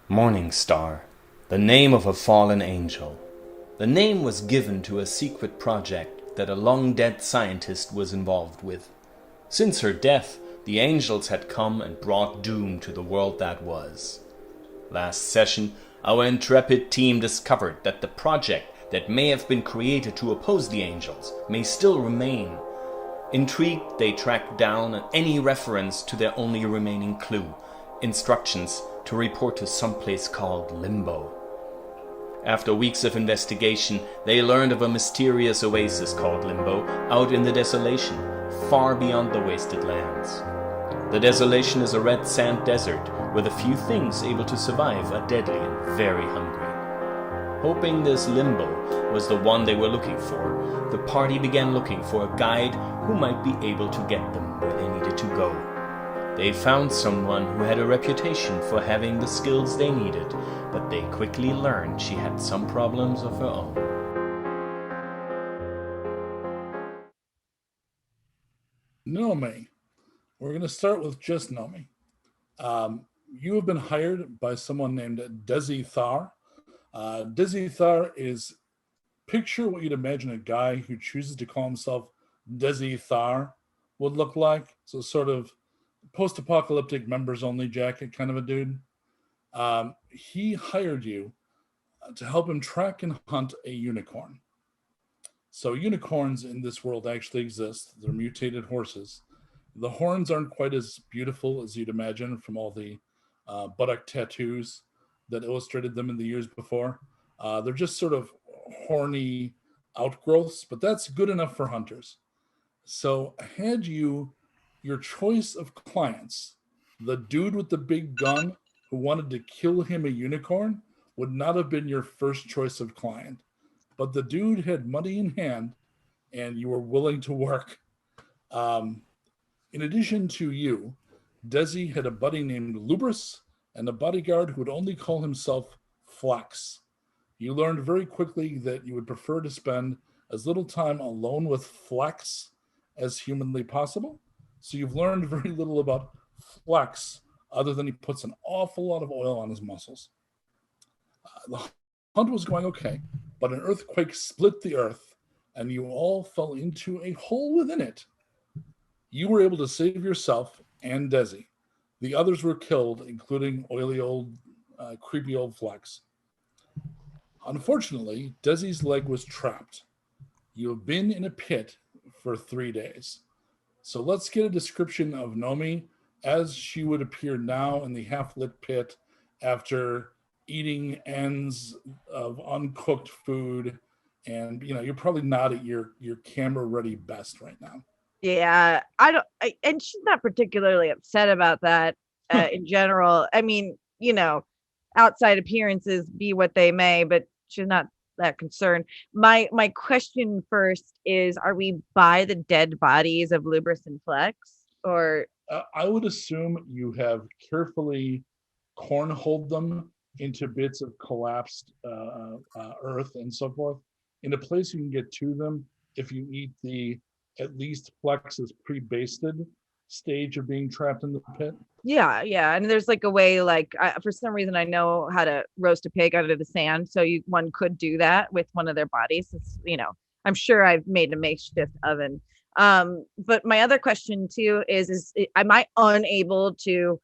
Morning Star, the name of a fallen angel. The name was given to a secret project that a long-dead scientist was involved with. Since her death, the angels had come and brought doom to the world that was. Last session, our intrepid team discovered that the project that may have been created to oppose the angels may still remain. Intrigued, they tracked down any reference to their only remaining clue, instructions to report to some place called Limbo. After weeks of investigation, they learned of a mysterious oasis called Limbo out in the Desolation, far beyond the wasted lands. The Desolation is a red sand desert with a few things able to survive a deadly and very hungry. Hoping this Limbo was the one they were looking for, the party began looking for a guide who might be able to get them where they needed to go. They found someone who had a reputation for having the skills they needed, but they quickly learned she had some problems of her own. Nomi. We're going to start with just Nomi. You have been hired by someone named Desi Thar. Desi Thar is, picture what you'd imagine a guy who chooses to call himself Desi Thar would look like. So sort of post-apocalyptic members-only jacket kind of a dude. He hired you to help him track and hunt a unicorn. So unicorns in this world actually exist. They're mutated horses. The horns aren't quite as beautiful as you'd imagine from all the buttock tattoos that illustrated them in the years before. They're just sort of horny outgrowths, but that's good enough for hunters. So had you your choice of clients, the dude with the big gun who wanted to kill him a unicorn would not have been your first choice of client. But the dude had money in hand and you were willing to work. In addition to you, Desi had a buddy named Lubris and a bodyguard who would only call himself Flex. You learned very quickly that you would prefer to spend as little time alone with Flex as humanly possible. So you've learned very little about Flex other than he puts an awful lot of oil on his muscles. The hunt was going okay, but an earthquake split the earth and you all fell into a hole within it. You were able to save yourself and Desi. The others were killed, including oily old, creepy old Flex. Unfortunately, Desi's leg was trapped. You have been in a pit for 3 days. So let's get a description of Nomi as she would appear now in the half-lit pit after eating ends of uncooked food. And, you're probably not at your camera-ready best right now. Yeah, and she's not particularly upset about that in general. I mean, outside appearances be what they may, but she's not that concerned. My question first is, are we by the dead bodies of Lubris and Flex? Or I would assume you have carefully cornholed them into bits of collapsed earth and so forth in a place you can get to them if you eat the at least Flex's pre-basted stage of being trapped in the pit. Yeah, and there's like a way, like for some reason I know how to roast a pig out of the sand, so one could do that with one of their bodies. It's, I'm sure I've made a makeshift oven. But my other question too is am I unable to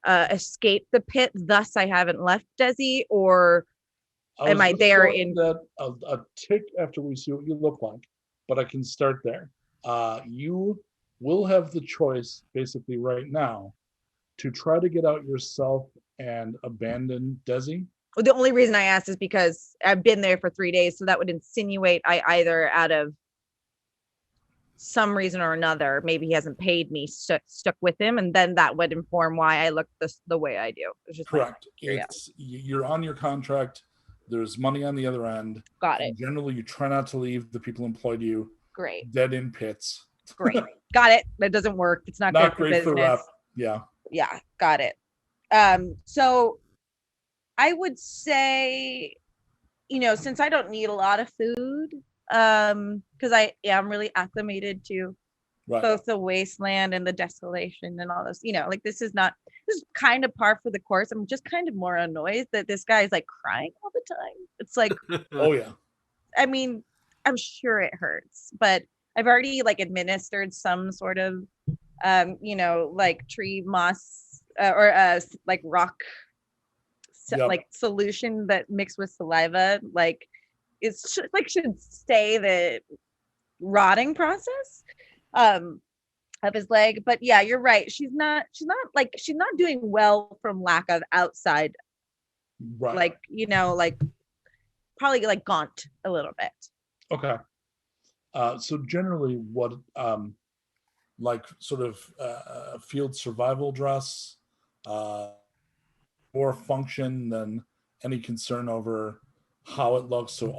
escape the pit, thus I haven't left Desi, or am I there in that a tick after we see what you look like, but I can start there. You will have the choice basically right now to try to get out yourself and abandon Desi. Well, the only reason I asked is because I've been there for 3 days, so that would insinuate I either out of some reason or another, maybe he hasn't paid me, stuck with him, and then that would inform why I look the way I do. It's just correct. You're on your contract. There's money on the other end. Got it. Generally, you try not to leave the people employed you. Great. Dead in pits. Great. Got it. That doesn't work. It's not good great for rep. Yeah. Got it. So I would say, since I don't need a lot of food, because I am really acclimated to both the wasteland and the desolation and all this, like this is not this is kind of par for the course. I'm just kind of more annoyed that this guy is like crying all the time. It's like, Oh yeah. I mean, I'm sure it hurts, but I've already like administered some sort of, like tree moss or like rock Yep. like solution that mixed with saliva, like it's should stay the rotting process of his leg. But yeah, you're right. She's not doing well from lack of outside, Right. like, like probably like gaunt a little bit. Okay. So generally what like sort of field survival dress, more function than any concern over how it looks. So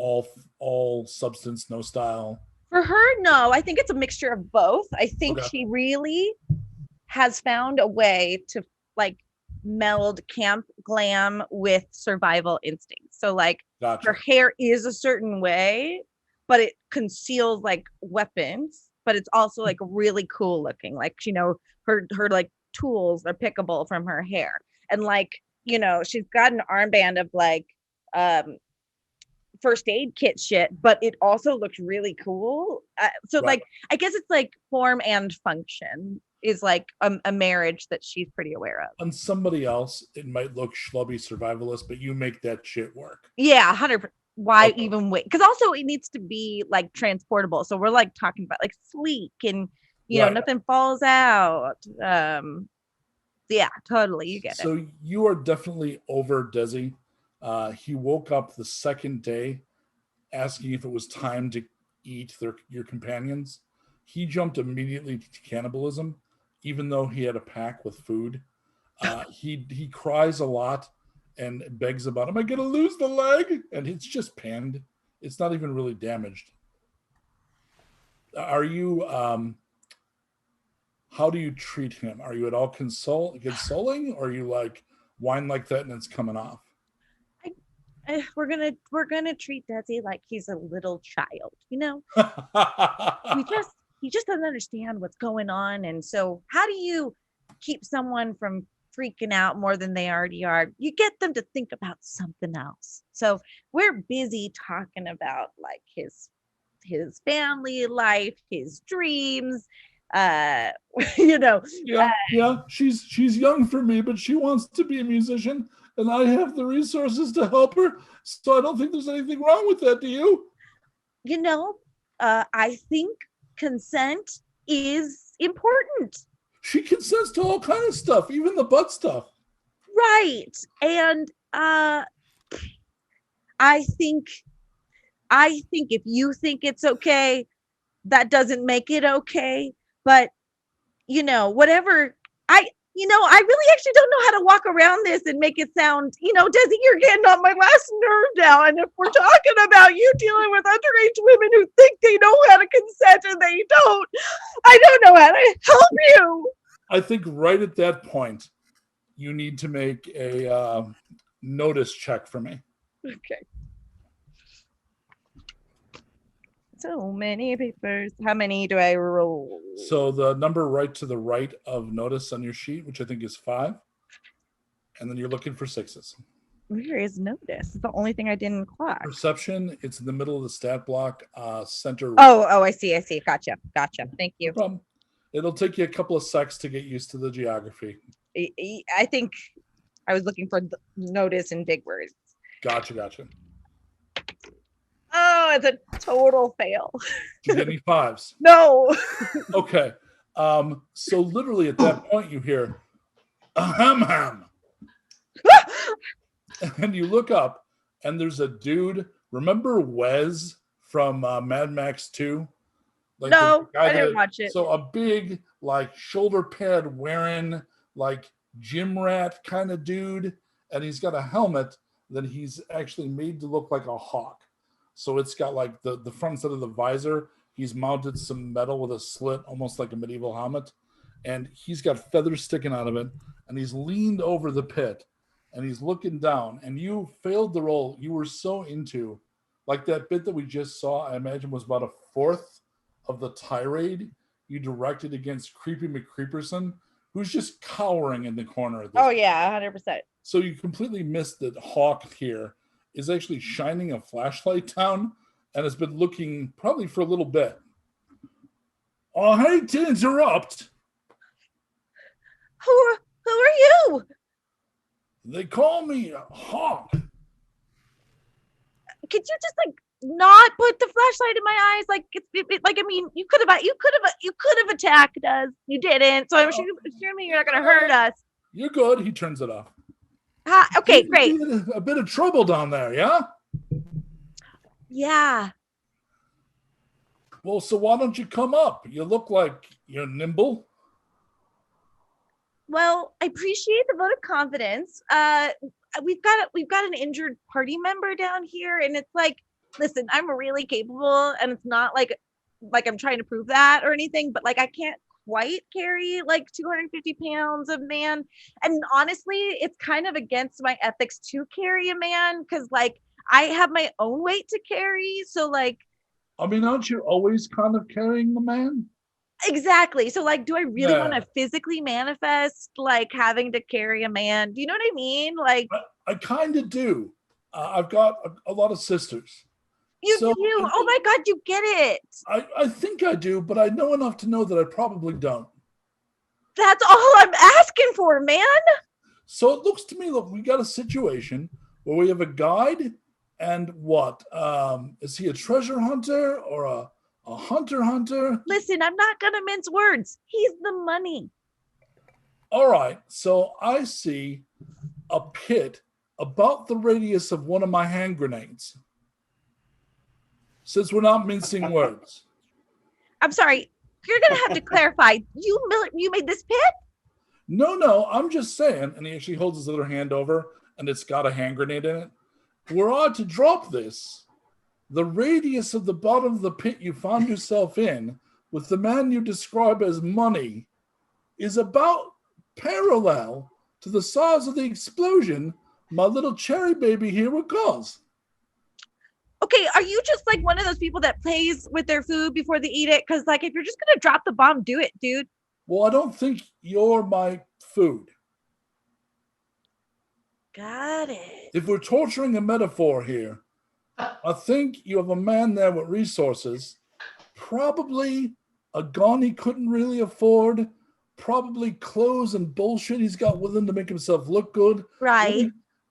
all substance, no style. For her, no, I think it's a mixture of both. I think Okay. she really has found a way to like meld camp glam with survival instinct. So like Gotcha. her hair is a certain way, but it conceals like weapons, but it's also like really cool looking. Like, her like tools are pickable from her hair. And like, she's got an armband of like first aid kit shit, but it also looks really cool. So Right. like, I guess it's like form and function is like a marriage that she's pretty aware of. On somebody else, it might look schlubby survivalist, but you make that shit work. Yeah, 100%. Why Okay. even wait? Because also it needs to be like transportable. So we're like talking about like sleek and Right. nothing falls out. Yeah, totally. You get it. So you are definitely over Desi. He woke up the second day asking if it was time to eat your companions. He jumped immediately to cannibalism, even though he had a pack with food. He cries a lot and begs about, am I going to lose the leg? And it's just panned. It's not even really damaged. Are you, how do you treat him? Are you at all consoling, or are you like whine like that and it's coming off? We're gonna treat Desi like he's a little child, he just doesn't understand what's going on. And so how do you keep someone from freaking out more than they already are? You get them to think about something else. So we're busy talking about like his family life, his dreams, Yeah, she's young for me, but she wants to be a musician, and I have the resources to help her. So I don't think there's anything wrong with that. Do you? I think consent is important. She consents to all kind of stuff, even the butt stuff. Right. And I think if you think it's okay, that doesn't make it okay. But whatever. I really actually don't know how to walk around this and make it sound, Desi, you're getting on my last nerve now. And if we're talking about you dealing with underage women who think they know how to consent and they don't, I don't know how to help you. I think right at that point, you need to make a notice check for me. Okay. So many papers. How many do I roll? So the number right to the right of notice on your sheet, which I think is 5. And then you're looking for 6s. Where is notice? It's the only thing I didn't clock. Perception, it's in the middle of the stat block, center. Oh, I see. Gotcha. Thank you. No problem. It'll take you a couple of secs to get used to the geography. I think I was looking for notice in big words. Gotcha. Oh, it's a total fail. Did you get any 5s? No. Okay. So literally at that point you hear ahem. And you look up and there's a dude. Remember Wes from Mad Max 2? Like no, I didn't watch it. So a big like shoulder pad wearing like gym rat kind of dude, and he's got a helmet that he's actually made to look like a hawk. So it's got like the front side of the visor. He's mounted some metal with a slit, almost like a medieval helmet. And he's got feathers sticking out of it. And he's leaned over the pit. And he's looking down. And you failed the roll. You were so into, like that bit that we just saw, I imagine was about a fourth of the tirade you directed against Creepy McCreeperson. who's just cowering in the corner at this Oh point. yeah, 100%. So you completely missed that Hawk here is actually shining a flashlight down and has been looking probably for a little bit. I hate to interrupt. Who are you? They call me Hawk. Could you just like not put the flashlight in my eyes? Like like I mean, you could have attacked us. You didn't. So I'm assuming you're not gonna hurt us. You're good. He turns it off. Okay, great. A bit of trouble down there, yeah? Yeah. Well, so why don't you come up? You look like you're nimble. Well, I appreciate the vote of confidence. We've got an injured party member down here, and it's like, listen, I'm really capable, and it's not like I'm trying to prove that or anything, but like I can't quite carry like 250 pounds of man. And honestly, it's kind of against my ethics to carry a man because like I have my own weight to carry. So like, I mean, aren't you always kind of carrying the man? exactly. So like, do I really want to physically manifest like having to carry a man? Do you know what I mean? Like, I kind of do. I've got a lot of sisters. You do? Oh my God, you get it. I think I do, but I know enough to know that I probably don't. That's all I'm asking for, man. So it looks to me, look, we got a situation where we have a guide and what? Is he a treasure hunter or a hunter? Listen, I'm not going to mince words. He's the money. All right. So I see a pit about the radius of one of my hand grenades. Since we're not mincing words. I'm sorry. You're going to have to clarify. You made this pit? No. I'm just saying. And he actually holds his other hand over and it's got a hand grenade in it. Were I to drop this, the radius of the bottom of the pit you found yourself in with the man you describe as money is about parallel to the size of the explosion my little cherry baby here would cause. Okay, are you just like one of those people that plays with their food before they eat it? Because like if you're just going to drop the bomb, do it, dude. Well, I don't think you're my food. Got it. If we're torturing a metaphor here, I think you have a man there with resources, probably a gun he couldn't really afford, probably clothes and bullshit he's got with him to make himself look good. Right.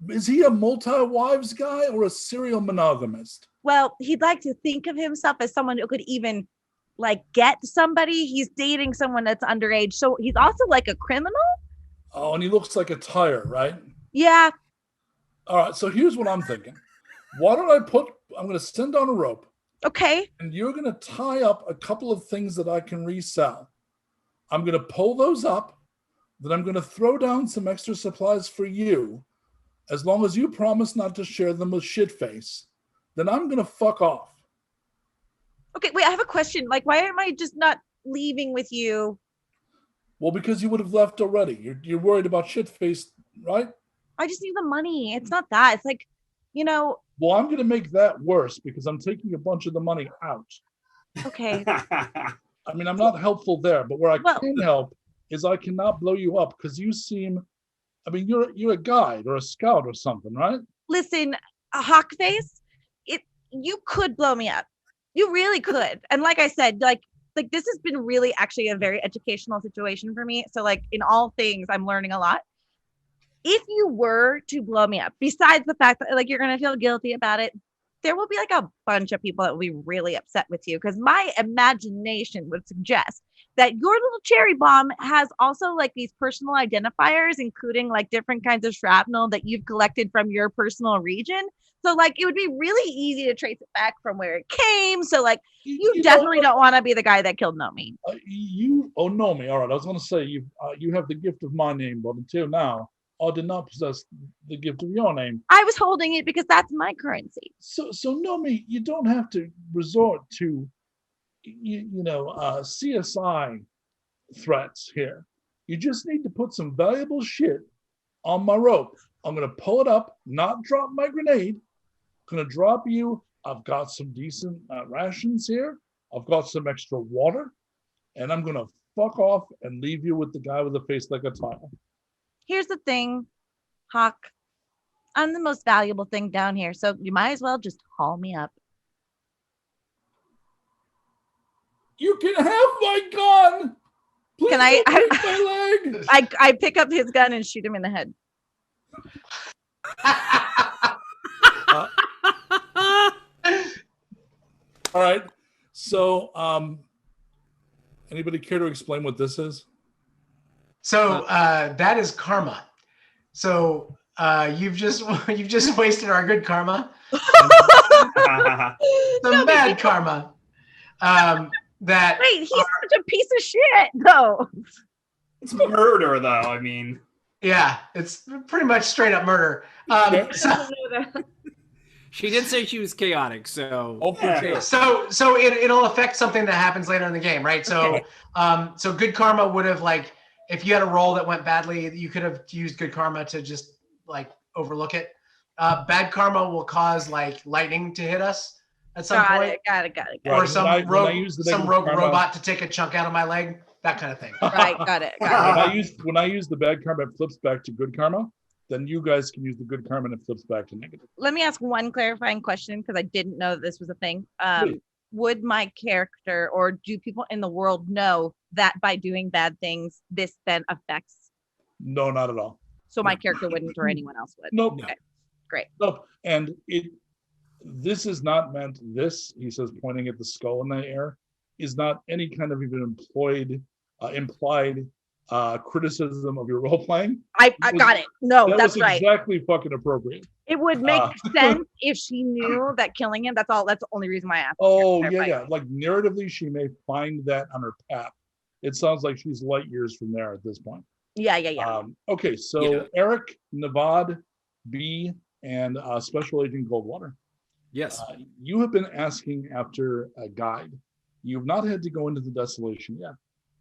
Is he a multi-wives guy or a serial monogamist? Well, he'd like to think of himself as someone who could even like get somebody. He's dating someone that's underage. So he's also like a criminal. Oh, and he looks like a tire, right? Yeah. All right, so here's what I'm thinking. Why don't I'm going to send on a rope. Okay. And you're going to tie up a couple of things that I can resell. I'm going to pull those up. Then I'm going to throw down some extra supplies for you. As long as you promise not to share them with Shitface, then I'm going to fuck off. Okay, wait, I have a question. Like, why am I just not leaving with you? Well, because you would have left already. You're worried about Shitface, right? I just need the money. It's not that. It's like, you know. Well, I'm going to make that worse because I'm taking a bunch of the money out. Okay. I mean, I'm not helpful there, but where I can help is I cannot blow you up because you seem... I mean, you're a guide or a scout or something, right? Listen, a Hawkface, you could blow me up. You really could. And like I said, like this has been really actually a very educational situation for me. So like in all things, I'm learning a lot. If you were to blow me up, besides the fact that like you're gonna feel guilty about it, there will be like a bunch of people that will be really upset with you because my imagination would suggest that your little cherry bomb has also like these personal identifiers, including like different kinds of shrapnel that you've collected from your personal region. So like it would be really easy to trace it back from where it came. So like you definitely don't want to be the guy that killed Nomi. Nomi. All right, I was going to say you have the gift of my name, but until now, I did not possess the gift of your name. I was holding it because that's my currency. So Nomi, you don't have to resort to CSI threats here. You just need to put some valuable shit on my rope. I'm going to pull it up, not drop my grenade. I'm going to drop you. I've got some decent rations here. I've got some extra water. And I'm going to fuck off and leave you with the guy with a face like a tile. Here's the thing, Hawk. I'm the most valuable thing down here, so you might as well just haul me up. You can have my gun. Please Can don't break my leg. I pick up his gun and shoot him in the head. All right. So, anybody care to explain what this is? So that is karma. So you've just wasted our good karma. The bad karma. That Wait, he's such a piece of shit, though. It's murder, though. I mean, yeah, it's pretty much straight up murder. She did say she was chaotic, so for sure. So it'll affect something that happens later in the game, right? So so good karma would have, like, if you had a roll that went badly, you could have used good karma to just like overlook it. Bad karma will cause like lightning to hit us at some point. Got it. Or some rogue robot to take a chunk out of my leg, that kind of thing. Right, got it. When I use the bad karma, it flips back to good karma. Then you guys can use the good karma and it flips back to negative. Let me ask one clarifying question because I didn't know that this was a thing. Would my character or do people in the world know that by doing bad things, this then affects? No, not at all. So my character wouldn't or anyone else would? Nope. Okay, great. Nope. And this is not meant, this, he says, pointing at the skull in the air, is not any kind of even implied criticism of your role playing. I got it. No, that's right. Exactly fucking appropriate. It would make sense if she knew that killing him. That's all. That's the only reason why I asked. Oh yeah. Like narratively, she may find that on her path. It sounds like she's light years from there at this point. Yeah. Okay, so Erik, Navad, B, and Special Agent Goldwater. yes. You have been asking after a guide. You've not had to go into the Desolation yet.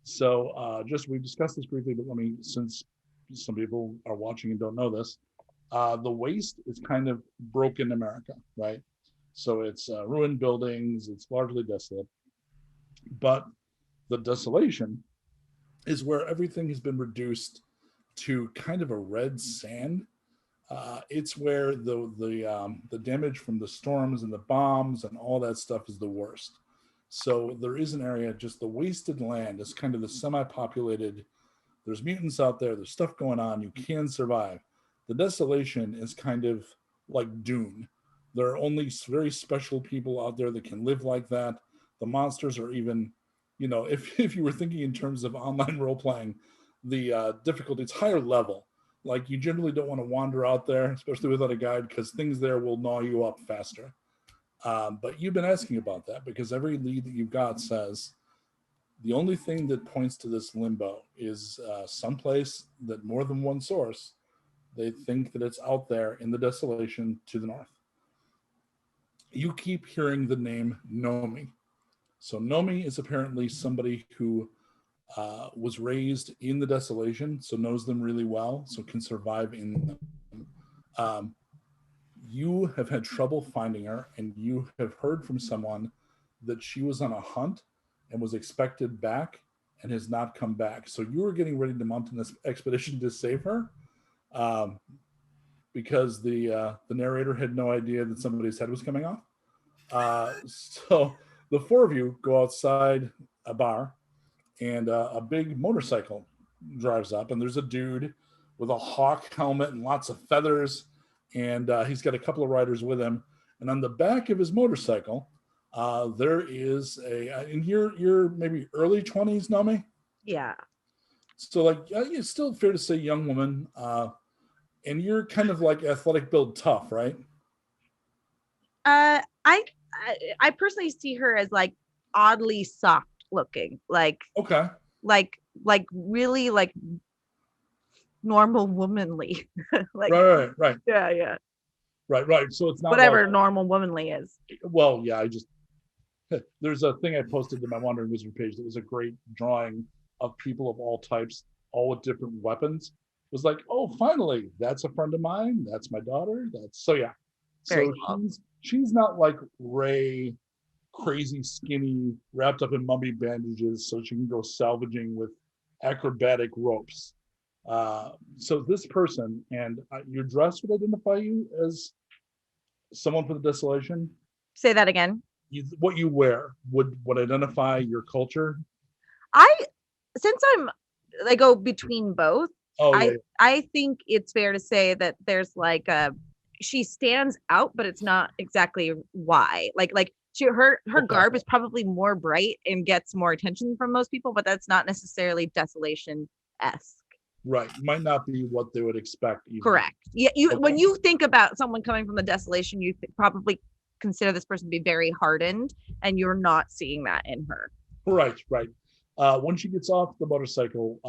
So we discussed this briefly, but since some people are watching and don't know this, the waste is kind of broken America, right? So it's ruined buildings, it's largely desolate. But the Desolation is where everything has been reduced to kind of a red sand. It's where the damage from the storms and the bombs and all that stuff is the worst. So there is an area, just the wasted land is kind of the semi-populated. There's mutants out there. There's stuff going on. You can survive. The Desolation is kind of like Dune. There are only very special people out there that can live like that. The monsters are even, if you were thinking in terms of online role-playing, the difficulty is higher level. Like you generally don't want to wander out there, especially without a guide, because things there will gnaw you up faster. But you've been asking about that because every lead that you've got says the only thing that points to this limbo is someplace that more than one source, they think that it's out there in the Desolation to the north. You keep hearing the name Nomi. So Nomi is apparently somebody who was raised in the Desolation, so knows them really well, so can survive in them. You have had trouble finding her, and you have heard from someone that she was on a hunt and was expected back and has not come back. So you were getting ready to mount an expedition to save her because the narrator had no idea that somebody's head was coming off. So the four of you go outside a bar, and a big motorcycle drives up, and there's a dude with a hawk helmet and lots of feathers. And he's got a couple of riders with him. And on the back of his motorcycle, there is and you're maybe early 20s, Nomi? Yeah. So it's still fair to say young woman. And you're kind of like athletic build tough, right? I personally see her as like oddly soft looking. Okay. Like really like normal womanly. Right. Yeah. Right. So it's not whatever normal womanly is. Well, yeah, there's a thing I posted to my Wandering Wizard page that was a great drawing of people of all types, all with different weapons. It was like, oh, finally, that's a friend of mine. That's my daughter. So yeah. Very So cool. she's not like Ray crazy skinny, wrapped up in mummy bandages so she can go salvaging with acrobatic ropes. So this person, and your dress would identify you as someone from the Desolation. Say that again. What you wear would identify your culture. Since I go between both. Oh, yeah. I think it's fair to say that there's like she stands out, but it's not exactly why. Like her garb is probably more bright and gets more attention from most people, but that's not necessarily Desolation-esque. Right, might not be what they would expect. Either. Correct. Yeah, when you think about someone coming from the Desolation, you probably consider this person to be very hardened, and you're not seeing that in her. Right. When she gets off the motorcycle,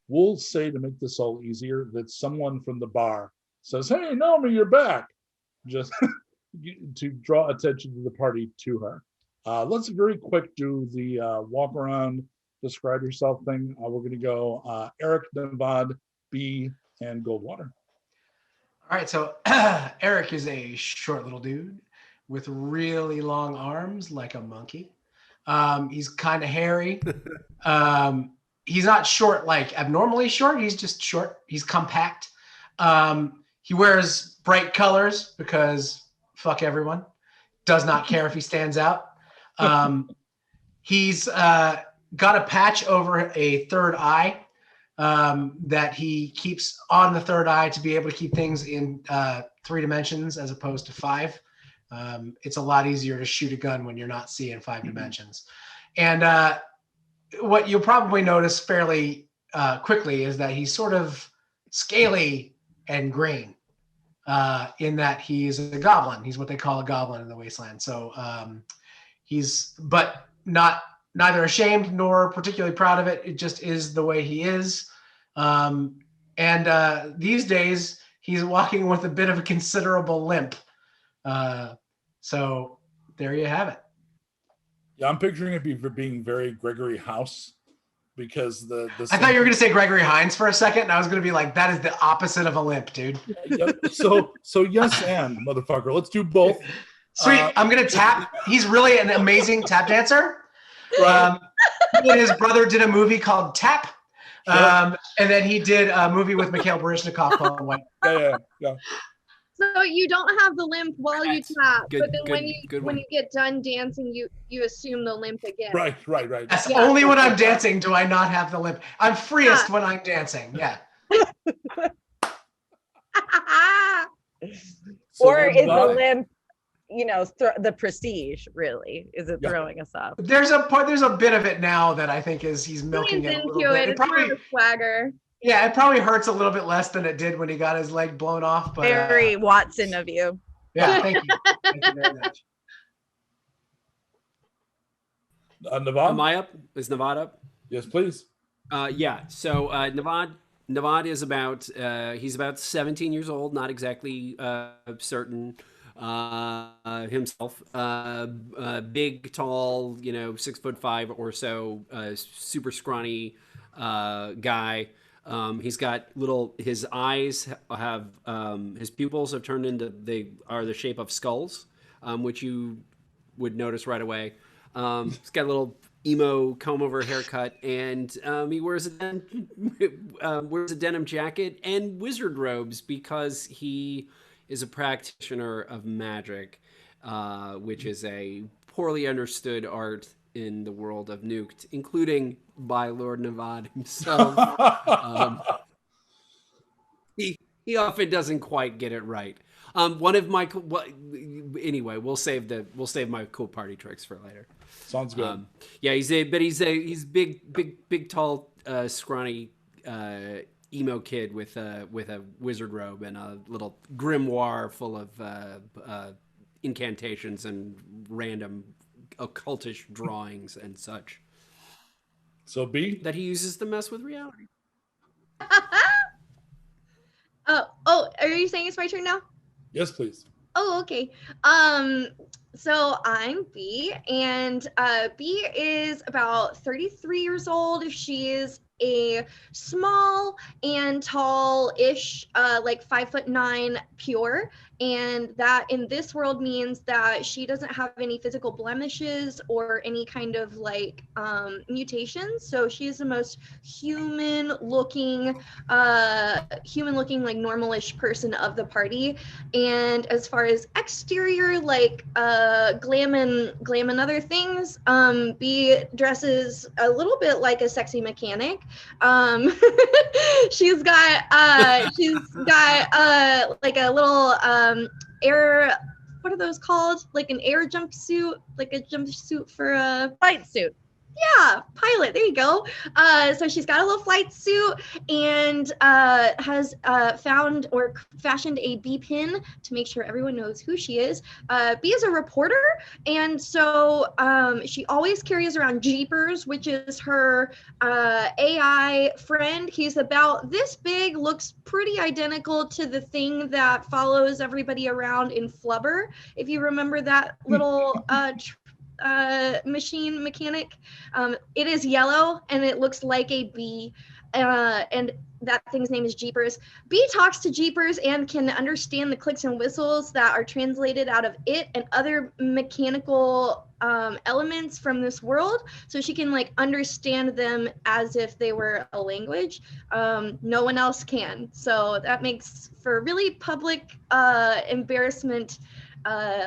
we'll say, to make this all easier, that someone from the bar says, "Hey, Nomi, you're back," just to draw attention to the party to her. Let's very quick do the walk around, describe yourself thing. We're going to go Erik, Nevad, B, and Goldwater. All right, so Erik is a short little dude with really long arms like a monkey. He's kind of hairy. He's not short, like abnormally short. He's just short. He's compact. He wears bright colors because fuck everyone. Does not care if he stands out. He's got a patch over a third eye that he keeps on the third eye to be able to keep things in 3 dimensions as opposed to 5. It's a lot easier to shoot a gun when you're not seeing 5 dimensions. And what you'll probably notice fairly quickly is that he's sort of scaly and green in that he's a goblin. He's what they call a goblin in the wasteland. So he's neither ashamed nor particularly proud of it. It just is the way he is. And these days he's walking with a bit of a considerable limp. So there you have it. Yeah, I'm picturing it being very Gregory House, because the I thought you were going to say Gregory Hines for a second, and I was going to be like, that is the opposite of a limp, dude. Yeah, so yes, and motherfucker, let's do both. Sweet. I'm going to tap. He's really an amazing tap dancer. He and his brother did a movie called Tap. And then he did a movie with Mikhail Baryshnikov called White. Yeah. So you don't have the limp while you tap, but then when you get done dancing, you assume the limp again. Right. That's only when I'm dancing do I not have the limp. I'm freest when I'm dancing. Yeah. Or is the limp, the prestige? Really, is it throwing us off? There's a bit of it now that I think he's milking it a little bit. It's probably a swagger. Yeah, it probably hurts a little bit less than it did when he got his leg blown off. But very Watson of you. Yeah, thank you. Thank you very much. Nevad? Am I up? Is Nevad up? Yes, please. Yeah. So Nevad is about he's about 17 years old, not exactly certain himself. Big, tall, 6'5" or so, super scrawny guy. He's got his eyes have, his pupils have turned into, they are the shape of skulls, which you would notice right away. He's got a little emo comb over haircut, and he wears a denim jacket and wizard robes because he is a practitioner of magic, which is a poorly understood art in the world of Nuked, including by Lord Nevad himself. He often doesn't quite get it right. One of my anyway, we'll save my cool party tricks for later. Sounds good. Yeah, he's big, tall, scrawny emo kid with a wizard robe and a little grimoire full of incantations and random occultish drawings and such. So B? That he uses to mess with reality. Oh, are you saying it's my turn now? Yes, please. Oh, okay. So I'm B, and B is about 33 years old. She is a small and tall-ish, like 5'9", pure, and that in this world means that she doesn't have any physical blemishes or any kind of like mutations. So she is the most human-looking, like normalish person of the party. And as far as exterior, like glam and other things, B dresses a little bit like a sexy mechanic. She's got like a little air, what are those called? Like an air jumpsuit, like a jumpsuit for a Flight suit. Yeah, pilot. There you go. So she's got a little flight suit and has found or fashioned a B pin to make sure everyone knows who she is. B is a reporter, and so she always carries around Jeepers, which is her AI friend. He's about this big, looks pretty identical to the thing that follows everybody around in Flubber. If you remember that little machine mechanic. It is yellow and it looks like a bee, and that thing's name is Jeepers. B talks to Jeepers and can understand the clicks and whistles that are translated out of it and other mechanical elements from this world, so she can like understand them as if they were a language. No one else can, so that makes for really public embarrassment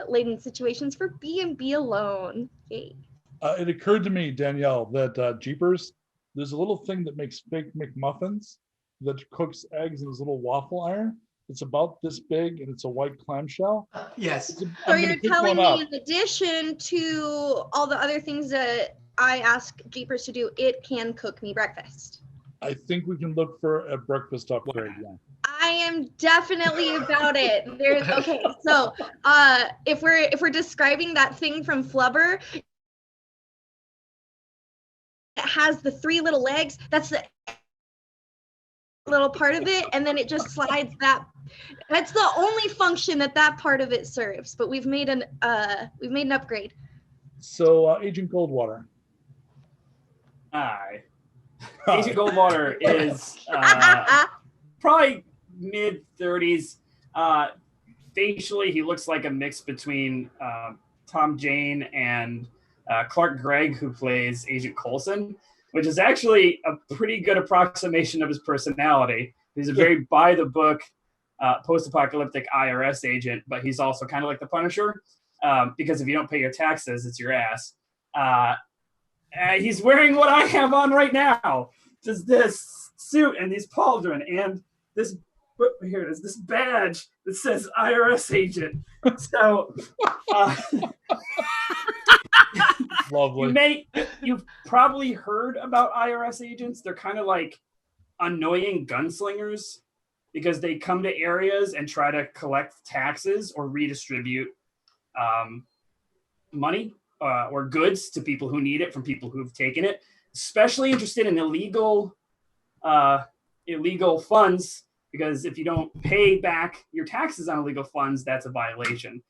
laden situations for B and B alone. Yay. It occurred to me, Danielle, that Jeepers, there's a little thing that makes fake McMuffins that cooks eggs in this little waffle iron. It's about this big and it's a white clamshell. Yes. So you're telling me in addition to all the other things that I ask Jeepers to do, it can cook me breakfast? I think we can look for a breakfast upgrade. Yeah. I am definitely about it. Okay, so if we're describing that thing from Flubber, it has the 3 little legs. That's the little part of it, and then it just slides that. That's the only function that part of it serves. But we've made an upgrade. So Agent Goldwater. Hi. Agent Goldwater is probably mid-30s. Facially, he looks like a mix between Tom Jane and Clark Gregg, who plays Agent Coulson, which is actually a pretty good approximation of his personality. He's a very by-the-book, post-apocalyptic IRS agent, but he's also kind of like the Punisher, because if you don't pay your taxes, it's your ass. He's wearing what I have on right now, just this suit and these pauldron and this. Here it is. This badge that says IRS agent. So, lovely. You've probably heard about IRS agents. They're kind of like annoying gunslingers because they come to areas and try to collect taxes or redistribute money or goods to people who need it from people who've taken it. Especially interested in illegal funds. Because if you don't pay back your taxes on illegal funds, that's a violation.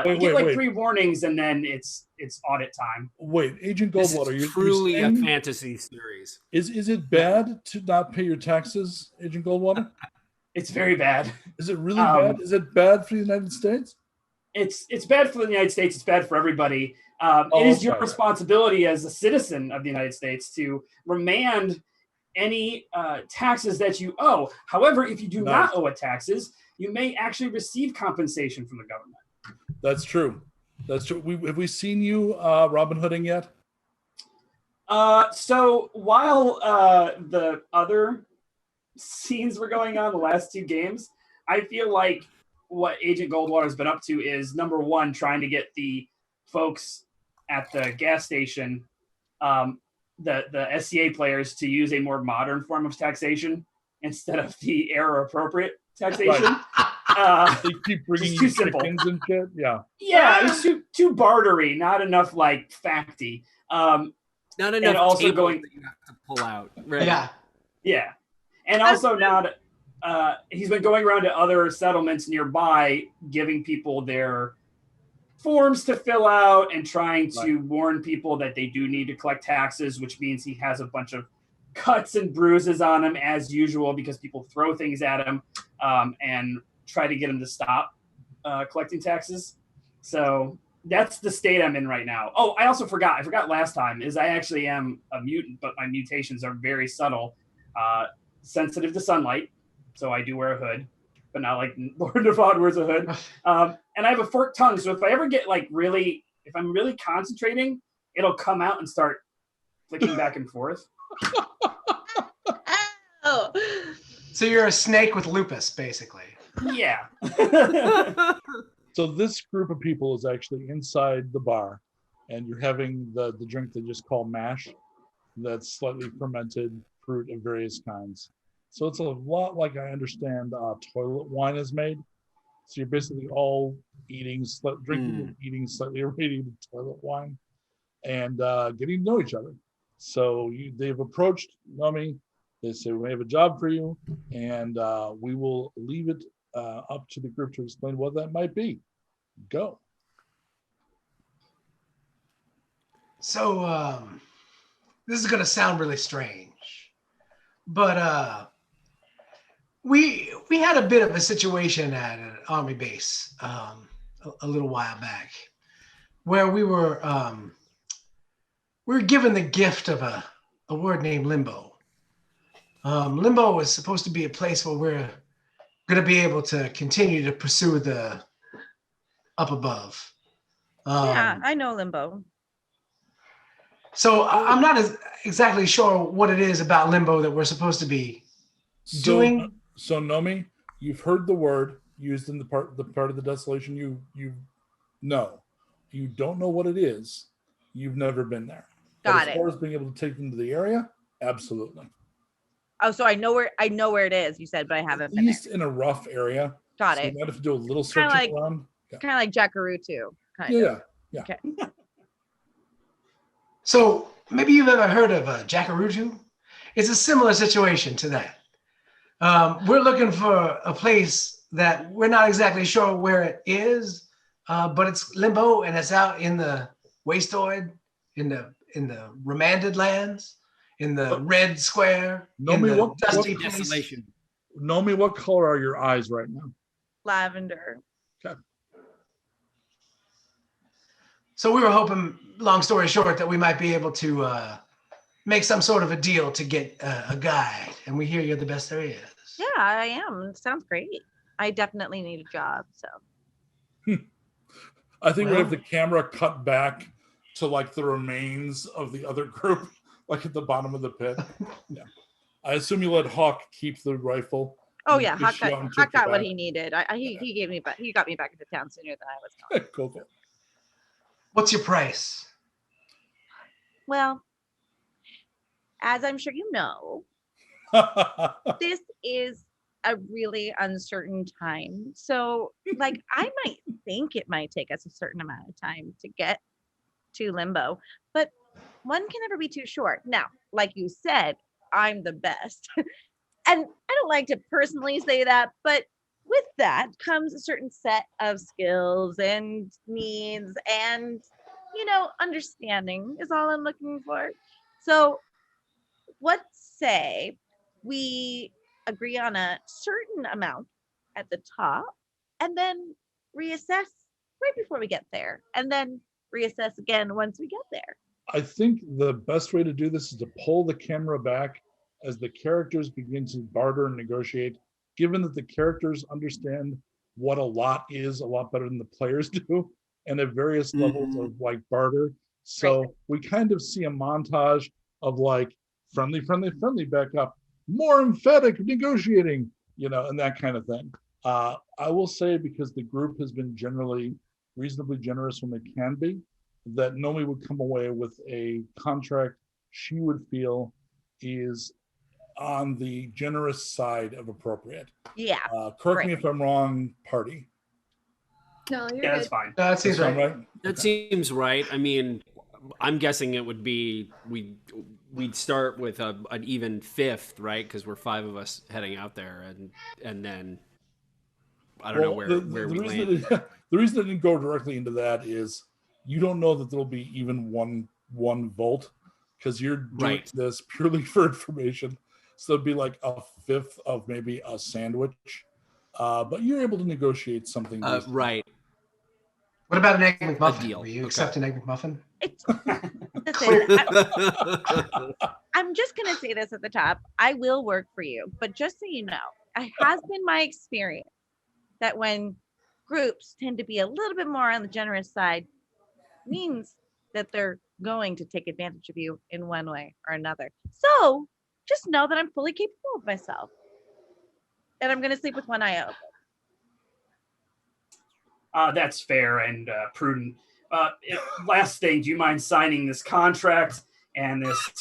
You get 3 warnings, and then it's audit time. Wait, Agent Goldwater, this is truly a fantasy series. Is it bad to not pay your taxes, Agent Goldwater? It's very bad. Is it really bad? Is it bad for the United States? It's bad for the United States. It's bad for everybody. It is your responsibility as a citizen of the United States to remand any taxes that you owe. However, if you do not owe taxes, you may actually receive compensation from the government. That's true. That's true. Have we seen you Robin Hooding yet? So while the other scenes were going on the last 2 games, I feel like what Agent Goldwater has been up to is, number 1, trying to get the folks at the gas station, the SCA players, to use a more modern form of taxation instead of the era-appropriate taxation. They keep bringing too simple chickens and shit. Yeah, it's too bartery, not enough like facty. Not enough. And also going that you have to pull out. Right? Yeah, and also not. He's been going around to other settlements nearby, giving people their forms to fill out and trying to warn people that they do need to collect taxes, which means he has a bunch of cuts and bruises on him as usual because people throw things at him and try to get him to stop collecting taxes. So that's the state I'm in right now. Oh, I also forgot. I forgot last time is I actually am a mutant, but my mutations are very subtle, sensitive to sunlight. So I do wear a hood, but not like Lord Navad wears a hood. And I have a forked tongue. So if I ever get like if I'm really concentrating, it'll come out and start flicking back and forth. Oh. So you're a snake with lupus, basically. Yeah. So this group of people is actually inside the bar, and you're having the drink they just call mash. That's slightly fermented fruit of various kinds. So it's a lot like I understand toilet wine is made. So you're basically all drinking and eating slightly irradiated toilet wine, and getting to know each other. So they've approached Nomi. They say, we have a job for you, and we will leave it up to the group to explain what that might be. Go. So this is going to sound really strange, but we had a bit of a situation at an army base a little while back, where we were given the gift of a word named Limbo. Limbo was supposed to be a place where we're going to be able to continue to pursue the up above. Yeah, I know Limbo. So I'm not exactly sure what it is about Limbo that we're supposed to be doing. So Nomi, you've heard the word used in the part of the Desolation. You know, you don't know what it is. You've never been there. Got as it. far as being able to take them to the area, absolutely. Oh, so I know where it is. You said, but I haven't At been least there. in a rough area. Got so it. You might have to do a little searching around. Kind of like Jackaroo too. Yeah. Okay. So maybe you've ever heard of Jackaruju. It's a similar situation to that. We're looking for a place that we're not exactly sure where it is, but it's Limbo and it's out in the wasteoid, in the remanded lands, in the red square, in the dusty place. Desolation. Nomi, what color are your eyes right now? Lavender. Okay. So we were hoping, long story short, that we might be able to make some sort of a deal to get a guide. And we hear you're the best there is. Yeah, I am. It sounds great. I definitely need a job. So. I think we have the camera cut back to like the remains of the other group, like at the bottom of the pit. Yeah. I assume you let Hawk keep the rifle. Oh yeah, Hawk got what he needed. He got me back into town sooner than I was going. Cool. What's your price? Well, as I'm sure you know, this is a really uncertain time. So, like, I might think it might take us a certain amount of time to get to Limbo, but one can never be too sure. Now, like you said, I'm the best. And I don't like to personally say that, but with that comes a certain set of skills and needs and, understanding is all I'm looking for. So let's say we agree on a certain amount at the top and then reassess right before we get there and then reassess again once we get there. I think the best way to do this is to pull the camera back as the characters begin to barter and negotiate, given that the characters understand what a lot is a lot better than the players do and at various levels of like barter. So we kind of see a montage of like friendly back up, more emphatic negotiating, and that kind of thing. I will say, because the group has been generally reasonably generous when they can be, that Nomi would come away with a contract she would feel is on the generous side of appropriate. Yeah. Correct me if I'm wrong, party. No, you're That's good. fine. That seems right. That seems right. I mean, I'm guessing it would be we'd start with an even fifth, right? Because we're 5 of us heading out there, and then I don't know where we land. The The reason I didn't go directly into that is you don't know that there'll be even one volt because you're doing this purely for information. So it'd be like a fifth of maybe a sandwich. But you're able to negotiate something. Right. What about an egg McMuffin? deal. Will you accept an egg McMuffin? I'm just going to say this at the top. I will work for you. But just so you know, it has been my experience that when groups tend to be a little bit more on the generous side, means that they're going to take advantage of you in one way or another. So just know that I'm fully capable of myself. And I'm going to sleep with one eye open. That's fair and prudent. Last thing, do you mind signing this contract and this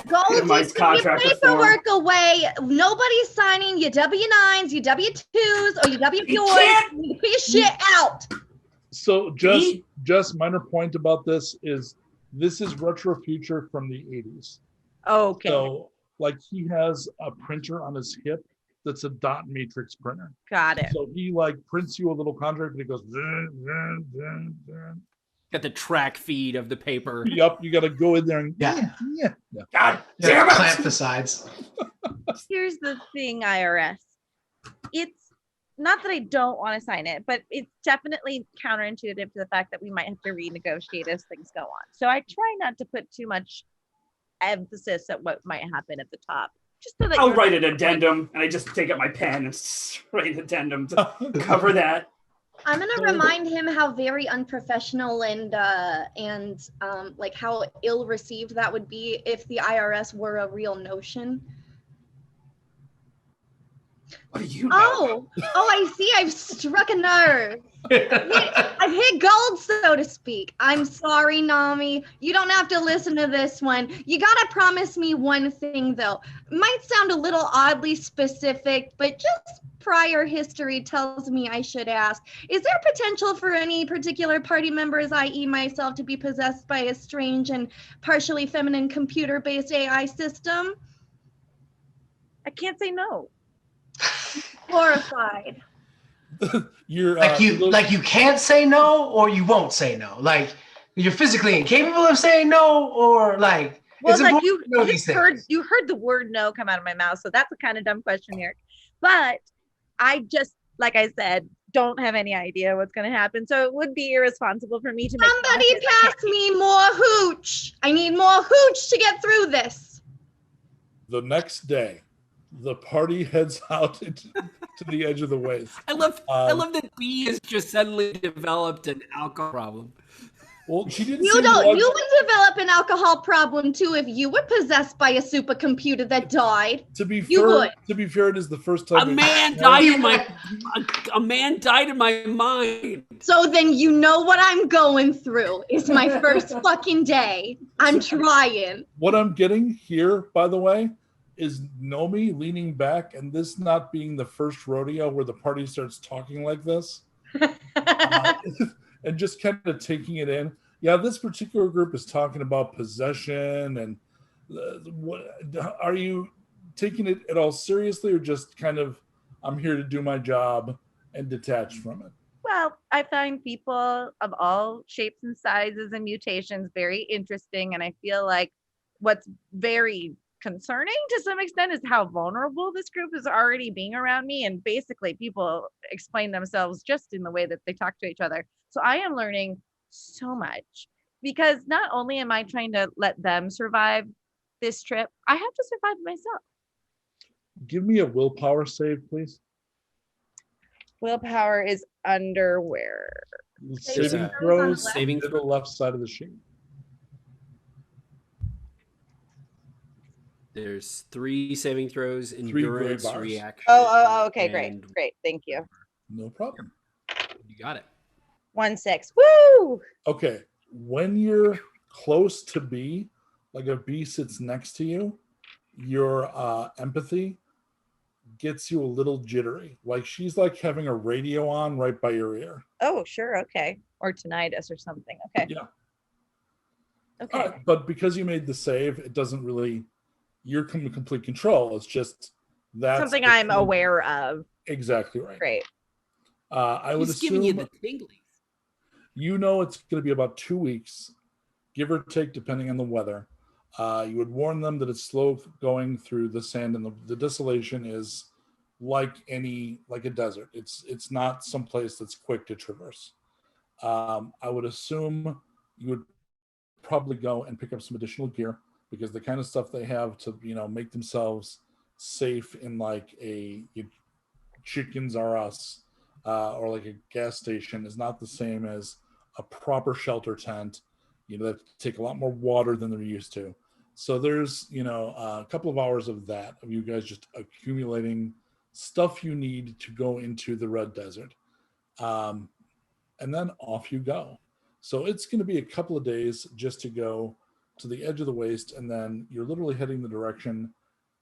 Gold, nice contract paperwork away. Nobody's signing your W-9s, your W-2s, or your W-4s. You put your shit out. So just minor point about this is retro future from the 80s. Okay. So like he has a printer on his hip that's a dot matrix printer. Got it. So he like prints you a little contract and he goes zin, zin, zin. Got the track feed of the paper. Yep, you got to go in there and yeah. God damn it! Clamp the sides. Here's the thing, IRS. It's not that I don't want to sign it, but it's definitely counterintuitive to the fact that we might have to renegotiate as things go on. So I try not to put too much emphasis at what might happen at the top. Just so that I'll write an addendum, and I just take out my pen and write an addendum to cover that. I'm gonna remind him how very unprofessional and like how ill-received that would be if the IRS were a real notion. What do you know? Oh, I see. I've struck a nerve. I've hit gold, so to speak. I'm sorry, Nomi. You don't have to listen to this one. You gotta promise me one thing, though. Might sound a little oddly specific, but just prior history tells me I should ask. Is there potential for any particular party members, i.e. myself, to be possessed by a strange and partially feminine computer-based AI system? I can't say no. Horrified. You're like you can't say no or you won't say no. Like you're physically incapable of saying no or like well, it's like you heard the word no come out of my mouth, so that's a kind of dumb question, Erik. But I just, like I said, don't have any idea what's going to happen, so it would be irresponsible for me to make. Somebody pass me more hooch. I need more hooch to get through this. The next day, the party heads out to the edge of the waste. I love that B has just suddenly developed an alcohol problem. Well, she didn't. You would develop an alcohol problem too if you were possessed by a supercomputer that died. To be fair, it is the first time a man died in my mind. So then you know what I'm going through. It's my first fucking day. I'm trying. What I'm getting here, by the way, is Nomi leaning back and this not being the first rodeo where the party starts talking like this. And just kind of taking it in. Yeah, this particular group is talking about possession and what are you taking it at all seriously or just kind of I'm here to do my job and detached from it? Well, I find people of all shapes and sizes and mutations very interesting, and I feel like what's very concerning to some extent is how vulnerable this group is already being around me, and basically people explain themselves just in the way that they talk to each other. So I am learning so much because not only am I trying to let them survive this trip, I have to survive myself. Give me a willpower save, please. Willpower is under where? Saving throws to the left side of the sheet. There's 3 saving throws, endurance, reaction. Oh, okay, great. Thank you. No problem. You got it. 1-6. Woo! Okay. When you're close to B, like if B sits next to you, your empathy gets you a little jittery. Like she's like having a radio on right by your ear. Oh, sure. Okay. Or tinnitus or something. Okay. Yeah. Okay. But because you made the save, it doesn't really, you're in complete control. It's just that's something I'm aware of. Exactly right. Great. I would He's giving you assume the tinglies. you know it's going to be about 2 weeks, give or take, depending on the weather. You would warn them that it's slow going through the sand, and the desolation is like a desert. It's not someplace that's quick to traverse. I would assume you would probably go and pick up some additional gear, because the kind of stuff they have to make themselves safe in like a Chickens R Us or like a gas station is not the same as a proper shelter tent. They take a lot more water than they're used to. So there's a couple of hours of that, of you guys just accumulating stuff you need to go into the Red Desert, and then off you go. So it's going to be a couple of days just to go to the edge of the waste, and then you're literally heading the direction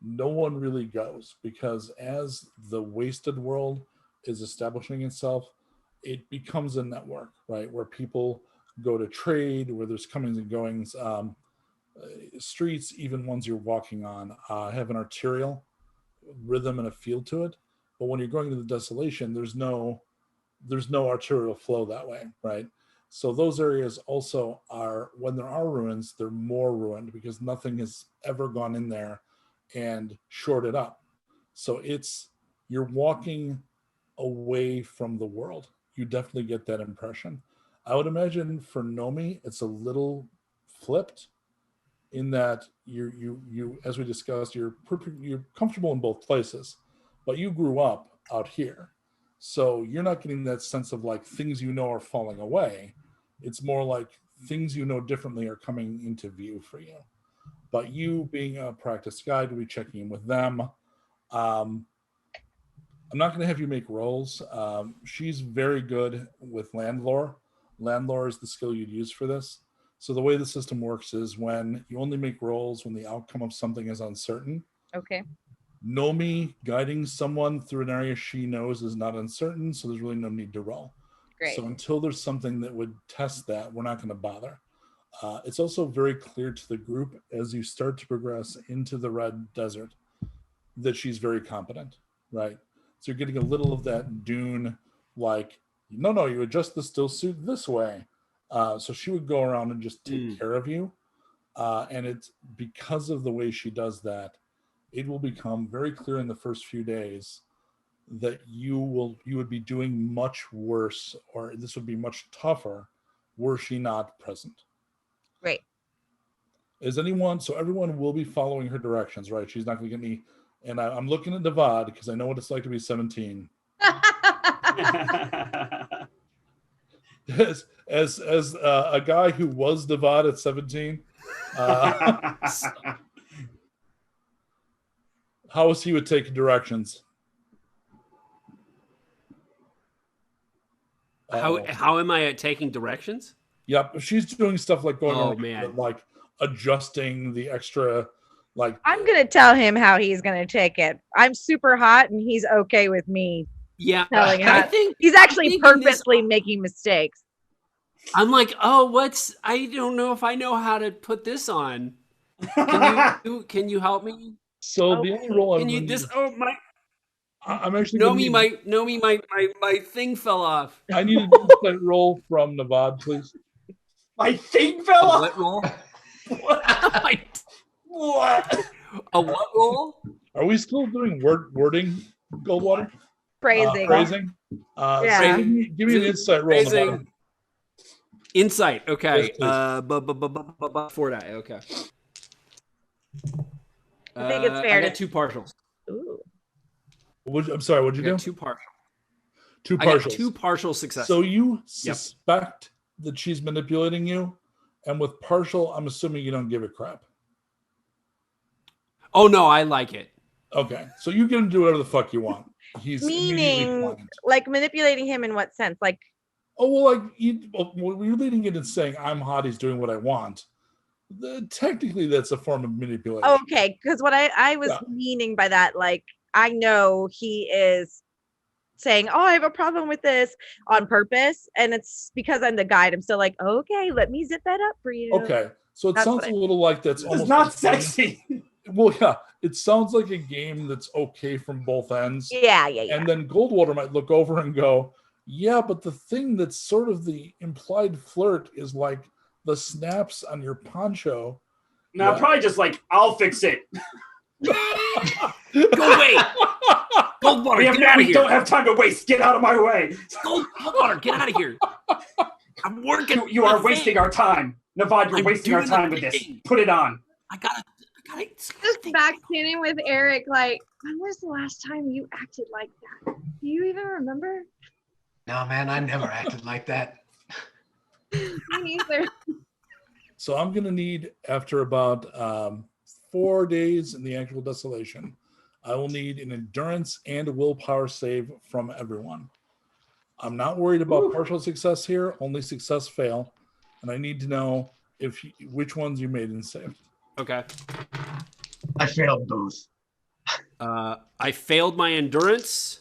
no one really goes, because as the wasted world is establishing itself, it becomes a network, right, where people go to trade, where there's comings and goings. Streets, even ones you're walking on, have an arterial rhythm and a feel to it. But when you're going to the desolation, there's no arterial flow that way, right? So those areas also are, when there are ruins, they're more ruined because nothing has ever gone in there and shored it up. So you're walking away from the world. You definitely get that impression. I would imagine for Nomi, it's a little flipped in that you as we discussed, you're comfortable in both places, but you grew up out here. So you're not getting that sense of like things are falling away. It's more like things differently are coming into view for you. But you, being a practice guide, will be checking in with them. I'm not going to have you make rolls. She's very good with land lore. Land lore is the skill you'd use for this. So the way the system works is when you only make rolls when the outcome of something is uncertain. Okay. Nomi guiding someone through an area she knows is not uncertain, so there's really no need to roll. Great. So until there's something that would test that, we're not going to bother. It's also very clear to the group as you start to progress into the Red Desert that she's very competent, right? So you're getting a little of that Dune, like, no, you adjust the still suit this way. So she would go around and just take care of you. And it's because of the way she does that, it will become very clear in the first few days that you would be doing much worse, or this would be much tougher were she not present. Great. So everyone will be following her directions, right? She's not going to get me, and I'm looking at Devad because I know what it's like to be 17. As a guy who was Devad at 17, how is he would take directions? How am I taking directions? Yep, she's doing stuff like going Oh, around, man. like adjusting the extra, like I'm gonna tell him how he's gonna take it. I'm super hot, and he's okay with me Yeah, telling him. I think He's actually thinking this- purposely making mistakes. I'm like, I don't know if I know how to put this on. Can you help me? So the only role Can you this? Oh my! I'm actually gonna Nomi, my thing fell off. I need an insight roll from Navad, please. My thing fell off. What roll? What? A what roll? Are we still doing wording, Goldwater? Praising. Phrasing? Yeah. So give me an insight roll. Phrasing. Navad. Insight. Okay. Yes, 4 die. Okay. I think it's fair I to got 2 partials. Ooh. I'm sorry, what'd you I got do? 2 partials. Two I got partials. 2 partial successes. So you suspect that she's manipulating you, and with partial, I'm assuming you don't give a crap. Oh no, I like it. Okay, so you get him to do whatever the fuck you want. He's immediately Meaning, pliant. like manipulating him in what sense? Like, Oh, well, like when you're leading it and saying I'm hot, he's doing what I want. Technically, that's a form of manipulation. okay, because what I was meaning by that, like, I know he is saying, "Oh, I have a problem with this" on purpose, and it's because I'm the guide. I'm still like, "Okay, let me zip that up for you." Okay, so it That's sounds what a little like that's It's almost not a game. sexy. Well, yeah, it sounds like a game that's okay from both ends. Yeah. And then Goldwater might look over and go, Yeah, but the thing that's sort of the implied flirt is like the snaps on your poncho. No, probably just like, I'll fix it. Go away! Goldwater, get out of here! We don't have time to waste. Get out of my way. Goldwater, get out of here! I'm working. You are wasting our time. Navad, you're wasting our time with this. Put it on. I gotta Just backhanding with Erik, like, when was the last time you acted like that? Do you even remember? No, man, I never acted like that. Me neither. So I'm going to need, after about 4 days in the actual Desolation, I will need an endurance and a willpower save from everyone. I'm not worried about partial success here, only success fail. And I need to know which ones you made and saved. Okay. I failed both. I failed my endurance.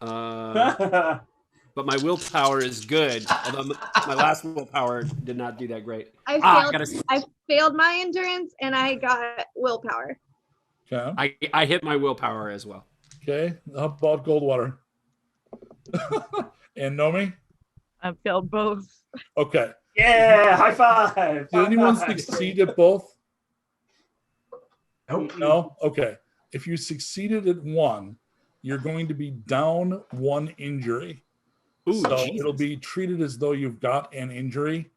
But my willpower is good. Although my last willpower did not do that great. I failed my endurance and I got willpower. Okay. I hit my willpower as well. Okay. How about Goldwater? And Nomi? I failed both. Okay. Yeah, high five. Did anyone succeed at both? Nope. No? Okay. If you succeeded at one, you're going to be down 1 injury. Ooh, so Jesus. It'll be treated as though you've got an injury.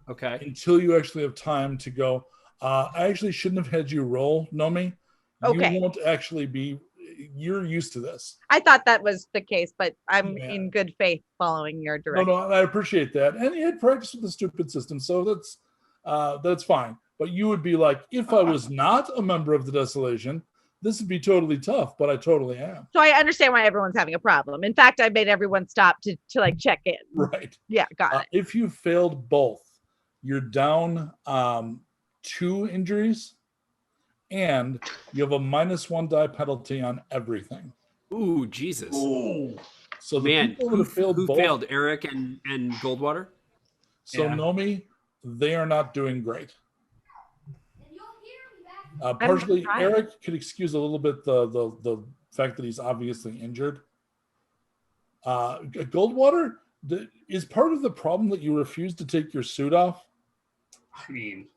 Okay. Until you actually have time to go. I actually shouldn't have had you roll, Nomi. Okay. You won't actually be. You're used to this. I thought that was the case, but I'm in good faith following your direction. No, I appreciate that. And you had practice with the stupid system, so that's fine. But you would be like, if I was not a member of the Desolation, this would be totally tough, but I totally am. So I understand why everyone's having a problem. In fact, I made everyone stop to like check in. Right. Yeah, got it. If you failed both, you're down 2 injuries, and you have a -1 die penalty on everything. Ooh, Jesus. Ooh. So the Man, people who failed? Erik and Goldwater? So Nomi, they are not doing great. Partially, Erik could excuse a little bit the fact that he's obviously injured. Goldwater, is part of the problem that you refuse to take your suit off? I mean,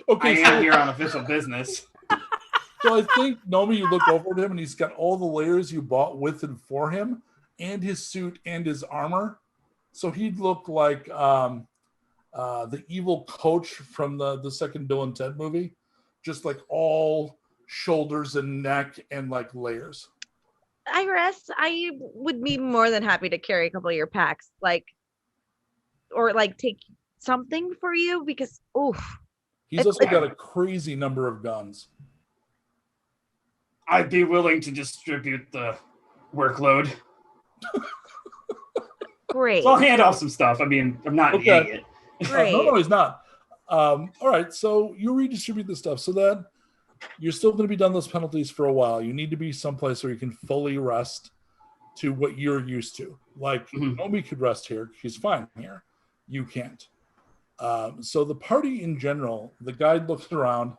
okay, I am here on official business. So I think, Nomi, you look over at him and he's got all the layers you bought with and for him, and his suit and his armor. So he'd look like the evil coach from the second Bill and Ted movie, just like all shoulders and neck and like layers. Iris, I would be more than happy to carry a couple of your packs, or take something for you because he's also got a crazy number of guns. I'd be willing to distribute the workload. Great. So I'll hand off some stuff. I mean, I'm not an idiot. Great. No, he's not. All right, so you redistribute the stuff so that you're still going to be done those penalties for a while. You need to be someplace where you can fully rest to what you're used to. Like, Nomi could rest here. She's fine here. You can't. So the party in general, the guide looks around.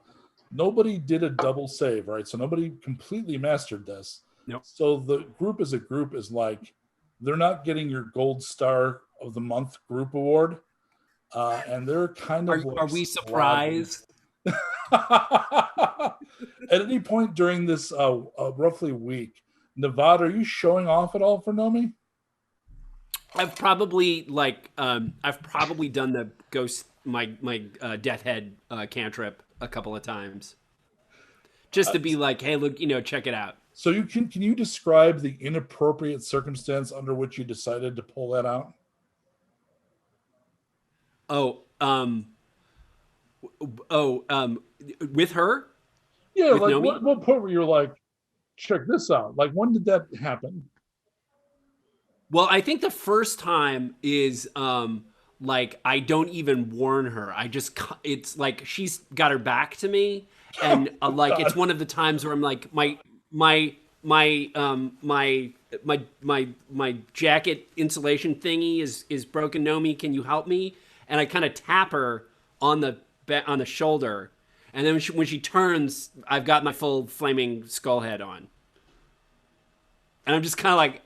Nobody did a double save, right? So nobody completely mastered this. Nope. So the group as a group is like, they're not getting your gold star of the month group award. And they're kind of are we surprised? At any point during this roughly week, Nevada, are you showing off at all for Nomi? I've probably done the ghost my death head cantrip a couple of times, just to be like, hey, look, check it out. So you can you describe the inappropriate circumstance under which you decided to pull that out? With her? Yeah, with like Nomi? what point where you're like, check this out? Like, when did that happen? Well, I think the first time is I don't even warn her. It's like she's got her back to me, and it's one of the times where I'm like, my jacket insulation thingy is broken. Nomi, can you help me? And I kind of tap her on the shoulder, and then when she, when she turns, I've got my full flaming skull head on. And I'm just kind of like,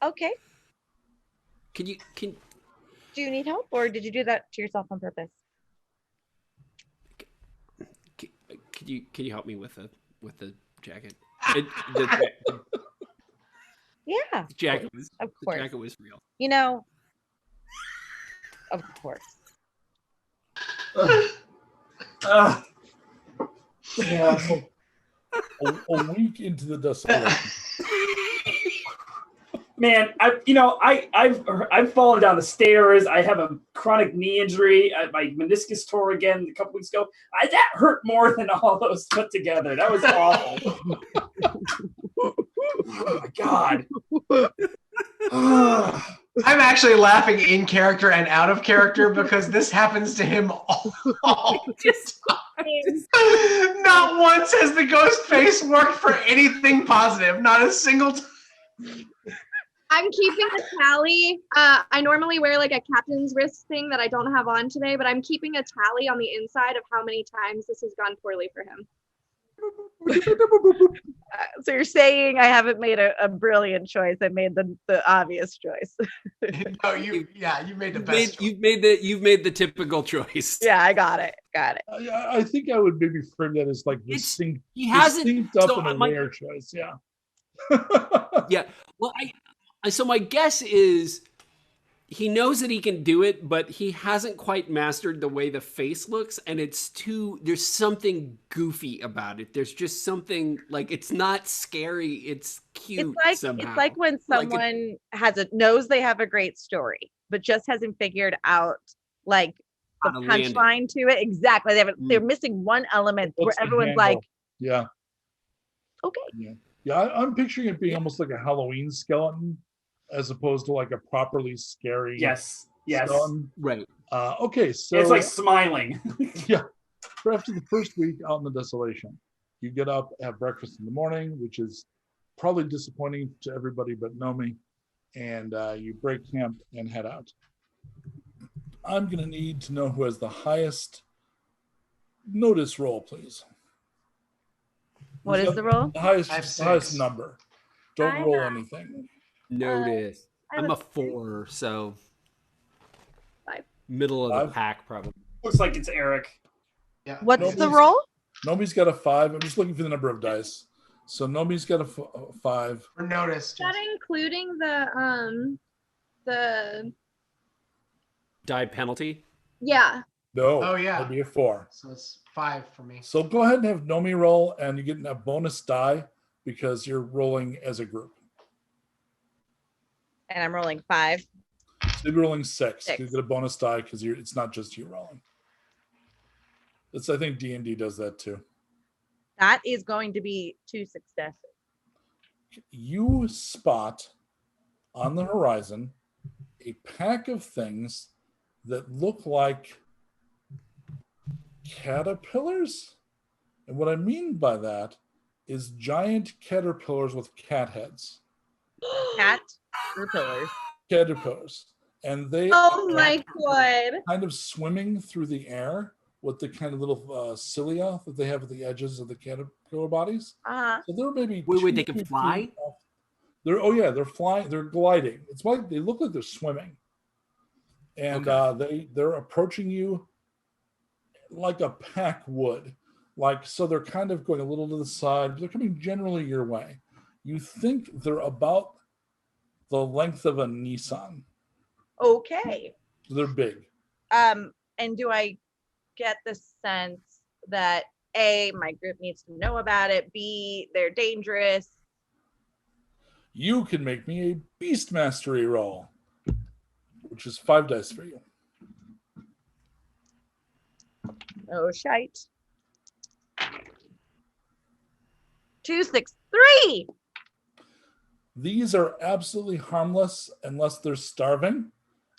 Okay. Can Do you need help, or did you do that to yourself on purpose? can you help me with the jacket? Yeah. The jacket was Of the course. jacket was real. You know. Of course. Yeah. A week into the Desolation. Man, I've fallen down the stairs. I have a chronic knee injury. My meniscus tore again a couple weeks ago. That hurt more than all those put together. That was awful. Oh my god. I'm actually laughing in character and out of character because this happens to him all the time. Not once has the ghost face worked for anything positive. Not a single time. I'm keeping a tally. I normally wear like a captain's wrist thing that I don't have on today, but I'm keeping a tally on the inside of how many times this has gone poorly for him. So you're saying I haven't made a brilliant choice. I made the obvious choice. No, you made the best. You've made the typical choice. Yeah, I got it. I think I would maybe frame that as like distinct up so and a my- rare choice. Yeah. Yeah. Well, so my guess is he knows that he can do it, but he hasn't quite mastered the way the face looks, and there's something goofy about it. There's just something like it's not scary, it's cute somehow. It's like when someone knows they have a great story, but just hasn't figured out like the punchline to it. Exactly. They're missing one element where everyone's like, yeah. Okay. Yeah, I'm picturing it being almost like a Halloween skeleton as opposed to like a properly scary skeleton. Right. Okay, so it's like smiling. Yeah. For after the first week out in the Desolation, you get up, have breakfast in the morning, which is probably disappointing to everybody but Nomi, and you break camp and head out. I'm going to need to know who has the highest notice roll, please. What is the roll? The highest number. Don't roll anything. Notice. I'm a 4, so 5. Middle of the pack, probably. Looks like it's Erik. Yeah. What's the roll? Nomi's got a 5. I'm just looking for the number of dice. So Nomi's got a 5. For notice. Is that including the Die penalty? yeah. No. Oh, yeah. That'd be a 4. So it's 5 for me. So go ahead and have Nomi roll, and you get a bonus die because you're rolling as a group. And I'm rolling 5. So you're rolling 6. 6. You get a bonus die because it's not just you rolling. I think D&D does that too. That is going to be 2 successes. You spot on the horizon a pack of things that look like caterpillars. And what I mean by that is giant caterpillars with cat heads. Caterpillars. And they Oh my god. kind of swimming through the air with the kind of little cilia that they have at the edges of the caterpillar bodies. Uh-huh. So they're maybe Wait, they can fly? They're flying, they're gliding. It's like they look like they're swimming. And they're approaching you like a pack would. So they're kind of going a little to the side, but they're coming generally your way. You think they're about the length of a Nissan. Okay. They're big. And do I get the sense that A, my group needs to know about it, B, they're dangerous? You can make me a beast mastery roll, which is 5 dice for you. Oh, shite. 2, 6, 3. These are absolutely harmless unless they're starving,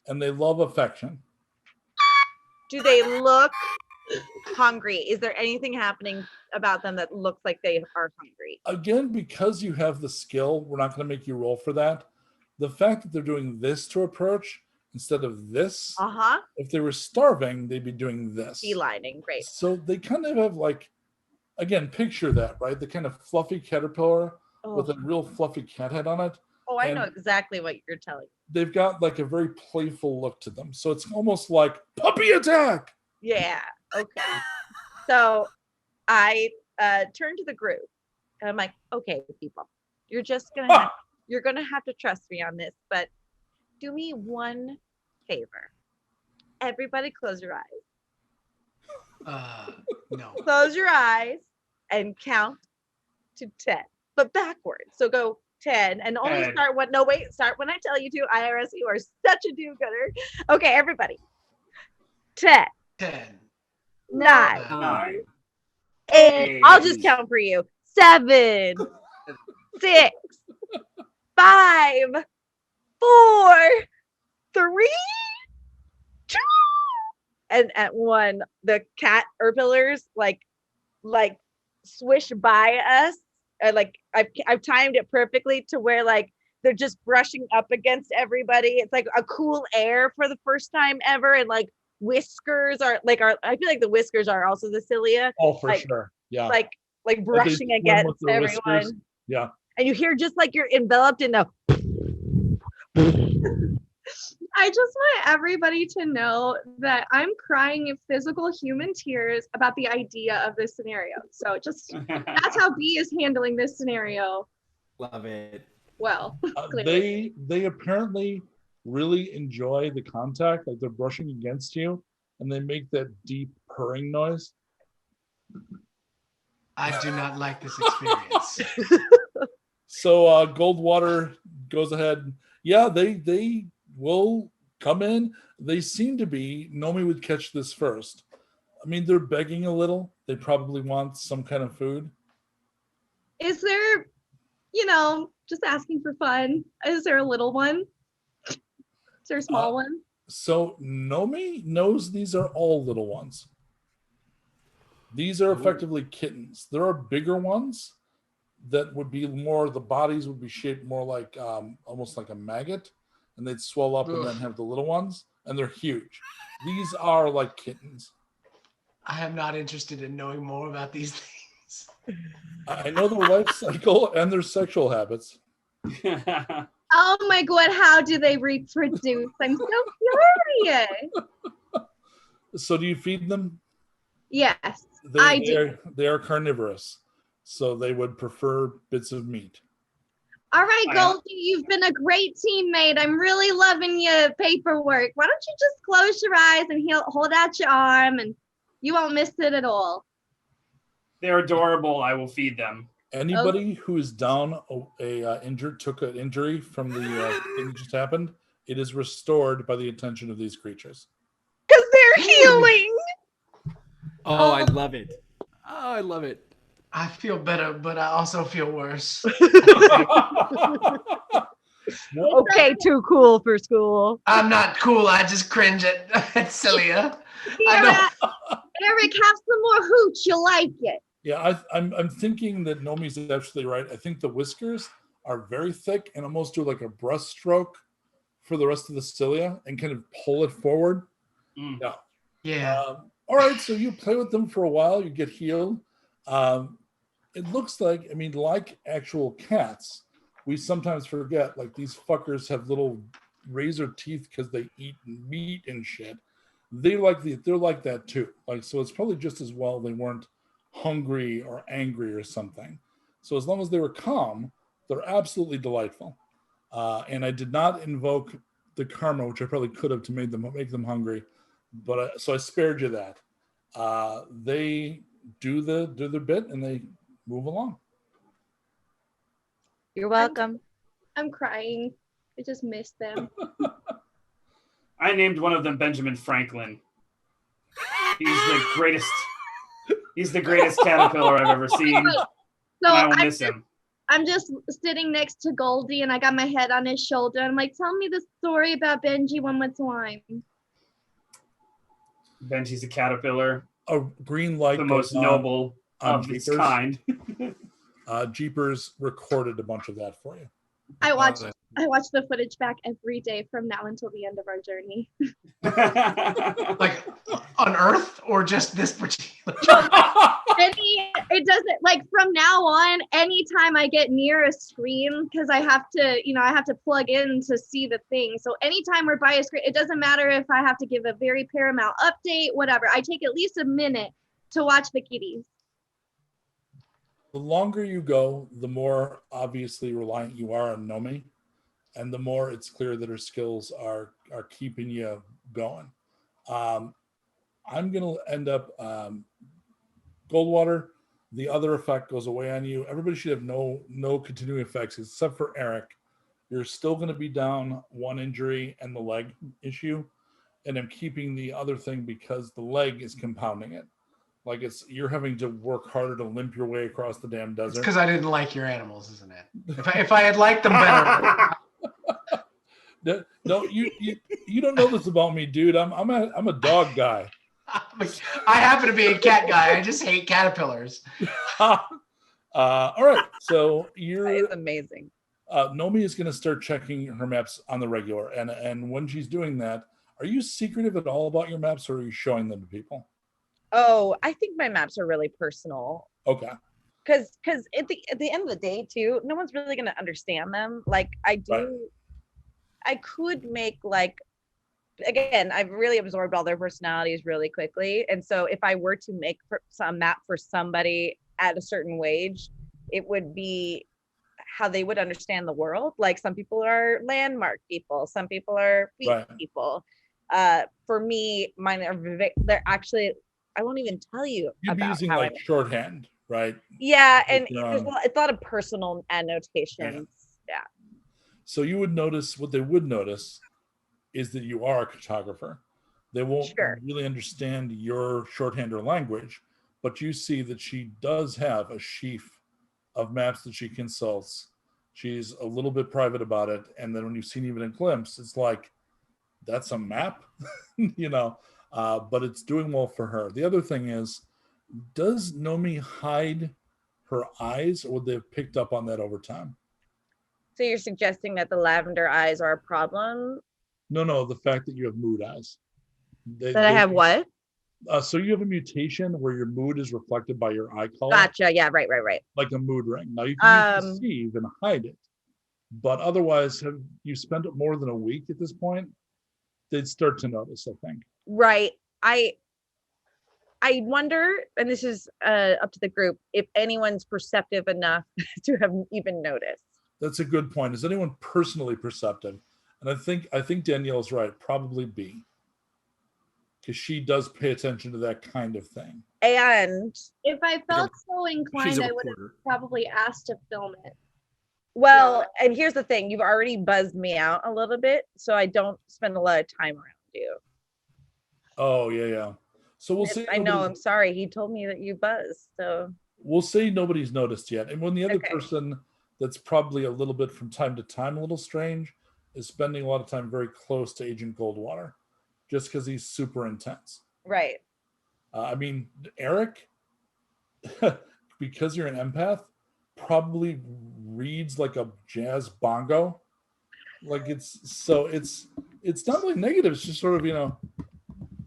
and they love affection. Do they look hungry? Is there anything happening about them that looks like they are hungry? Again, because you have the skill, we're not going to make you roll for that. The fact that they're doing this to approach instead of this. Uh-huh. If they were starving, they'd be doing this. Beelining, great. So they kind of have like, again, picture that, right? The kind of fluffy caterpillar with a real fluffy cat head on it. Oh, I know exactly what you're telling. They've got like a very playful look to them. So it's almost like puppy attack. Yeah. Okay. So I turn to the group and I'm like, okay, people, you're gonna have to trust me on this, but do me one favor. Everybody close your eyes. No. Close your eyes and count to 10, but backwards. So go 10 and only start when I tell you to. IRS, you are such a do-gooder. Okay, everybody. 10. 9. 8. I'll just count for you. 7. 6. 5. 4. 3. 2. And at 1, the caterpillars like swish by us. Like I've timed it perfectly to where like they're just brushing up against everybody. It's like a cool air for the first time ever, and like whiskers are I feel like the whiskers are also the cilia. Oh, for sure. Yeah. Like brushing against everyone. Whiskers. Yeah. And you hear just like you're enveloped in the I just want everybody to know that I'm crying physical human tears about the idea of this scenario. So just that's how B is handling this scenario. Love it. Well, they apparently really enjoy the contact, like they're brushing against you, and they make that deep purring noise. I do not like this experience. So Goldwater goes ahead. Yeah, they will come in. They seem to be. Nomi would catch this first. I mean, they're begging a little. They probably want some kind of food. is there, just asking for fun, is there a little one? Is there a small one? So Nomi knows these are all little ones. These are effectively kittens. There are bigger ones that would be more, the bodies would be shaped more like almost like a maggot, and they'd swell up and then have the little ones, and they're huge. These are like kittens. I am not interested in knowing more about these things. I know their life cycle and their sexual habits. Oh my God, how do they reproduce? I'm so curious. So do you feed them? Yes, I do. They are carnivorous, so they would prefer bits of meat. All right, Goldie, you've been a great teammate. I'm really loving your paperwork. Why don't you just close your eyes and hold out your arm, and you won't miss it at all. They're adorable. I will feed them. Anybody who is down took an injury from the thing that just happened, it is restored by the attention of these creatures. Because they're healing. Oh, I love it. Oh, I love it. I feel better, but I also feel worse. Okay, too cool for school. I'm not cool. I just cringe at Celia. Eric, have some more hooch. You'll like it. Yeah, I'm thinking that Nomi's absolutely right. I think the whiskers are very thick and almost do like a brush stroke for the rest of the cilia and kind of pull it forward. Yeah. All right, so you play with them for a while, you get healed. It looks like, like actual cats, we sometimes forget, like these fuckers have little razor teeth because they eat meat and shit. They're like that too. Like, so it's probably just as well they weren't hungry or angry or something. So as long as they were calm, they're absolutely delightful. And I did not invoke the karma, which I probably could have to make them hungry, but so I spared you that. They do their bit and they move along. You're welcome. I'm crying. I just miss them. I named one of them Benjamin Franklin. He's the greatest caterpillar I've ever seen. So I will miss him. I'm just sitting next to Goldie and I got my head on his shoulder. I'm like, tell me the story about Benji one more time. Benji's a caterpillar. A green light. The most noble of its kind. Jeepers recorded a bunch of that for you. I watched I watch the footage back every day from now until the end of our journey. Like on Earth or just this particular? It doesn't, like, from now on, anytime I get near a screen, because I have to plug in to see the thing. So anytime we're by a screen, it doesn't matter if I have to give a very Paramount update, whatever. I take at least a minute to watch the kitties. The longer you go, the more obviously reliant you are on Nomi, and the more it's clear that her skills are keeping you going. I'm going to end up Goldwater. The other effect goes away on you. Everybody should have no continuing effects except for Erik. You're still going to be down one injury and the leg issue, and I'm keeping the other thing because the leg is compounding it. Like you're having to work harder to limp your way across the damn desert. Because I didn't like your animals, isn't it? If I had liked them better. No, you don't know this about me, dude. I'm a dog guy. I happen to be a cat guy. I just hate caterpillars. All right, so That is amazing. Nomi is going to start checking her maps on the regular, and when she's doing that, are you secretive at all about your maps, or are you showing them to people? Oh, I think my maps are really personal. Okay. Because at the end of the day, too, no one's really going to understand them. Like I do, right. I could make like, again, I've really absorbed all their personalities really quickly. And so if I were to make some map for somebody at a certain wage, it would be how they would understand the world. Like some people are landmark people, some people are feet right. people. For me, mine are they're actually, I won't even tell you. You'd be using like shorthand, right? Yeah, and there's a lot of personal annotations. Yeah. So you would notice, what they would notice is that you are a cartographer. They won't really understand your shorthand or language, but you see that she does have a sheaf of maps that she consults. She's a little bit private about it, and then when you've seen even a glimpse, it's like, that's a map, but it's doing well for her. The other thing is, does Nomi hide her eyes, or would they have picked up on that over time? So you're suggesting that the lavender eyes are a problem? No, the fact that you have mood eyes. I have what? So you have a mutation where your mood is reflected by your eye color. Gotcha. Yeah, right. Like a mood ring. Now you can deceive and hide it, but otherwise, have you spent more than a week at this point? They'd start to notice, I think. Right. I wonder, and this is up to the group, if anyone's perceptive enough to have even noticed. That's a good point. Is anyone personally perceptive? And I think Danielle's right. Probably B, because she does pay attention to that kind of thing. And if I felt so inclined, I would have probably asked to film it. Well, and here's the thing: you've already buzzed me out a little bit, so I don't spend a lot of time around you. Oh yeah. So we'll see. I know. I'm sorry. He told me that you buzzed. So we'll say nobody's noticed yet. And when the other person that's probably a little bit from time to time a little strange is spending a lot of time very close to Agent Goldwater, just because he's super intense. Right. I mean, Erik, because you're an empath, probably reads like a jazz bongo. Like it's not really negative. It's just sort of,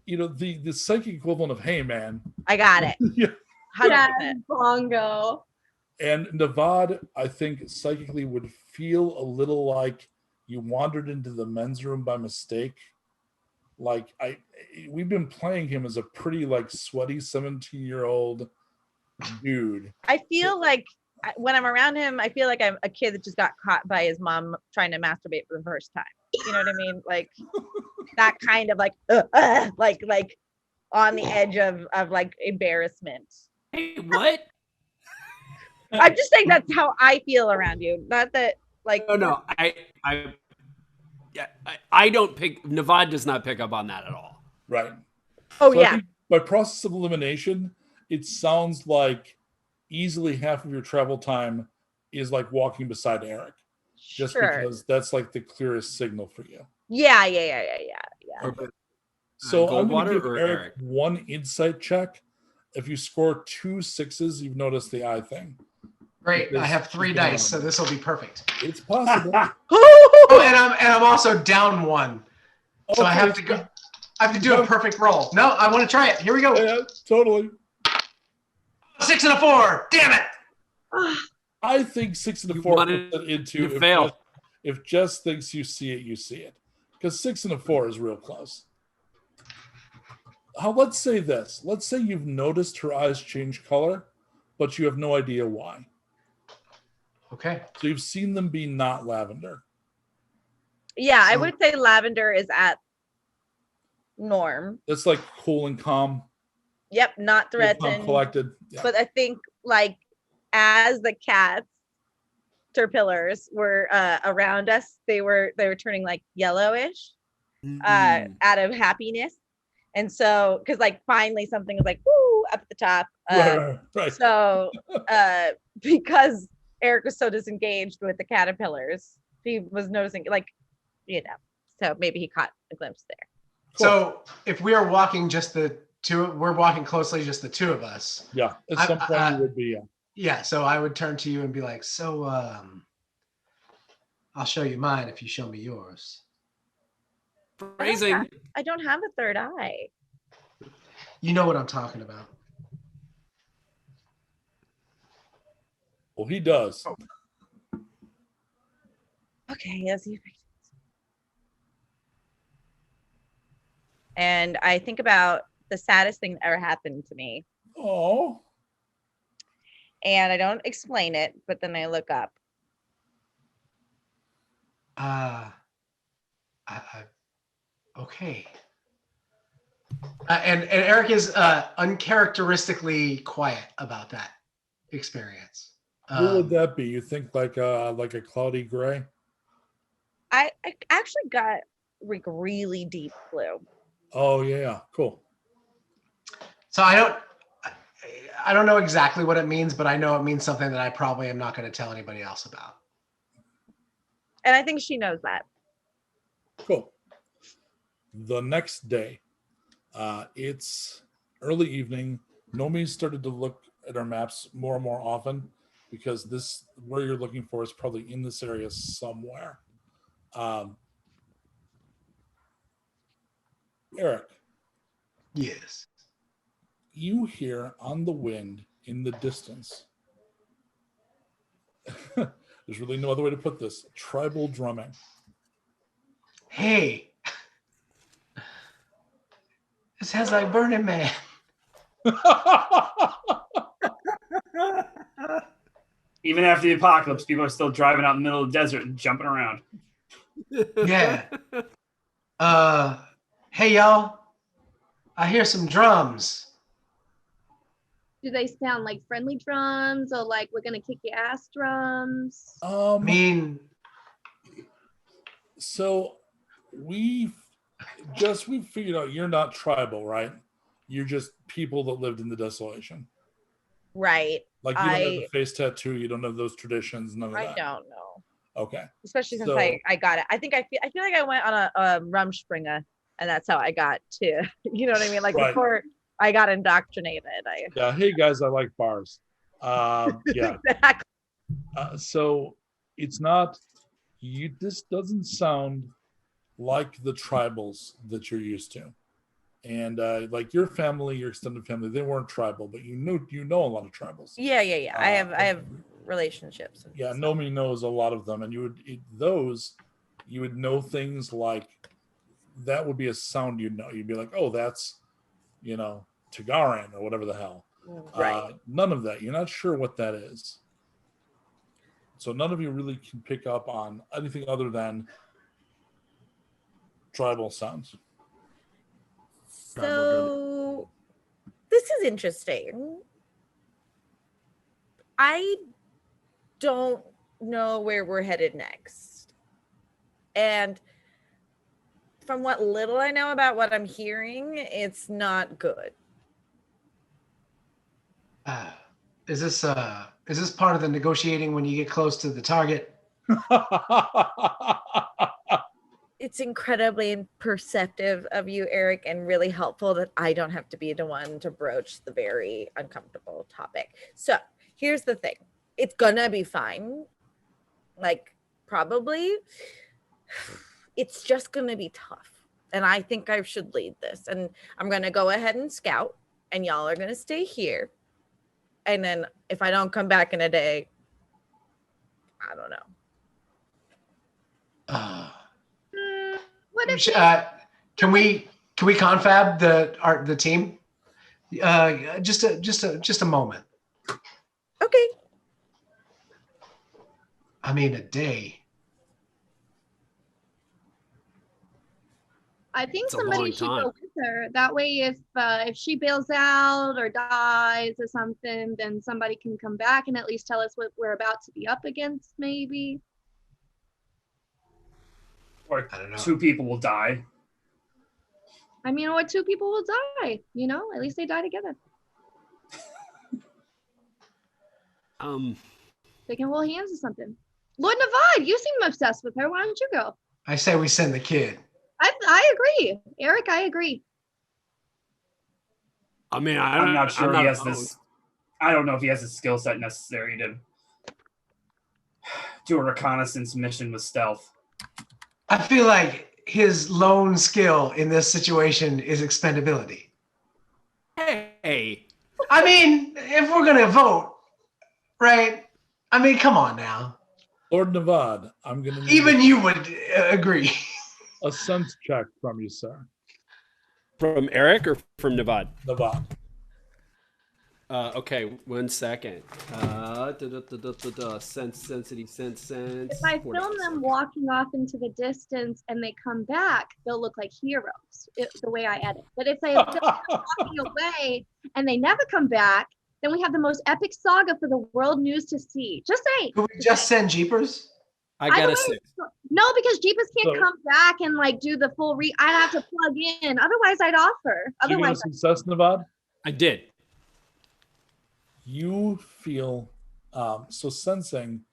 the psychic equivalent of, hey man. I got it. Yeah. Jazz bongo. And Navad, I think psychically would feel a little like you wandered into the men's room by mistake. Like we've been playing him as a pretty like sweaty 17-year-old dude. I feel like when I'm around him, I feel like I'm a kid that just got caught by his mom trying to masturbate for the first time. You know what I mean? Like that kind of like on the edge of like embarrassment. Hey, what? I'm just saying that's how I feel around you. Not that like no. I don't pick. Navad does not pick up on that at all. Right. Oh so yeah. I think by process of elimination, it sounds like easily half of your travel time is like walking beside Erik, just because that's like the clearest signal for you. Yeah. Okay. So I'm going to give Erik one insight check. If you score 2 6s, you've noticed the eye thing. Great. I have 3 dice, so this will be perfect. It's possible. Oh, and I'm also down 1. So I have to go. I have to do a perfect roll. No, I want to try it. Here we go. Yeah, totally. 6 and a 4. Damn it. I think 6 and a 4 puts it into fail. If Jess thinks you see it, you see it. Because 6 and a 4 is real close. Let's say this. Let's say you've noticed her eyes change color, but you have no idea why. Okay. So you've seen them be not lavender. Yeah, I would say lavender is at norm. It's like cool and calm. Yep, not threatened. Collected. Yeah. But I think like as the cats terpillars were around us, they were turning like yellowish out of happiness. And so because like finally something was like woo up at the top. Right. So because Erik was so disengaged with the caterpillars, he was noticing like, so maybe he caught a glimpse there. Cool. So if we are walking just the two, we're walking closely, just the two of us. Yeah, at some point it would be. Yeah, so I would turn to you and be like, so I'll show you mine if you show me yours. Phrasing. I don't have a third eye. You know what I'm talking about. Well, he does. Okay, yes, you. And I think about the saddest thing that ever happened to me. Oh. And I don't explain it, but then I look up. Okay. And Erik is uncharacteristically quiet about that experience. What would that be? You think like a cloudy gray? I actually got like really deep blue. Oh yeah, cool. So I don't know exactly what it means, but I know it means something that I probably am not going to tell anybody else about. And I think she knows that. Cool. The next day, it's early evening. Nomi started to look at our maps more and more often because this where you're looking for is probably in this area somewhere. Erik. Yes. You hear on the wind in the distance. There's really no other way to put this. Tribal drumming. Hey. It sounds like Burning Man. Even after the apocalypse, people are still driving out in the middle of the desert and jumping around. Yeah. Hey y'all. I hear some drums. Do they sound like friendly drums or like we're gonna kick your ass drums? So we've figured out you're not tribal, right? You're just people that lived in the Desolation. Right. Like you don't have the face tattoo, you don't have those traditions, none of that. I don't know. Okay. Especially since I got it. I think I feel like I went on a Rumspringa, and that's how I got to, you know what I mean? Like before I got indoctrinated. Yeah, hey guys, I like bars. Yeah. Exactly. So it's not this doesn't sound like the tribals that you're used to. And like your family, your extended family, they weren't tribal, but you know a lot of tribals. Yeah. I have relationships. Yeah, Nomi knows a lot of them, and you would know things like that would be a sound you'd know. You'd be like, oh, that's Tagaran or whatever the hell. Right. None of that. You're not sure what that is. So none of you really can pick up on anything other than tribal sounds. So this is interesting. I don't know where we're headed next. And from what little I know about what I'm hearing, it's not good. Is this part of the negotiating when you get close to the target? It's incredibly perceptive of you, Erik, and really helpful that I don't have to be the one to broach the very uncomfortable topic. So here's the thing. It's gonna be fine. Like, probably. it's just going to be tough. And I think I should lead this. And I'm going to go ahead and scout, and y'all are going to stay here. And then if I don't come back in a day, I don't know. What if Can we confab the team? Just a moment. Okay. I mean, a day. I think It's a somebody long should time. go with her. That way, if she bails out or dies or something, then somebody can come back and at least tell us what we're about to be up against, maybe. Or I don't know. 2 people will die. I mean, or 2 people will die. You know, at least they die together. They can hold hands or something. Lord Navad, you seem obsessed with her. Why don't you go? I say we send the kid. I agree, Eric. I agree. I mean, I'm not sure he has opposed. this. I don't know if he has the skill set necessary to do a reconnaissance mission with stealth. I feel like his lone skill in this situation is expendability. Hey, I mean, if we're gonna vote, right? I mean, come on now. Lord Navad, I'm going to need Even you would agree. a sense check from you, sir. from Erik or from Navad? Navad. Okay, 1 second. Sense. If I film them walking off into the distance and they come back, they'll look like heroes, the way I edit. But if they film them walking away and they never come back, then we have the most epic saga for the world news to see. Just saying. Could we just send Jeepers? I got Either a way, 6. No, because Jeepers can't So- come back and like do the full I have to plug in. Otherwise, I'd offer. Did you get a Otherwise, success, Navad? I did. You feel so sensing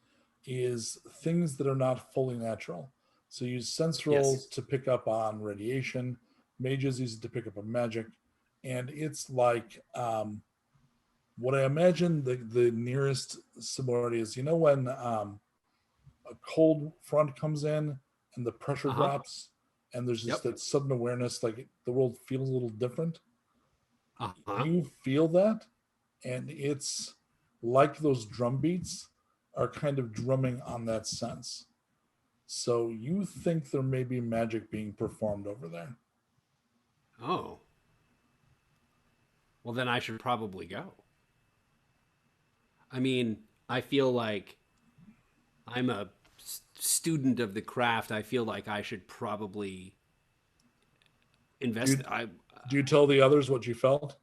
is things that are not fully natural. So you use sense rolls to pick up on radiation. Mages use it to pick up on magic, and it's like what I imagine the nearest similarity is. You know when a cold front comes in and the pressure drops, and there's just that sudden awareness, like the world feels a little different. You feel that. And it's like those drum beats are kind of drumming on that sense. So you think there may be magic being performed over there. Oh. Well, then I should probably go. I mean, I feel like I'm a student of the craft. I feel like I should probably invest. Do you tell the others what you felt?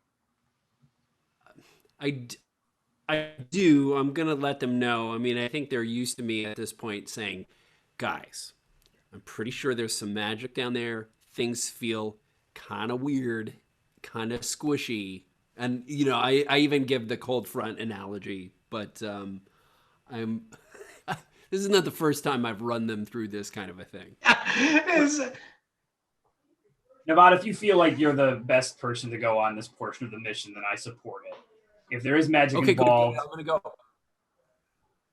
I do. I'm going to let them know. I mean, I think they're used to me at this point saying, guys, I'm pretty sure there's some magic down there. Things feel kind of weird, kind of squishy. And, you know, I even give the cold front analogy, but this is not the first time I've run them through this kind of a thing. Nevada, if you feel like you're the best person to go on this portion of the mission, then I support it. If there is magic involved, I'm gonna go.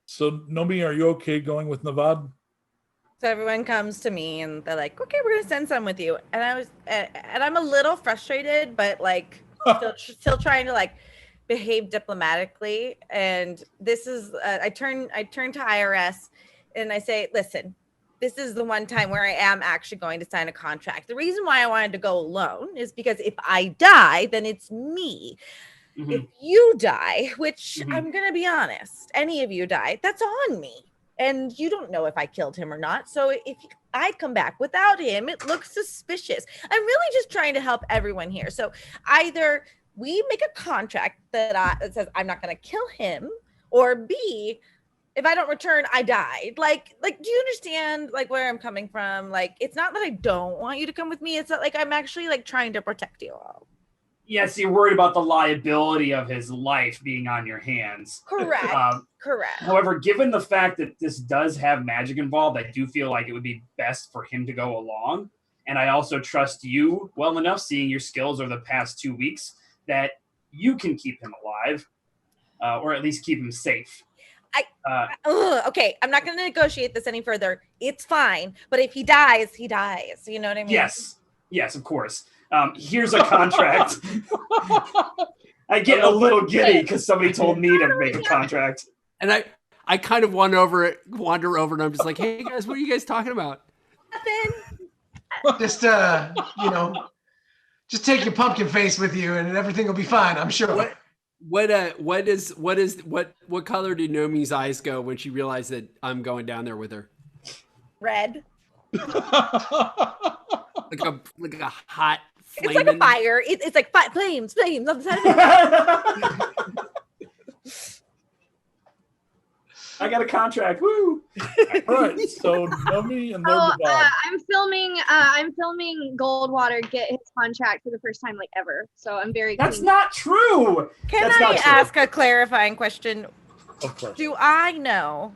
So Nomi, are you okay going with Navad? So everyone comes to me and they're like, "Okay, we're gonna send some with you." And I'm a little frustrated, but like still trying to like behave diplomatically. And this is I turn to IRS and I say, "Listen, this is the one time where I am actually going to sign a contract. The reason why I wanted to go alone is because if I die, then it's me. Mm-hmm. If you die, which I'm going to be honest, any of you die, that's on me. And you don't know if I killed him or not. So if I come back without him, it looks suspicious. I'm really just trying to help everyone here. So either we make a contract that says I'm not going to kill him, or B, if I don't return, I died. Like, do you understand like where I'm coming from? Like, it's not that I don't want you to come with me. It's not like I'm actually like trying to protect you all. Yes, you're worried about the liability of his life being on your hands. Correct. Correct. However, given the fact that this does have magic involved, I do feel like it would be best for him to go along. And I also trust you well enough, seeing your skills over the past 2 weeks, that you can keep him alive, or at least keep him safe. Okay, I'm not going to negotiate this any further. It's fine, but if he dies, he dies. You know what I mean? Yes, of course. Here's a contract. I get a little giddy because somebody told me to make a contract. And I kind of wander over, and I'm just like, hey guys, what are you guys talking about? Nothing. Just just take your pumpkin face with you, and everything will be fine. I'm sure. What color do Nomi's eyes go when she realized that I'm going down there with her? Red. like a hot flame. It's like a fire. It's like flames on the side of it. I got a contract. Woo! All right, so Nomi and Lord Navad. I'm filming Goldwater get his contract for the first time ever. So I'm very. That's not true. Can I ask a clarifying question? Of course. Do I know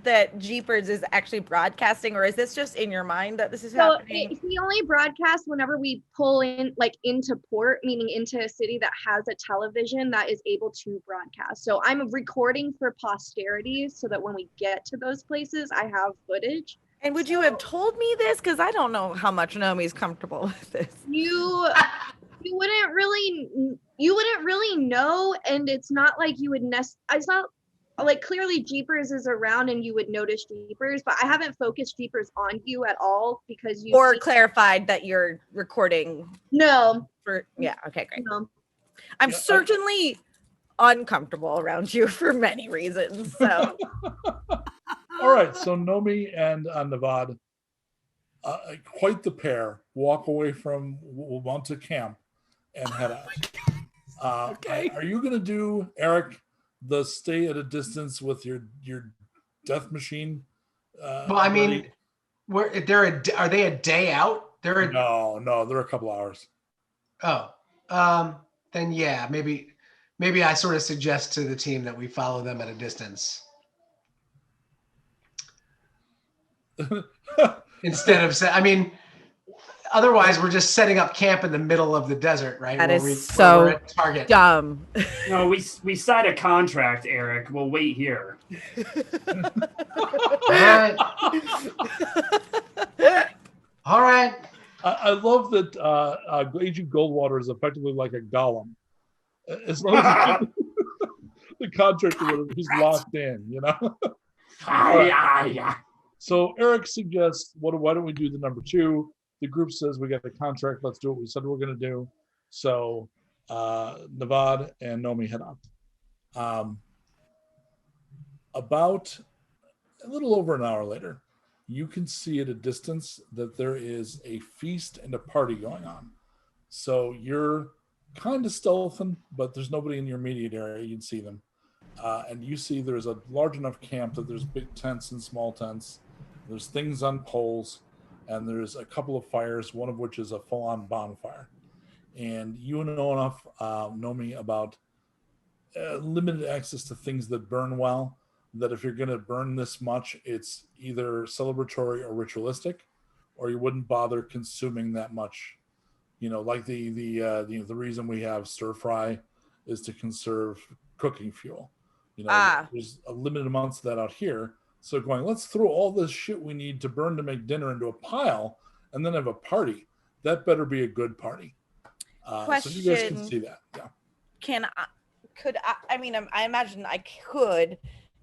that Jeepers is actually broadcasting, or is this just in your mind that this is happening? He only broadcasts whenever we pull in into port, meaning into a city that has a television that is able to broadcast. So I'm recording for posterity so that when we get to those places, I have footage. And would you have told me this? Because I don't know how much Nomi's comfortable with this. You wouldn't really know, and it's not like you would it's not clearly Jeepers is around and you would notice Jeepers, but I haven't focused Jeepers on you at all because you clarified that you're recording. No. Okay, great. No. I'm certainly uncomfortable around you for many reasons. So all right, so Nomi and Navad, quite the pair, walk away from Wanta camp and head out. Okay. Are you going to do, Erik, the stay at a distance with your death machine? Well, I mean, are they a day out? No, they're a couple hours. Oh, then yeah, maybe I sort of suggest to the team that we follow them at a distance. Instead of otherwise we're just setting up camp in the middle of the desert, right? That is so dumb. No, we signed a contract, Erik. We'll wait here. All right. I love that Agent Goldwater is effectively like a golem. As long as the contractor, he's locked in, Yeah. So Erik suggests, why don't we do the number 2? The group says we got the contract. Let's do what we said we're going to do. So Navad and Nomi head out. About a little over an hour later, you can see at a distance that there is a feast and a party going on. So you're kind of stealthing, but there's nobody in your immediate area. You can see them. And you see there's a large enough camp that there's big tents and small tents. There's things on poles. And there's a couple of fires, one of which is a full-on bonfire. And you know enough, Nomi, about limited access to things that burn well, that if you're going to burn this much, it's either celebratory or ritualistic, or you wouldn't bother consuming that much. Like the reason we have stir fry is to conserve cooking fuel. There's a limited amounts of that out here. So going, let's throw all this shit we need to burn to make dinner into a pile and then have a party. That better be a good party. So you guys can see that. Yeah. I imagine I could.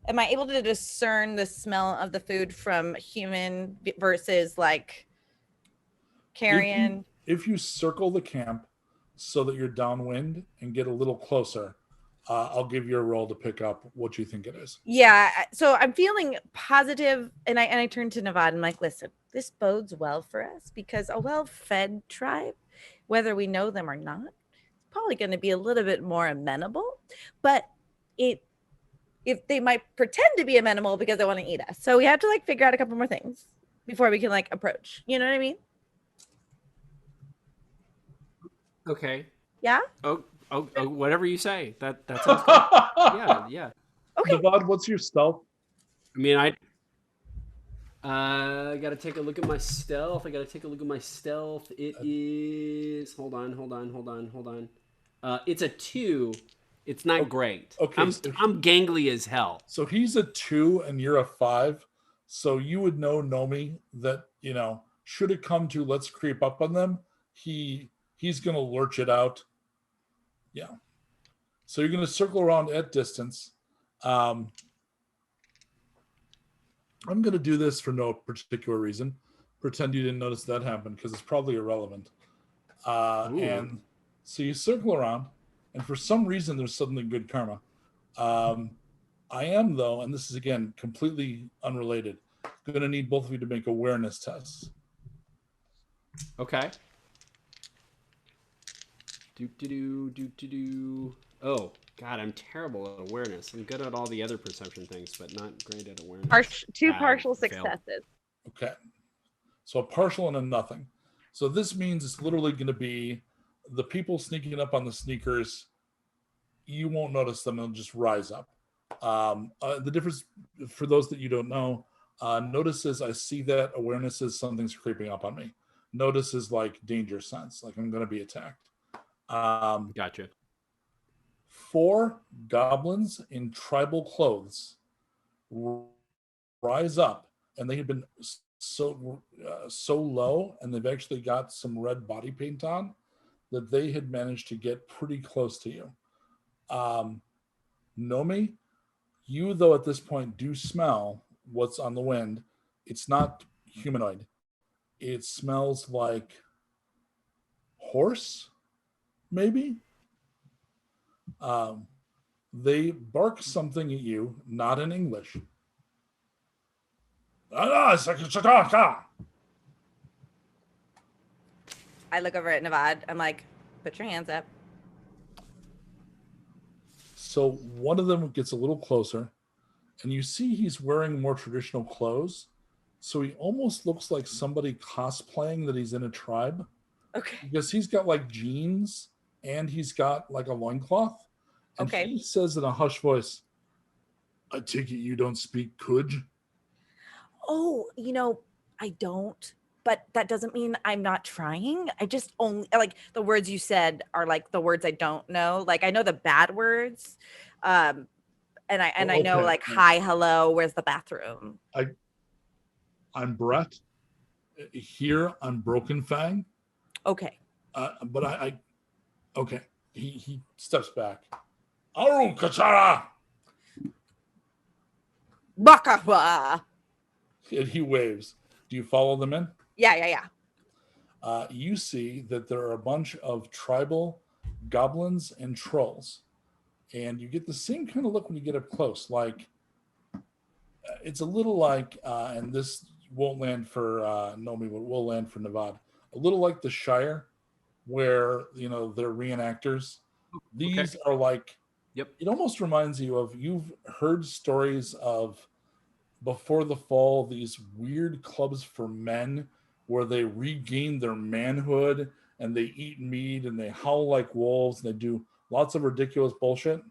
Am I able to discern the smell of the food from human versus carrion? If you circle the camp so that you're downwind and get a little closer, I'll give you a roll to pick up what you think it is. Yeah. So I'm feeling positive, and I turn to Navad and I'm like, listen, this bodes well for us because a well-fed tribe, whether we know them or not, is probably going to be a little bit more amenable. But if they might pretend to be amenable because they want to eat us. So we have to figure out a couple more things before we can approach. You know what I mean? Okay. Yeah? Oh, whatever you say. That sounds good. Yeah. Okay. Navad, what's your stealth? I mean, I got to take a look at my stealth. It is. Hold on. It's a 2. It's not great. Okay, I'm gangly as hell. So he's a 2 and you're a 5. So you would know Nomi that, should it come to let's creep up on them, he's going to lurch it out. Yeah. So you're going to circle around at distance. I'm going to do this for no particular reason. Pretend you didn't notice that happen because it's probably irrelevant. And so you circle around, and for some reason there's suddenly good karma. I am, though, and this is, again, completely unrelated, going to need both of you to make awareness tests. Okay. Do. Oh, God, I'm terrible at awareness. I'm good at all the other perception things, but not great at awareness. Two partial successes. Okay. So a partial and a nothing. So this means it's literally going to be the people sneaking up on the sneakers. You won't notice them. They'll just rise up. The difference, for those that you don't know, notice is I see that, awareness is something's creeping up on me. Notice is like danger sense, like I'm going to be attacked. Gotcha. 4 goblins in tribal clothes rise up, and they had been so low, and they've actually got some red body paint on, that they had managed to get pretty close to you. Nomi, you, though, at this point do smell what's on the wind. It's not humanoid. It smells like horse, maybe. They bark something at you, not in English. I look over at Navad. I'm like, put your hands up. So one of them gets a little closer, and you see he's wearing more traditional clothes. So he almost looks like somebody cosplaying that he's in a tribe. Okay. Because he's got like jeans and he's got like a loincloth. And okay. He says in a hushed voice, I take it you don't speak Kuj? Oh, I don't. But that doesn't mean I'm not trying. I just only like the words you said are like the words I don't know. Like I know the bad words. And I know like hi, hello, where's the bathroom? I'm Brett. Here I'm Broken Fang. Okay. But I okay. He steps back. Aru Kachara. Baka. And he waves. Do you follow them in? Yeah. You see that there are a bunch of tribal goblins and trolls. And you get the same kind of look when you get up close. Like, it's a little like, and this won't land for Nomi, but will land for Navad. A little like the Shire, where, they're reenactors. These are like, yep. It almost reminds you of, you've heard stories of before the fall, these weird clubs for men where they regain their manhood and they eat meat and they howl like wolves and they do lots of ridiculous bullshit.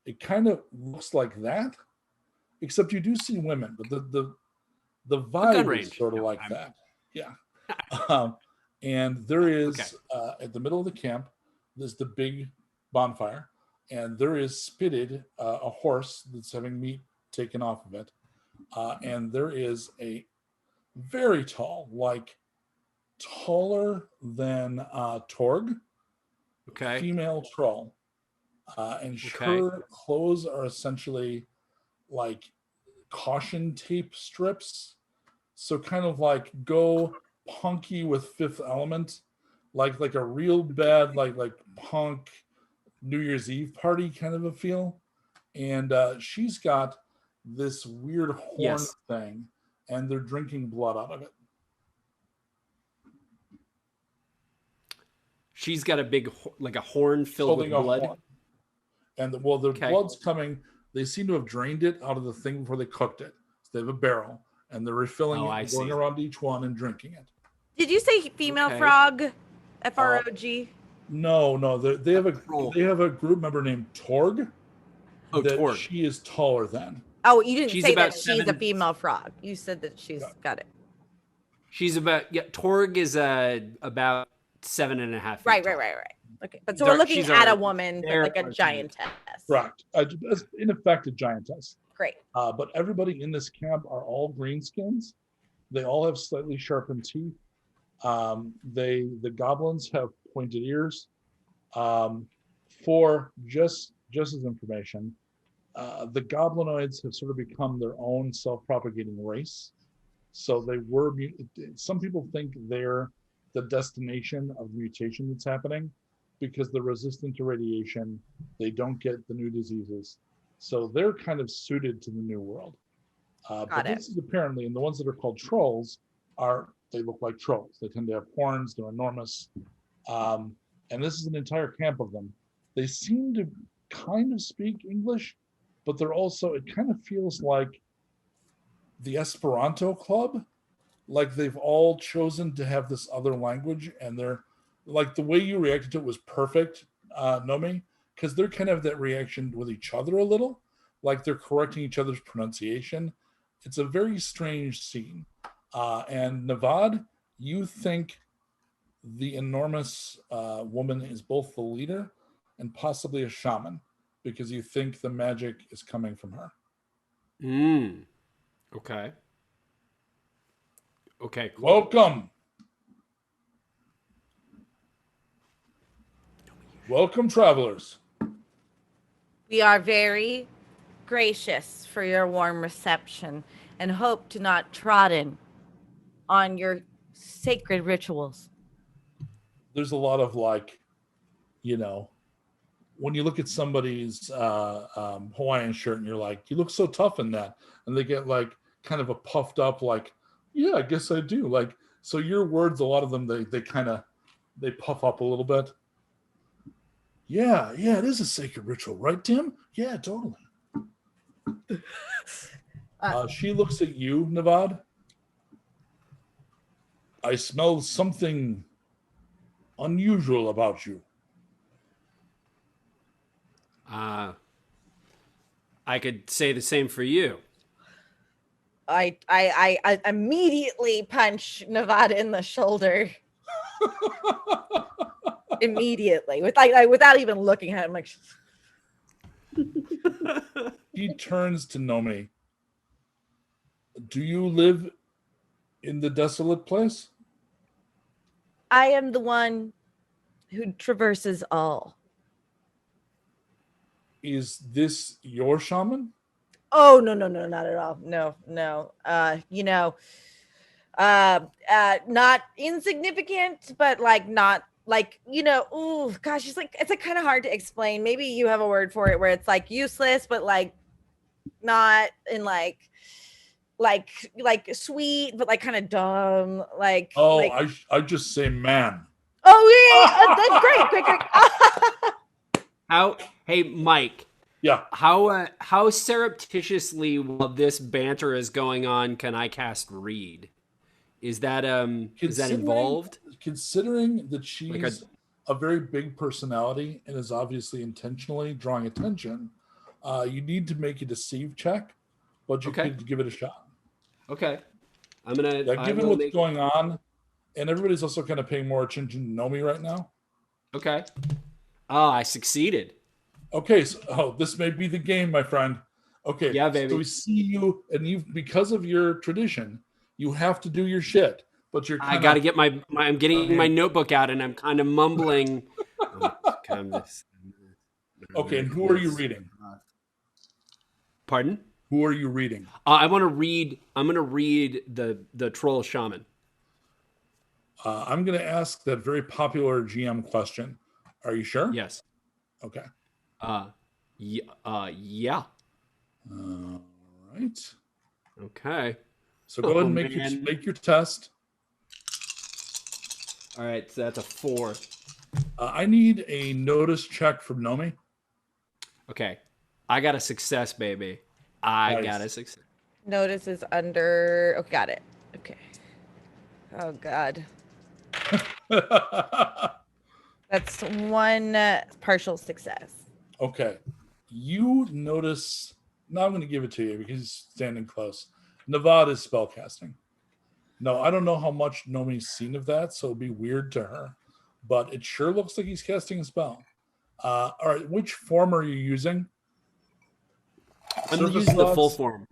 It kind of looks like that, except you do see women, but the vibe is sort of like that. Yeah. And there is, at the middle of the camp, there's the big bonfire, and there is spitted a horse that's having meat taken off of it. And there is a very tall, like taller than Torg, female troll. And her clothes are essentially like caution tape strips. So kind of like go punky with Fifth Element, like a real bad, like punk New Year's Eve party kind of a feel. And she's got this weird horn thing, and they're drinking blood out of it. She's got a big, like a horn filled with blood. Horn. And the blood's coming. They seem to have drained it out of the thing before they cooked it. So they have a barrel, and they're refilling it, going around each one and drinking it. Did you say female frog? F-R-O-G? No. They have a group member named Torg. Oh, Torg. She is taller than. Oh, you didn't say that she's a female frog. You said that she's got it. She's about Torg is about 7.5 feet. Right. Okay, but so we're looking she's at a a woman, but like a rare giantess. Correct. In effect, a giantess. Great. But everybody in this camp are all greenskins. They all have slightly sharpened teeth. The goblins have pointed ears. For just as information, the goblinoids have sort of become their own self-propagating race. So they were. Some people think they're the destination of the mutation that's happening because they're resistant to radiation. They don't get the new diseases, so they're kind of suited to the new world. But this is apparently, and the ones that are called trolls they look like trolls. They tend to have horns. They're enormous. And this is an entire camp of them. They seem to kind of speak English, but they're also, it kind of feels like the Esperanto club, like they've all chosen to have this other language, and they're like, the way you reacted to it was perfect, Nomi, because they're kind of that reaction with each other a little, like they're correcting each other's pronunciation. It's a very strange scene. And Navad, you think the enormous woman is both the leader and possibly a shaman, because you think the magic is coming from her. Okay. Okay. Cool. Welcome. Welcome, travelers. We are very gracious for your warm reception and hope to not trodden on your sacred rituals. There's a lot of when you look at somebody's Hawaiian shirt and you're like, you look so tough in that. And they get like kind of a puffed up, like, yeah, I guess I do. Like, so your words, a lot of them, they puff up a little bit. Yeah, it is a sacred ritual, right, Tim? Yeah, totally. She looks at you, Navad. I smell something unusual about you. I could say the same for you. I immediately punch Navad in the shoulder. Immediately, without even looking at him, like. He turns to Nomi. Do you live in the desolate place? I am the one who traverses all. Is this your shaman? Oh, no, not at all. No. Not insignificant, but not oh gosh, it's like kind of hard to explain. Maybe you have a word for it where it's like useless, but like not in like sweet, but like kind of dumb. I just say man. Oh yeah, that's great. Hey, Mike. Yeah. How surreptitiously while this banter is going on can I cast read? Is that involved? Considering that she's a very big personality and is obviously intentionally drawing attention, you need to make a deceive check, but you can give it a shot. Okay. I'm gonna given what's going on, and everybody's also kind of paying more attention to Nomi right now. Okay. Oh, I succeeded. Okay, so this may be the game, my friend. Okay, yeah, baby. So we see you, and you, because of your tradition, you have to do your shit. But you're. I got to get I'm getting my notebook out, and I'm kind of mumbling. Okay, and who are you reading? Pardon? Who are you reading? I'm going to read the troll shaman. I'm going to ask that very popular GM question. Are you sure? Yes. Okay. Yeah. All right. Okay. So go ahead and make your test. All right, so that's a 4. I need a notice check from Nomi. Okay. I got a success, baby. I got a success. Notice is under. Okay, got it. Okay. Oh God. That's one partial success. Okay. You notice. Now I'm going to give it to you because he's standing close. Navad is spellcasting. No, I don't know how much Nomi's seen of that, so it'd be weird to her. but it sure looks like he's casting a spell. All right, which form are you using? I'm Surface using the full thoughts? form.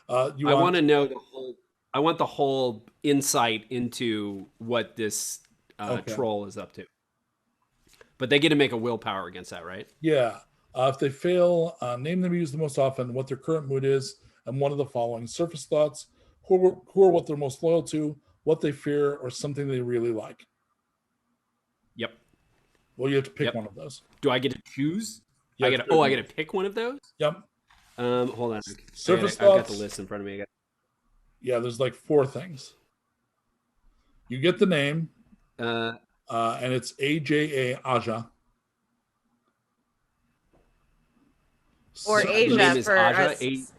I I want to know the whole. I want the whole insight into what this Okay. troll is up to. But they get to make a willpower against that, right? Yeah. If they fail, name them used the most often, what their current mood is, and one of the following: surface thoughts, who are what they're most loyal to, what they fear, or something they really like. Yep. Well, you have to pick one of those. Do I get to choose? You I have get. to pick I one. get to pick one of those. Yep. Hold on. Surface I've got the thoughts. list in front of me. Yeah, there's like 4 things. You get the name, Uh, and it's AJA Aja. Or Sur- the name Asia is for Aja. us.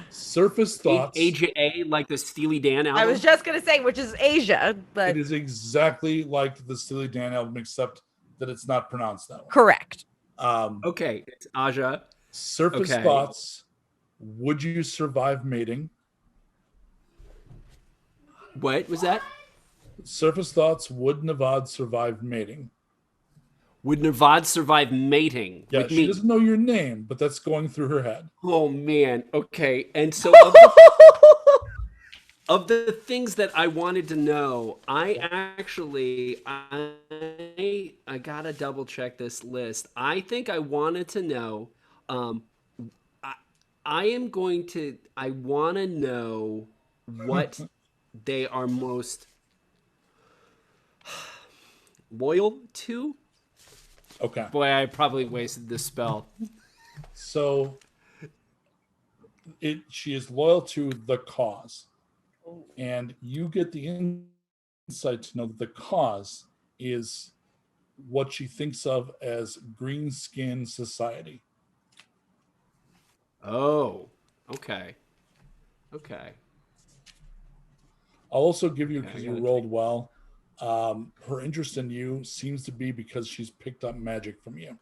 Surface thoughts. AJA, like the Steely Dan album. I was just gonna say, which is Asia, but It is exactly like the Steely Dan album, except that it's not pronounced that way. correct. Okay, it's Aja. Surface Okay. thoughts. Would you survive mating? What was that? Surface thoughts. Would Navad survive mating? Would Navad survive mating Yeah, with she me? doesn't know your name, but that's going through her head. Oh man. Okay, and so of the things that I wanted to know, I gotta double check this list. I think I wanted to know. I want to know what they are most loyal to. Okay. Boy, I probably wasted this spell. So she is loyal to the cause. And you get the insight to know that the cause is what she thinks of as green skin society. Oh, okay. Okay. I'll also give you, because Okay, I you gotta rolled well, her interest in you seems to be because she's picked up magic from you.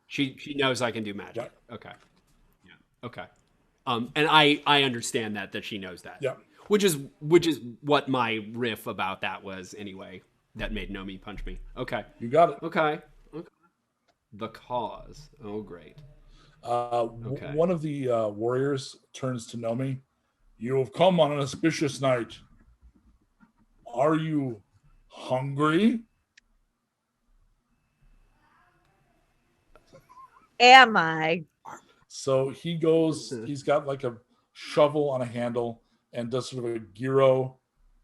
She knows I can do magic. Right. Okay. Yeah. Okay. And I understand that she knows that. Yeah. Which is what my riff about that was anyway. That made Nomi punch me. Okay. You got it. Okay. The cause. Oh, great. Okay. One of the warriors turns to Nomi. You have come on an auspicious night. Are you hungry? Am I? So he goes, he's got like a shovel on a handle and does sort of a gyro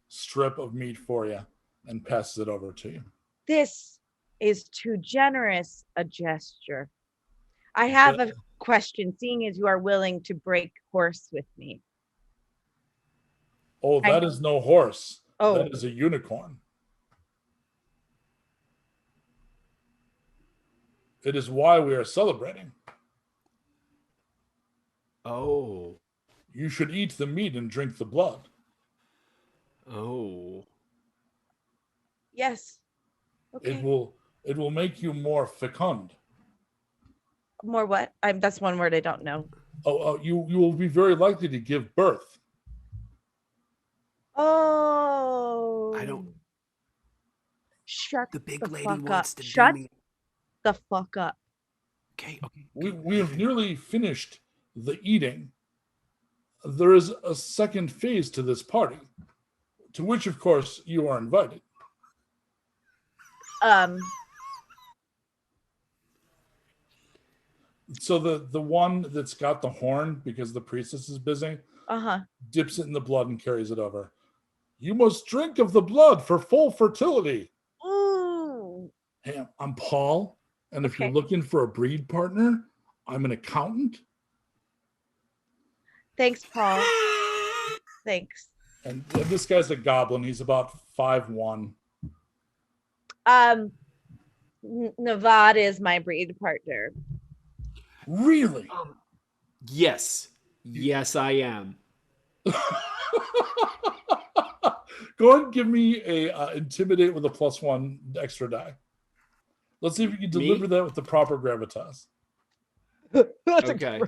strip of meat for you and passes it over to you. This is too generous a gesture. I have a question, seeing as you are willing to break horse with me. Oh, that is no horse. Oh. That is a unicorn. It is why we are celebrating. Oh. You should eat the meat and drink the blood. Oh. Yes. Okay. It will make you more fecund. More what? That's one word I don't know. You will be very likely to give birth. Oh. I don't. Shut The big the lady fuck wants up. to Shut do me. the fuck up. Okay. We have nearly finished the eating. There is a second phase to this party, to which, of course, you are invited. So the one that's got the horn, because the priestess is busy, dips it in the blood and carries it over. You must drink of the blood for full fertility. Ooh. Hey, I'm Paul, and if Okay. you're looking for a breed partner, I'm an accountant. Thanks, Paul. Thanks. And this guy's a goblin. He's about 5'1". Navad is my breed partner. Really? Yes. Yes, I am. Go ahead and give me a intimidate with a +1 extra die. Let's see if you can deliver that with the proper gravitas. Okay.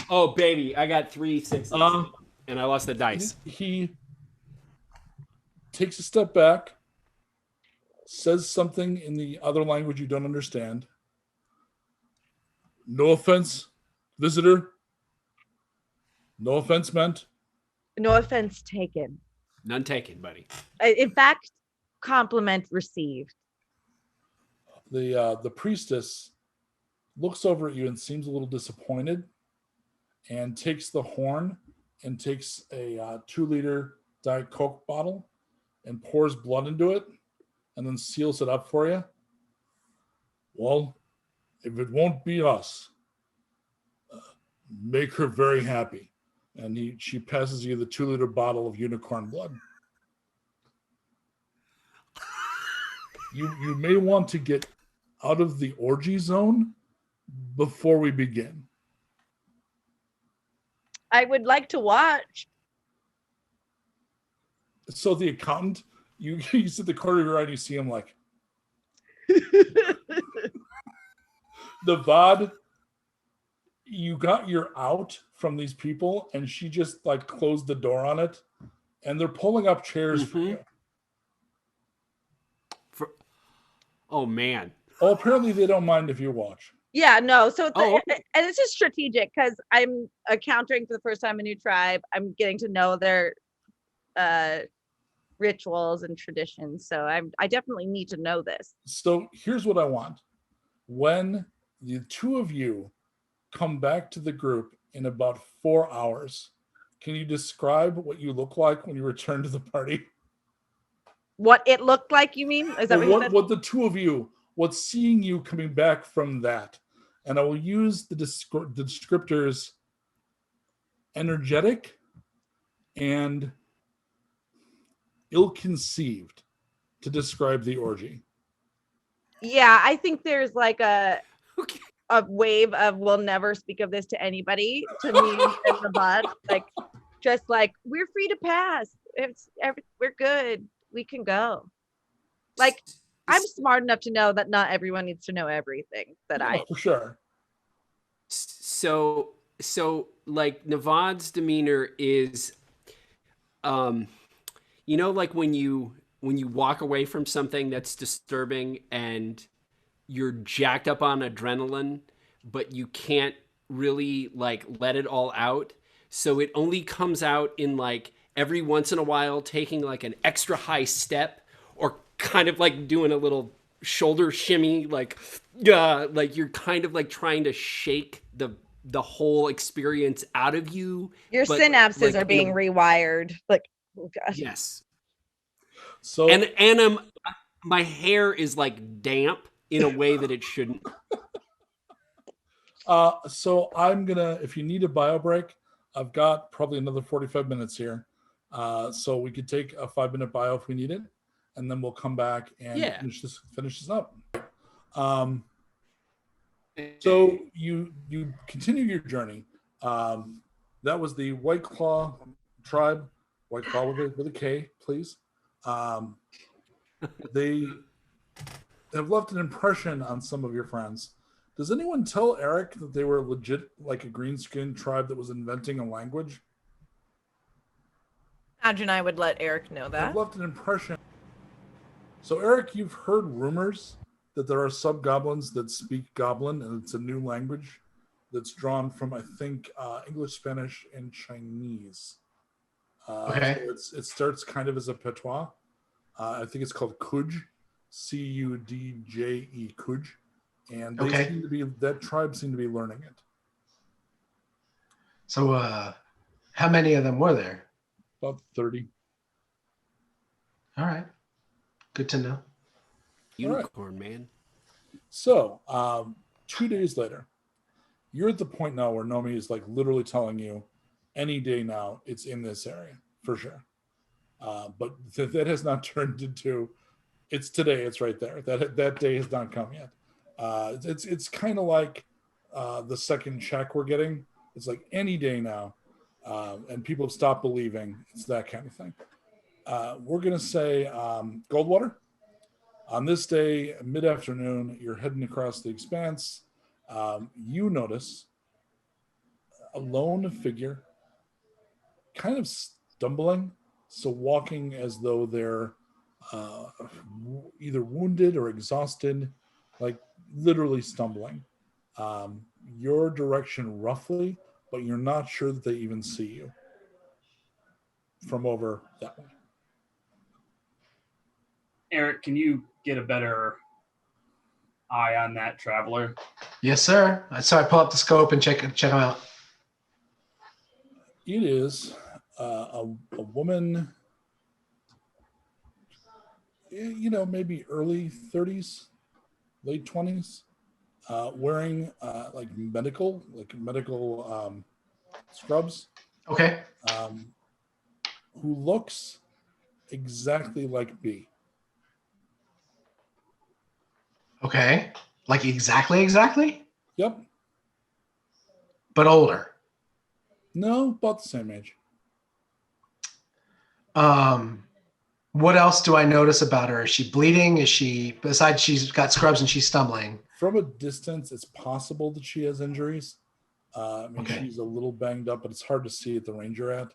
Oh, baby, I got 3 6s, and I lost the dice. takes a step back, says something in the other language you don't understand. No offense, visitor. No offense meant. No offense taken. None taken, buddy. In fact, compliment received. The priestess looks over at you and seems a little disappointed, and takes the horn and takes a 2-liter Diet Coke bottle and pours blood into it, and then seals it up for you. Well, if it won't be us, make her very happy. And she passes you the 2-liter bottle of unicorn blood. You may want to get out of the orgy zone before we begin. I would like to watch. So the accountant, you sit the corner of your eye and you see him like, the VOD, you got your out from these people, and she just like closed the door on it, and they're pulling up chairs for you. Oh man. Oh, apparently they don't mind if you watch. Yeah, no. So it's and it's just strategic because I'm encountering for the first time a new tribe. I'm getting to know their rituals and traditions. So I definitely need to know this. So here's what I want. When the two of you come back to the group in about 4 hours, can you describe what you look like when you return to the party? What it looked like, you mean? Is that what the two of you, what's seeing you coming back from that? And I will use the descriptors energetic and ill-conceived to describe the orgy. Yeah, I think there's like a wave of we'll never speak of this to anybody to me and the bud. Like, just like, we're free to pass. We're good. We can go. Like, I'm smart enough to know that not everyone needs to know everything that I. For sure. So like Navad's demeanor is, like when you walk away from something that's disturbing and you're jacked up on adrenaline, but you can't really like let it all out. So it only comes out in like every once in a while taking like an extra high step or kind of like doing a little shoulder shimmy, like you're kind of like trying to shake the whole experience out of you. Your synapses like, are being rewired. Like, oh gosh. Yes. So and my hair is like damp in a way that it shouldn't. So I'm gonna, if you need a bio break, I've got probably another 45 minutes here. So we could take a 5-minute bio if we need it, and then we'll come back and finish this up. So you continue your journey. That was the White Claw tribe. White Claw with a K, please. They have left an impression on some of your friends. Does anyone tell Erik that they were legit like a green skin tribe that was inventing a language? Imagine I would let Erik know that. They've left an impression. So Erik, you've heard rumors that there are sub-goblins that speak Goblin, and it's a new language that's drawn from, I think, English, Spanish, and Chinese. Okay. So it starts kind of as a patois. I think it's called Kuj, Cudje, Kuj, and they seem to be, that tribe seemed to be learning it. So, how many of them were there? About 30. All right, good to know. Unicorn, man. So, 2 days later, you're at the point now where Nomi is like literally telling you, any day now, it's in this area for sure. But that has not turned into, it's today, it's right there. That day has not come yet. It's kind of like the second check we're getting. It's like any day now, and people have stopped believing. It's that kind of thing. We're gonna say Goldwater. On this day, mid-afternoon, you're heading across the expanse. You notice a lone figure kind of stumbling So walking as though they're either wounded or exhausted, like literally stumbling. Your direction roughly, but you're not sure that they even see you from over that way. Erik, can you get a better eye on that traveler? Yes, sir. So I pull up the scope and check them out. It is a woman, maybe early 30s, late 20s, wearing like medical scrubs. Okay. Who looks exactly like B. Okay. Like exactly? Yep. But older. No, about the same age. What else do I notice about her? Is she bleeding? Besides she's got scrubs and she's stumbling? From a distance, it's possible that she has injuries. Okay. She's a little banged up, but it's hard to see at the range you're at.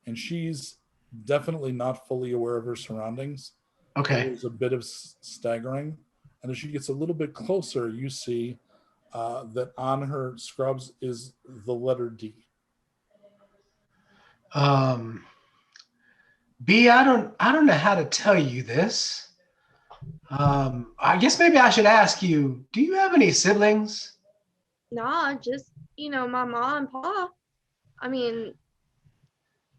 And she's definitely not fully aware of her surroundings. Okay. There's a bit of staggering. And as she gets a little bit closer, you see that on her scrubs is the letter D. B, I don't know how to tell you this. I guess maybe I should ask you, do you have any siblings? Nah, just, my mom and pa. I mean,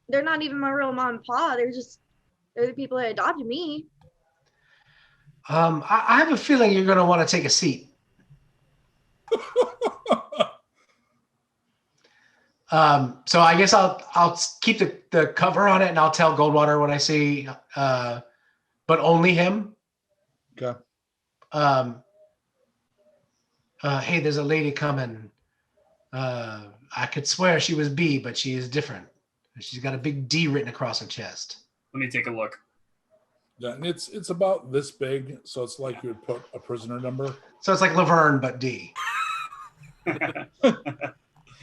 they're not even my real mom and pa. They're the people that adopted me. I have a feeling you're going to want to take a seat. So I guess I'll keep the cover on it and I'll tell Goldwater what I see, but only him. Okay. Hey, there's a lady coming. I could swear she was B, but she is different. She's got a big D written across her chest. Let me take a look. Yeah, and it's about this big, so it's like you would put a prisoner number. So it's like Laverne, but D.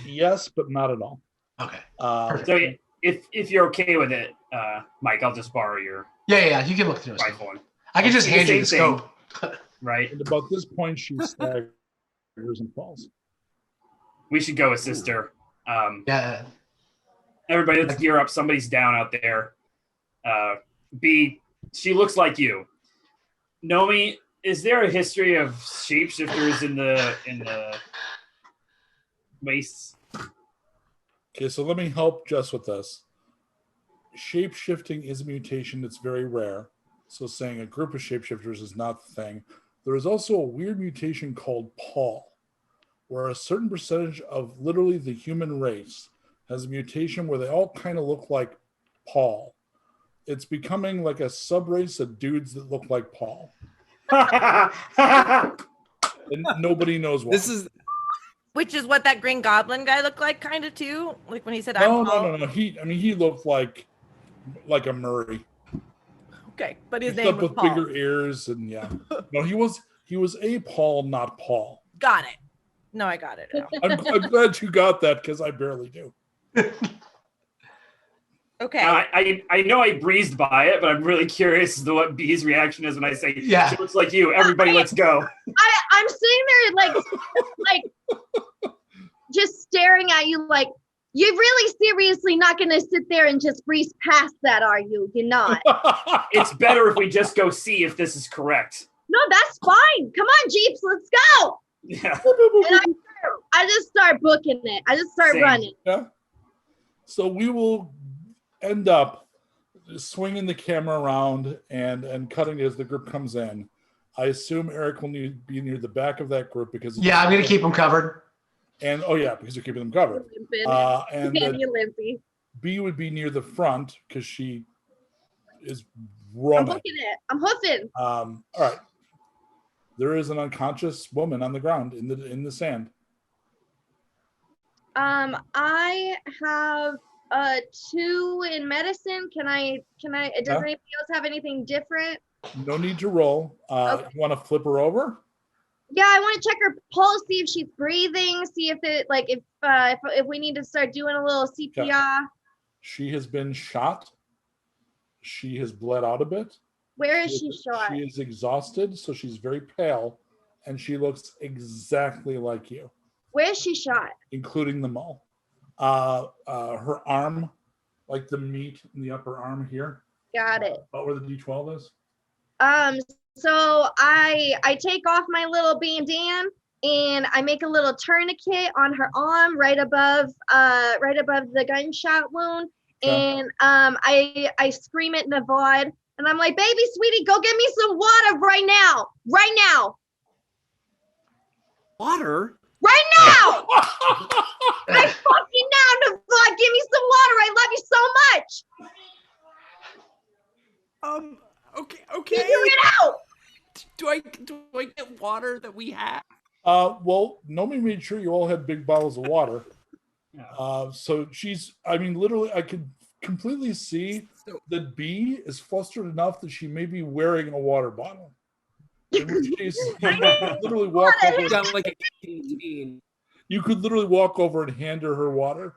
Yes, but not at all. Okay. So if you're okay with it, Mike, I'll just borrow your Yeah. You can look through it. rifle. I can just hand you the scope. Right. And about this point, she staggers and falls. We should go assist her. Yeah. Everybody, let's gear up. Somebody's down out there. B, she looks like you. Nomi, is there a history of shapeshifters in the wastes? Okay, so let me help Jess with this. Shape-shifting is a mutation that's very rare. So saying a group of shapeshifters is not the thing. There is also a weird mutation called Paul, where a certain percentage of literally the human race has a mutation where they all kind of look like Paul. It's becoming like a subrace of dudes that look like Paul. And nobody knows why. Which is what that Green Goblin guy looked like, kind of too. Like when he said, No. He looked like a Murray. Okay, but his Except name was with Paul. bigger ears and yeah. No, he was a Paul, not Paul. Got it. No, I got it now. I'm glad you got that because I barely do. Okay. I know I breezed by it, but I'm really curious as to what B's reaction is when I say, Yeah. She looks like you. Everybody, let's go. I'm sitting there like just staring at you like, you're really seriously not going to sit there and just breeze past that, are you? You're not. It's better if we just go see if this is correct. No, that's fine. Come on, Jeeps, let's go. Yeah. And I just start booking it. I just start Same. running. Yeah. So we will end up swinging the camera around and cutting as the group comes in. I assume Erik will be near the back of that group because Yeah, I'm going to keep them covered. And because you're keeping them covered. And You're limpy. B would be near the front because she is I'm running. booking it. I'm hoofing. All right. There is an unconscious woman on the ground in the sand. I have 2 in medicine. Can I does anybody else have anything different? No need to roll. Okay. You want to flip her over? Yeah, I want to check her pulse, see if she's breathing, see if if we need to start doing a little CPR. She has been shot She has bled out a bit. Where is she shot? She is exhausted, so she's very pale, and she looks exactly like you. Where is she shot? Including the mole. Her arm, like the meat in the upper arm here. Got it. About where the D12 is. So I take off my little bandana and I make a little tourniquet on her arm right above the gunshot wound. Okay. And I scream at Navad and I'm like, baby sweetie, go get me some water right now. Right now. Water? Right now! Right fucking now, Navad, give me some water. I love you so much. Okay. Figure it out. Do I get water that we have? Well, Nomi made sure you all had big bottles of water. So literally, I could completely see that B is flustered enough that she may be wearing a water bottle. In which case, you could literally walk over. Sound like a canteen. You could literally walk over and hand her water.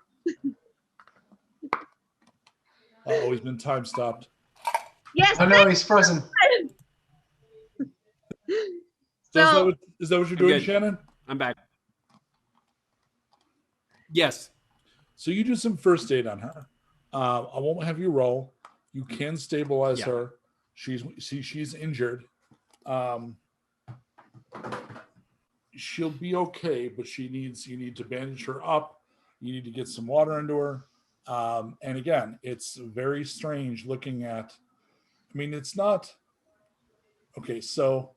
Oh, he's been time stopped. Yes. Oh no, he's frozen. So is that what you're doing, good. Shannon? I'm back. Yes. So you do some first aid on her. I won't have you roll. You can stabilize her. She's injured. She'll be okay, but you need to bandage her up. You need to get some water into her. And again, it's very strange looking at. I mean, it's not okay. So,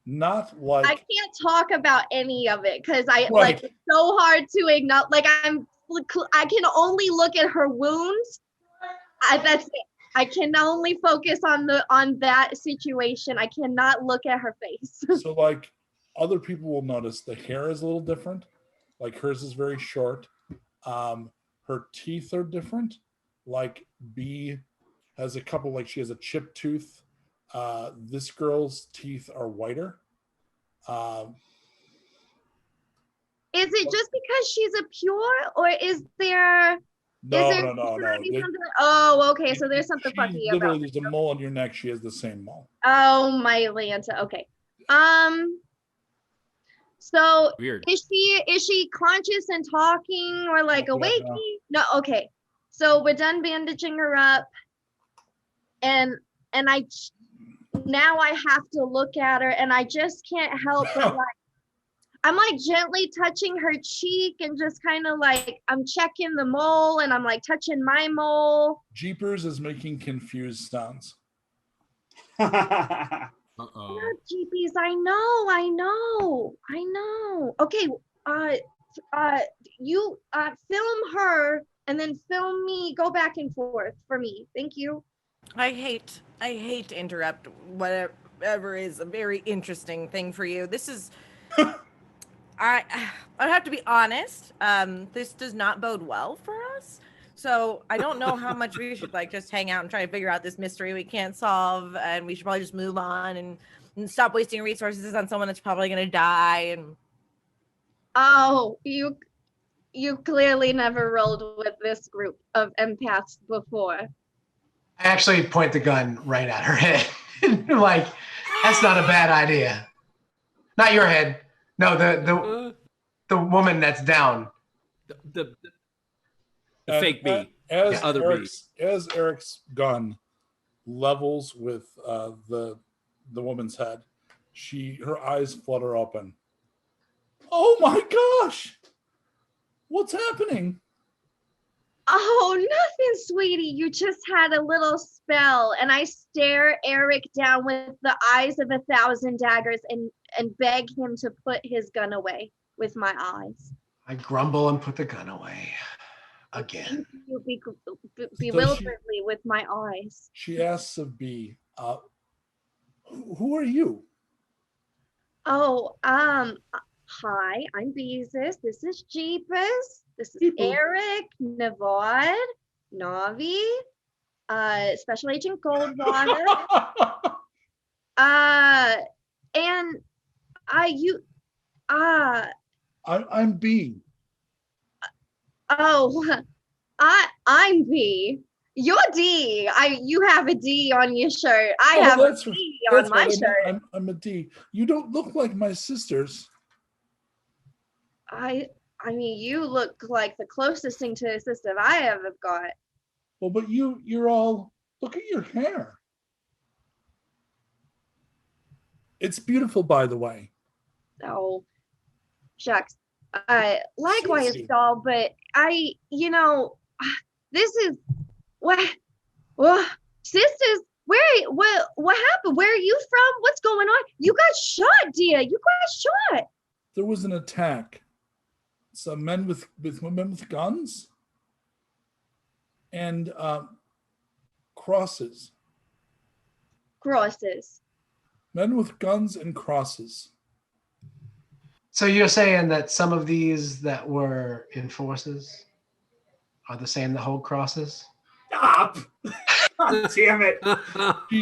not like I can't talk about any of it because Right. like it's so hard to acknowledge. Like I can only look at her wounds. That's it. I can only focus on that situation. I cannot look at her face. So, like, other people will notice the hair is a little different. Like hers is very short. Her teeth are different. Like B has a couple, like she has a chipped tooth. This girl's teeth are whiter. Is it just because she's a pure, or is there? No. Oh, okay. So there's something funky about. Literally, there's a mole on your neck. She has the same mole. Oh my Lanta. Okay. So Weird. Is she conscious and talking or like awake? No. Okay. So we're done bandaging her up, and now I have to look at her, and I just can't help but like I'm like gently touching her cheek and just kind of like I'm checking the mole, and I'm like touching my mole. Jeepers is making confused sounds. Uh-oh. Jeepies, I know. Okay, you film her and then film me. Go back and forth for me. Thank you. I hate to interrupt whatever is a very interesting thing for you. This is I have to be honest. This does not bode well for us. So I don't know how much we should like just hang out and try to figure out this mystery we can't solve, and we should probably just move on and stop wasting resources on someone that's probably gonna die. And oh, you clearly never rolled with this group of empaths before. I actually point the gun right at her head. Like, that's not a bad idea. Not your head. No, the woman that's down. The fake bee. As other Eric's gun levels with the woman's head, her eyes flutter open. Oh my gosh! What's happening? Oh, nothing, sweetie. You just had a little spell. And I stare Erik down with the eyes of 1,000 daggers and beg him to put his gun away with my eyes. I grumble and put the gun away again. You bewilderedly with my eyes. She asks of B, who are you? Oh, hi, I'm Beezus. This is Jeepers. This is Erik, Navad, Navi, Special Agent Goldwater. I'm B. Oh, I'm B. You're D. You have a D on your shirt. I Oh, have a that's D on my right. shirt. I'm a D. You don't look like my sisters. I mean, you look like the closest thing to a sister I ever got. Well, but you're all, look at your hair. It's beautiful, by the way. Oh, shucks. Likewise, Susie. doll. But this is what sisters. What happened? Where are you from? What's going on? You got shot, dear. You got shot. There was an attack. Some men with guns and crosses. Crosses. Men with guns and crosses. So you're saying that some of these that were in forces are the same that hold crosses? Stop! God damn it.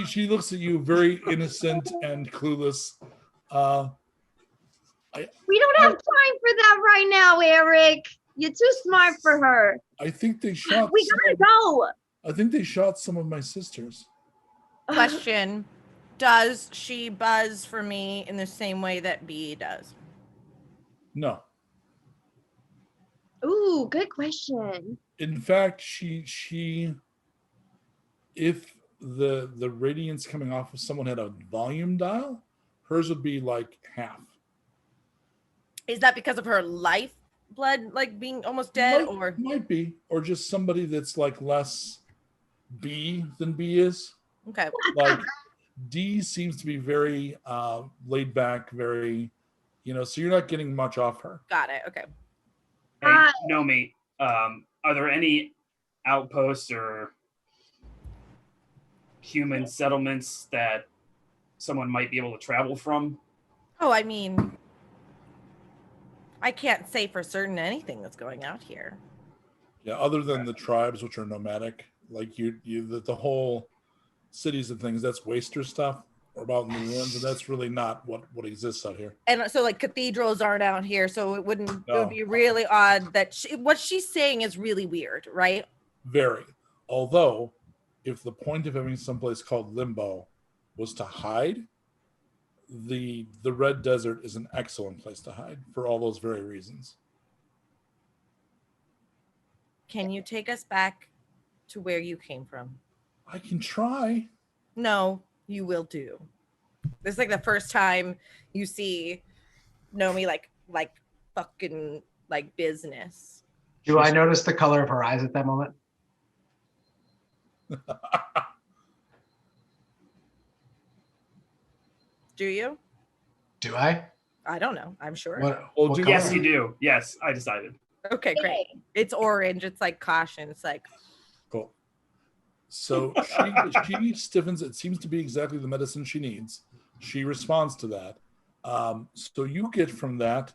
She looks at you very innocent and clueless. We don't have time for that right now, Erik. You're too smart for her. I think they shot. We gotta go. I think they shot some of my sisters. Question: does she buzz for me in the same way that B does? No. Ooh, good question. In fact, she if the radiance coming off of someone had a volume dial, hers would be like half. Is that because of her lifeblood, like being almost dead, might be, or just somebody that's like less B than B is? Okay. Like D seems to be very laid back, very, so you're not getting much off her. Got it. Okay. Hey, Nomi, are there any outposts or human settlements that someone might be able to travel from? Oh, I mean, I can't say for certain anything that's going out here. Yeah, other than the tribes, which are nomadic, like the whole cities and things, that's waster stuff, or about in the ruins, and that's really not what exists out here. And so, like, cathedrals aren't out here, so it would No. be really odd that what she's saying is really weird, right? Very. Although, if the point of having someplace called Limbo was to hide, the Red Desert is an excellent place to hide for all those very reasons. Can you take us back to where you came from? I can try. No, you will do. This is like the first time you see Nomi like fucking like business. Do I notice the color of her eyes at that moment? Do you? Do I? I don't know. I'm sure. What Yes, color? you do. Yes, I decided. Okay, great. It's orange. It's like caution. It's like Cool. So she stiffens. It seems to be exactly the medicine she needs. She responds to that. So you get from that,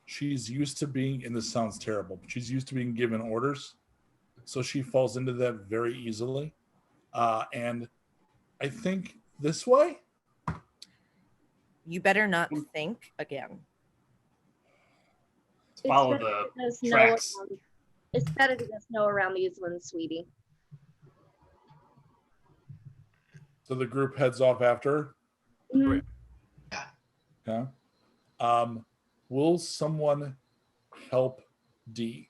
she's used to being, and this sounds terrible, but she's used to being given orders. So she falls into that very easily. And I think this way. you better not think again. Follow the tracks. It's better to get snow around these ones, sweetie. So the group heads off after her. Mhm. Yeah. Will someone help D?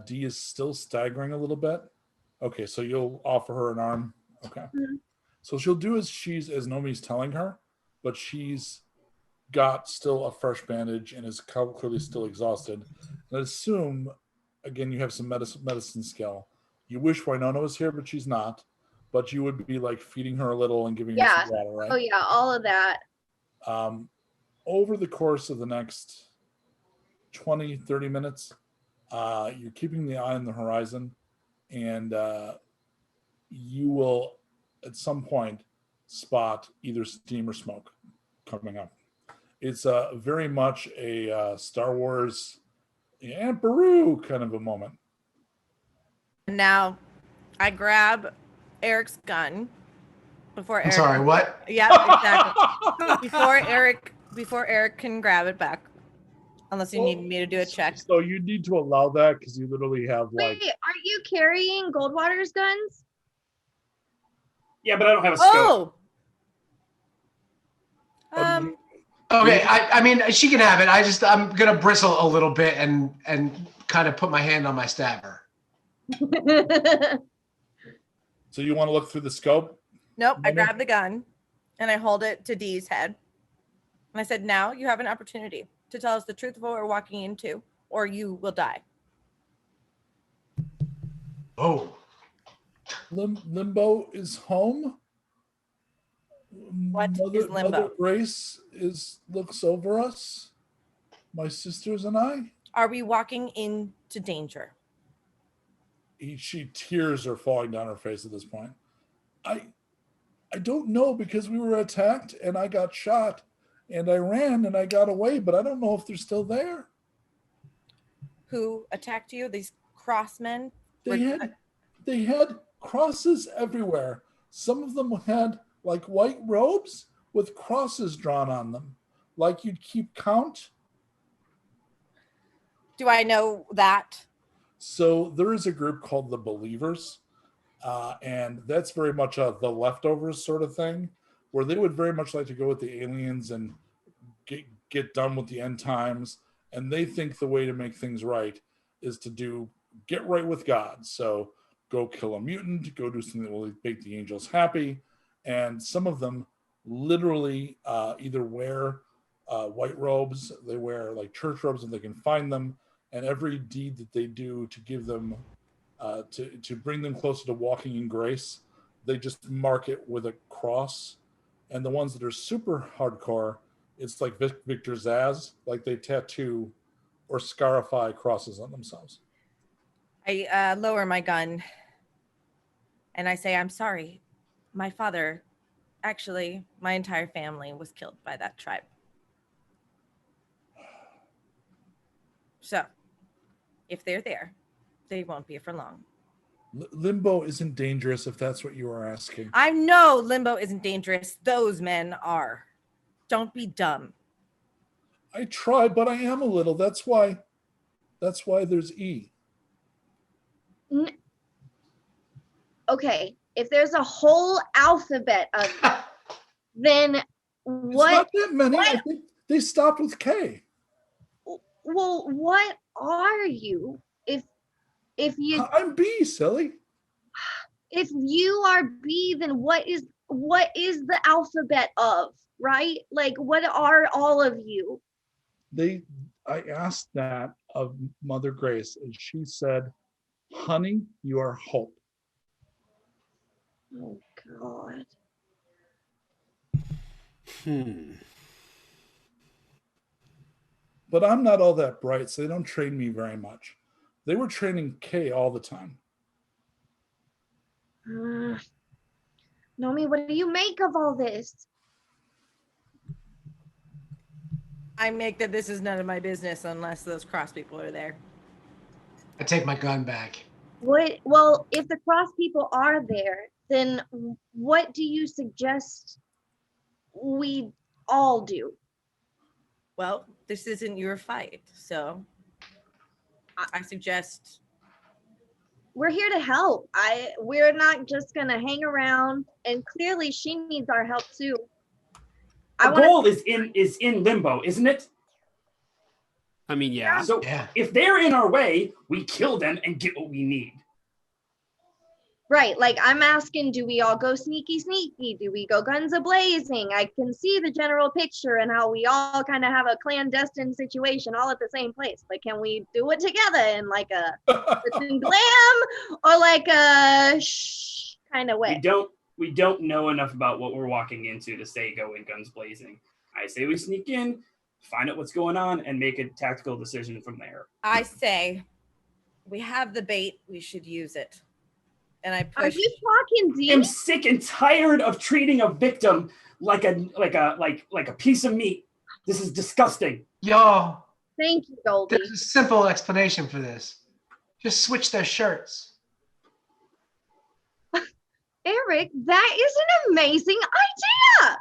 D is still staggering a little bit. Okay, so you'll offer her an arm. Okay. Mhm. So she'll do as Nomi's telling her, but she's got still a fresh bandage and is clearly still exhausted. And I assume, again, you have some medicine skill. You wish Winona was here, but she's not. But you would be like feeding her a little and giving her some water, right? Oh yeah, all of that. Over the course of the next 20, 30 minutes, you're keeping the eye on the horizon, and you will, at some point, spot either steam or smoke coming up. It's very much a Star Wars and Baru kind of a moment. Now, I grab Erik's gun before Erik. I'm sorry, what? Yeah, exactly. before Erik can grab it back, unless you need me to do a check. So you need to allow that because you literally have like. Wait, aren't you carrying Goldwater's guns? Yeah, but I don't have a scope. Oh. Okay, I mean, she can have it. I'm gonna bristle a little bit and kind of put my hand on my stabber. So you want to look through the scope? Nope. I Nomi? grab the gun and I hold it to Dee's head. And I said, now you have an opportunity to tell us the truth of what we're walking into, or you will die. Oh. Limbo is home. What is Limbo? Mother Grace looks over us, my sisters and I. Are we walking into danger? Tears are falling down her face at this point. I don't know, because we were attacked and I got shot and I ran and I got away, but I don't know if they're still there. Who attacked you? These crossmen? They had crosses everywhere. Some of them had like white robes with crosses drawn on them, like you'd keep count. Do I know that? So there is a group called the Believers, and that's very much the leftovers sort of thing, where they would very much like to go with the aliens and get done with the end times. And they think the way to make things right is to get right with God. So go kill a mutant, go do something that will make the angels happy. And some of them literally either wear white robes, they wear like church robes if they can find them, and every deed that they do to give them, to bring them closer to walking in grace, they just mark it with a cross. And the ones that are super hardcore, it's like Victor Zaz, like they tattoo or scarify crosses on themselves. I lower my gun and I say, I'm sorry. My father, actually, my entire family was killed by that tribe. So, if they're there, they won't be for long. Limbo isn't dangerous, if that's what you are asking. I know Limbo isn't dangerous. Those men are. Don't be dumb. I try, but I am a little. That's why there's E. Okay, if there's a whole alphabet of them, then what? It's not that many. I think they stopped with K. Well, what are you? If you I'm B, silly. If you are B, then what is the alphabet of, right? Like, what are all of you? I asked that of Mother Grace, and she said, honey, you are hope. Oh God. But I'm not all that bright, so they don't train me very much. They were training K all the time. Nomi, what do you make of all this? I make that this is none of my business unless those cross people are there. I take my gun back. What? Well, if the cross people are there, then what do you suggest we all do? Well, this isn't your fight, so I suggest we're here to help. We're not just gonna hang around, and clearly she needs our help too. Our goal is in Limbo, isn't it? I mean, yeah. So if they're in our way, we kill them and get what we need. Right, like I'm asking, do we all go sneaky? Do we go guns a-blazing? I can see the general picture and how we all kind of have a clandestine situation all at the same place. But can we do it together in like a glam or like a shh kind of way? We don't know enough about what we're walking into to say go in guns blazing. I say we sneak in, find out what's going on, and make a tactical decision from there. I say we have the bait, we should use it. And I push. Are you talking deep? I'm sick and tired of treating a victim like a piece of meat. This is disgusting. Y'all. Thank you, Goldie. There's a simple explanation for this. Just switch their shirts. Erik, that is an amazing idea.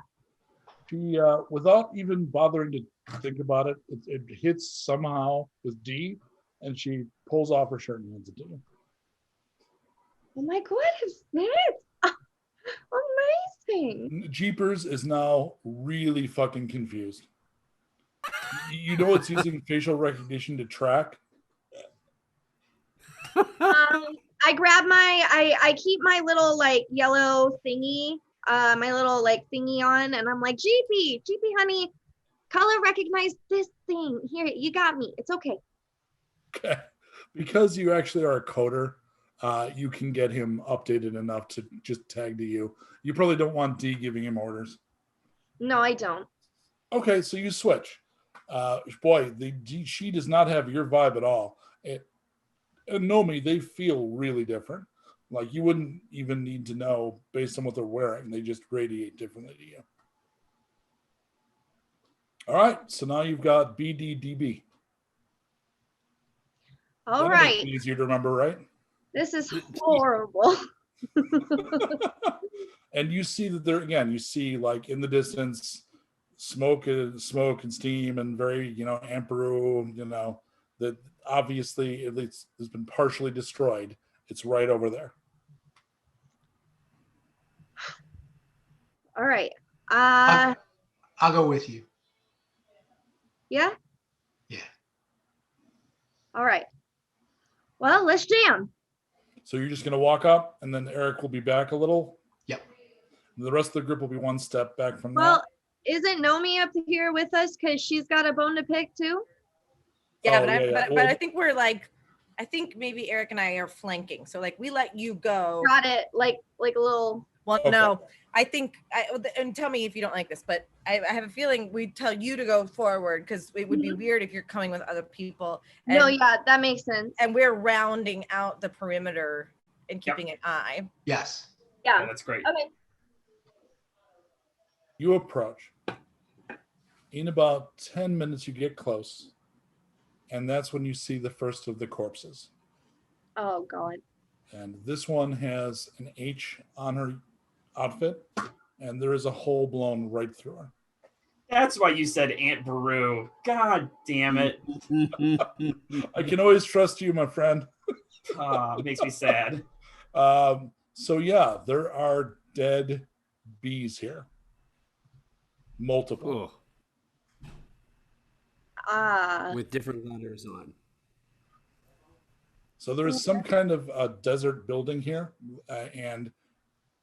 She, without even bothering to think about it, it hits somehow with D, and she pulls off her shirt and hands it to you. Oh my goodness, Amazing. Jeepers is now really fucking confused. You know it's using facial recognition to track? I grab I keep my little like yellow thingy, my little like thingy on, and I'm like, GP, honey, color recognize this thing. Here, you got me. It's okay. Okay. Because you actually are a coder, you can get him updated enough to just tag to you. You probably don't want D giving him orders. No, I don't. Okay, so you switch. Boy, she does not have your vibe at all. And Nomi, they feel really different. Like you wouldn't even need to know based on what they're wearing. They just radiate differently to you. All right, so now you've got BDDB. All That'll right. make it easier to remember, right? This is horrible. And you see that there again, you see like in the distance smoke and steam and very, Amperu, that obviously at least has been partially destroyed. It's right over there. All right. I'll go with you. Yeah? Yeah. All right. Well, let's jam. So you're just going to walk up and then Erik will be back a little? Yep. And the rest of the group will be one step back from Well, that? isn't Nomi up here with us because she's got a bone to pick too? Yeah, Oh, but I think we're like, I think maybe Erik and I are flanking. So like we let you go. Got it. Like a little. Well, Okay. no, I think, and tell me if you don't like this, but I have a feeling we tell you to go forward because it would be weird if you're coming with other people. And, No, yeah, that makes sense. And we're rounding out the perimeter and keeping an eye. Yes. Yeah. That's great. Okay. You approach. In about 10 minutes, you get close. And that's when you see the first of the corpses. Oh, God. And this one has an H on her outfit, and there is a hole blown right through her. That's why you said Aunt Beru. God damn it. I can always trust you, my friend. It makes me sad. So yeah, there are dead bees here. Multiple. With different letters on. So there is some kind of desert building here, and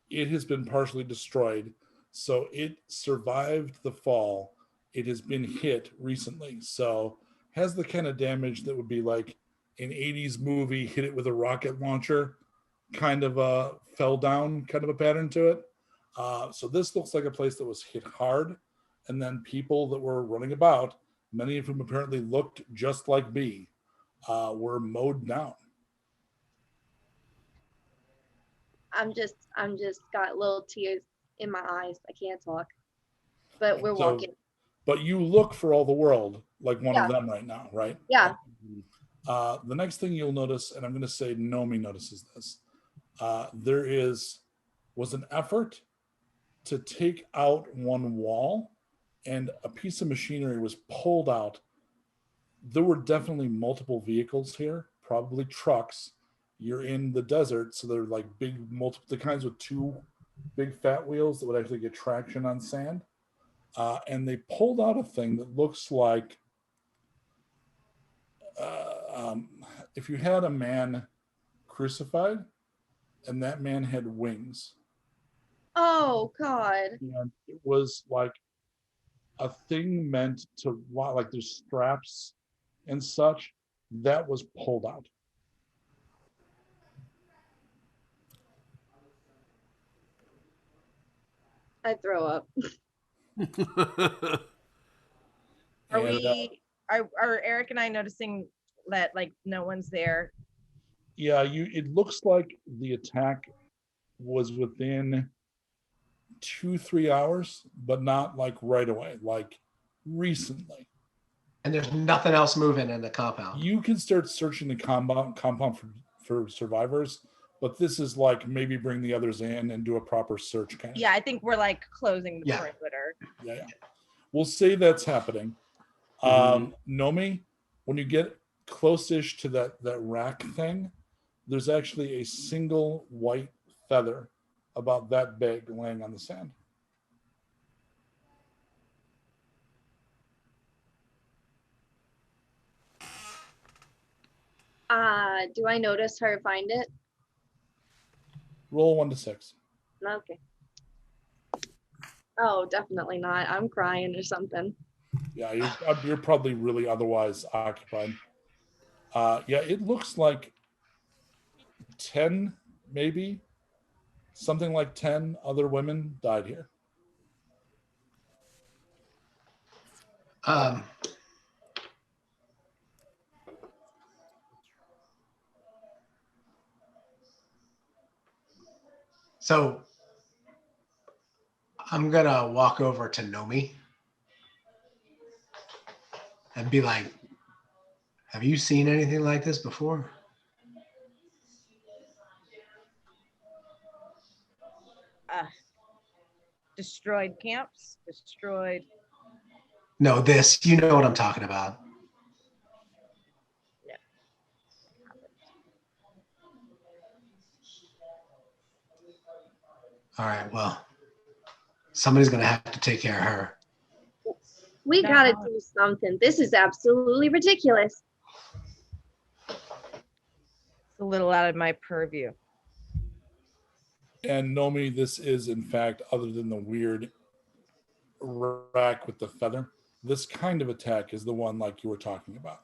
it has been partially destroyed. So it survived the fall. It has been hit recently. So has the kind of damage that would be like an 80s movie, hit it with a rocket launcher, kind of fell down kind of a pattern to it. So this looks like a place that was hit hard. And then people that were running about, many of whom apparently looked just like B, were mowed down. I'm just got little tears in my eyes. I can't talk. But we're So- walking. But you look for all the world like one of them right now, right? Yeah. The next thing you'll notice, and I'm going to say Nomi notices this, there was an effort to take out one wall, and a piece of machinery was pulled out. There were definitely multiple vehicles here, probably trucks. You're in the desert, so they're like big, multiple, the kinds with two big fat wheels that would actually get traction on sand. And they pulled out a thing that looks like if you had a man crucified and that man had wings. Oh, God. And it was like a thing meant to, like there's straps and such, that was pulled out. I throw up. Are And, we, are Erik and I noticing that like no one's there? yeah, it looks like the attack was within 2-3 hours, but not like right away, like recently. And there's nothing else moving in the compound. You can start searching the compound for survivors, but this is like maybe bring the others in and do a proper search kind of. Yeah, I think we're like closing the Yeah. perimeter. Yeah. We'll say that's happening. Nomi, when you get close-ish to that rack thing, there's actually a single white feather about that big laying on the sand. Do I notice her find it? Roll 1 to 6. Okay. Oh, definitely not. I'm crying or something. Yeah, you're probably really otherwise occupied. Yeah, it looks like 10, maybe something like 10 other women died here. So I'm gonna walk over to Nomi and be like, have you seen anything like this before? Destroyed camps, destroyed. No, this. You know what I'm talking about. Yeah. All right, well, somebody's going to have to take care of her. We gotta do something. This is absolutely ridiculous. It's a little out of my purview. And Nomi, this is in fact, other than the weird rack with the feather, this kind of attack is the one like you were talking about.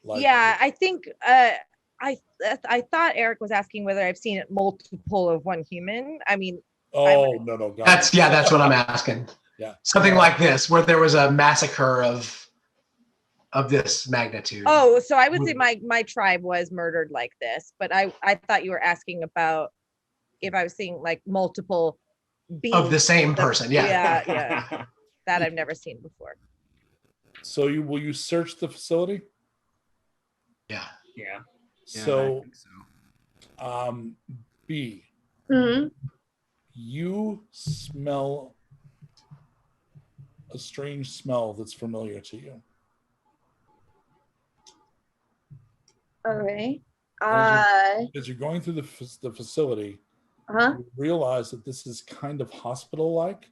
Like, Yeah, I think I thought Erik was asking whether I've seen it multiple of one human. I mean, no, God. That's what I'm asking. Yeah, something like this, where there was a massacre of this magnitude. Oh, so I would say my tribe was murdered like this, but I thought you were asking about if I was seeing like multiple beings of the same person. Yeah. That I've never seen before. So will you search the facility? Yeah. So, I think so. B, Mm-hmm. you smell a strange smell that's familiar to you. Okay. As you're going through the facility, you realize that this is kind of hospital-like.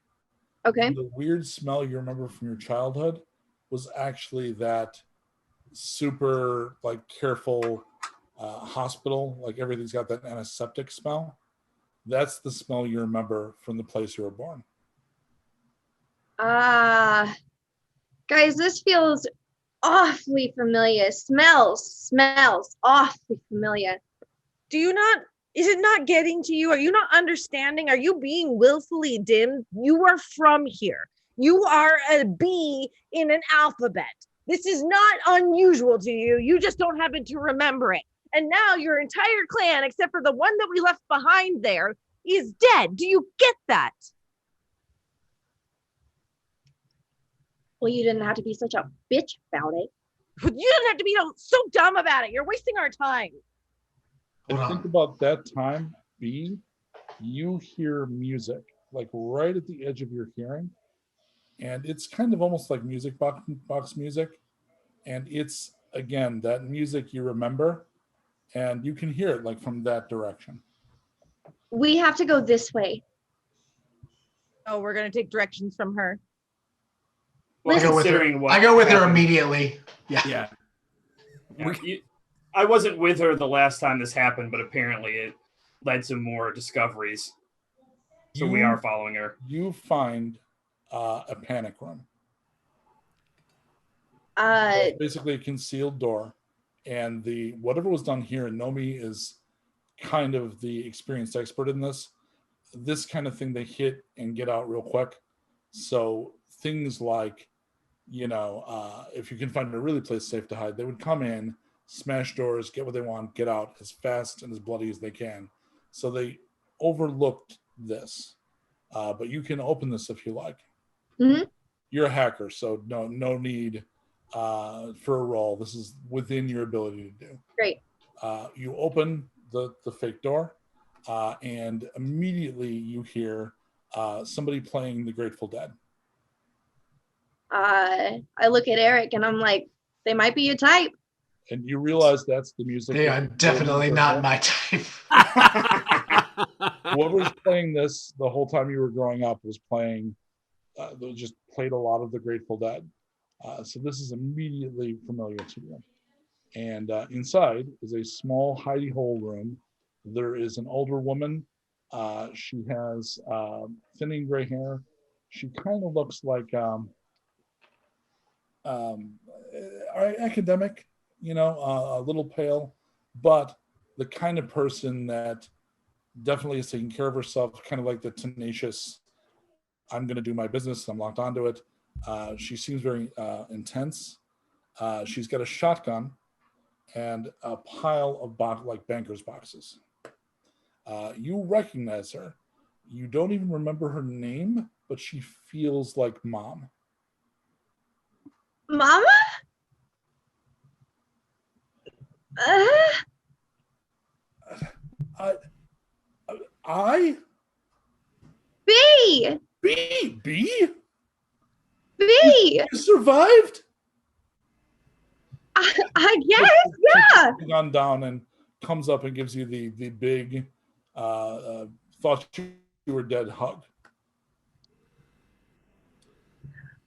Okay. And the weird smell you remember from your childhood was actually that super like careful hospital, like everything's got that antiseptic smell. That's the smell you remember from the place you were born. Guys, this feels awfully familiar. Smells awfully familiar. Is it not getting to you? Are you not understanding? Are you being willfully dimmed? You are from here. You are a B in an alphabet. This is not unusual to you. You just don't happen to remember it. And now your entire clan, except for the one that we left behind there, is dead. Do you get that? Well, you didn't have to be such a bitch about it. You didn't have to be so dumb about it. You're wasting our time. And think about that time, B, you hear music, like right at the edge of your hearing. And it's kind of almost like music box music. And it's, again, that music you remember. And you can hear it like from that direction. We have to go this way. Oh, we're going to take directions from her. Well, I go with her immediately. Yeah. I wasn't with her the last time this happened, but apparently it led to more discoveries. So we are following her. You find a panic room. It's basically a concealed door. And whatever was done here, and Nomi is kind of the experienced expert in this. This kind of thing they hit and get out real quick. So things like, if you can find a really place safe to hide, they would come in, smash doors, get what they want, get out as fast and as bloody as they can. So they overlooked this. But you can open this if you like. Mm-hmm. You're a hacker, so no need for a roll. This is within your ability to do. Great. You open the fake door, and immediately you hear somebody playing the Grateful Dead. I look at Erik and I'm like, they might be your type. And you realize that's the music. They are definitely not my type. Whoever's playing this the whole time you were growing up was playing, they just played a lot of the Grateful Dead. So this is immediately familiar to you. And inside is a small hidey hole room. There is an older woman. She has thinning gray hair. She kind of looks like academic, a little pale, but the kind of person that definitely is taking care of herself, kind of like the tenacious, I'm going to do my business, I'm locked onto it. She seems very intense. She's got a shotgun and a pile of like banker's boxes. You recognize her. You don't even remember her name, but she feels like Mom. Mama? I? B! B? B! You survived? I guess, yeah. Gone down and comes up and gives you the big thought you were dead hug.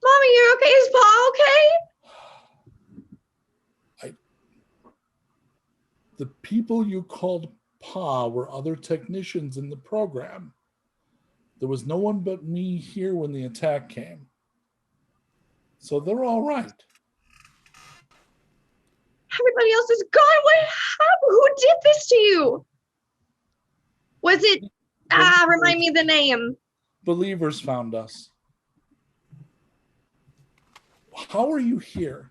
Mommy, you're okay? Is Pa okay? The people you called Pa were other technicians in the program. There was no one but me here when the attack came. So they're all right. Everybody else is gone. What happened? Who did this to you? Was it, remind me the name. Believers found us. How are you here?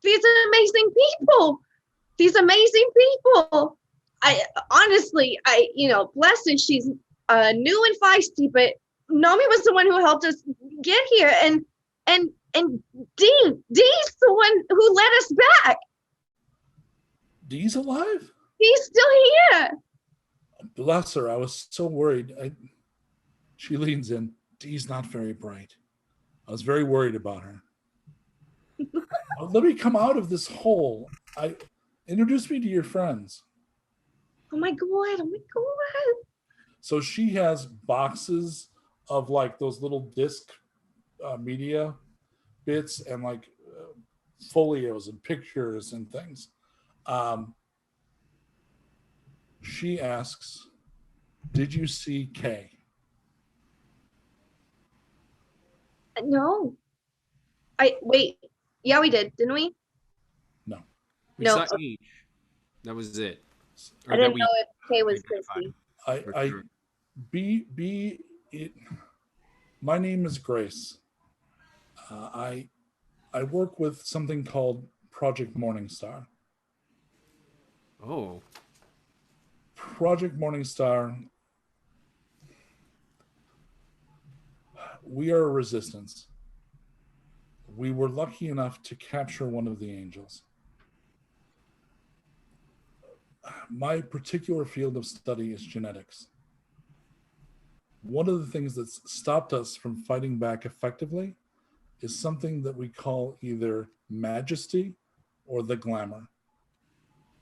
These amazing people. Honestly, blessed she's new and feisty, but Nomi was the one who helped us get here, and Dee's the one who led us back. Dee's alive? Dee's still here. Bless her. I was so worried. She leans in. Dee's not very bright. I was very worried about her. Let me come out of this hole. Introduce me to your friends. Oh my God. So she has boxes of like those little disc media bits and like folios and pictures and things. She asks, did you see Kay? No. Wait. Yeah, we did, didn't we? No. We No. saw H. That was it. Or I that didn't we know if Kay was identified. Christy. My name is Grace. I work with something called Project Morningstar. Oh. Project Morningstar. We are a resistance. We were lucky enough to capture one of the angels. My particular field of study is genetics. One of the things that's stopped us from fighting back effectively is something that we call either majesty or the glamour.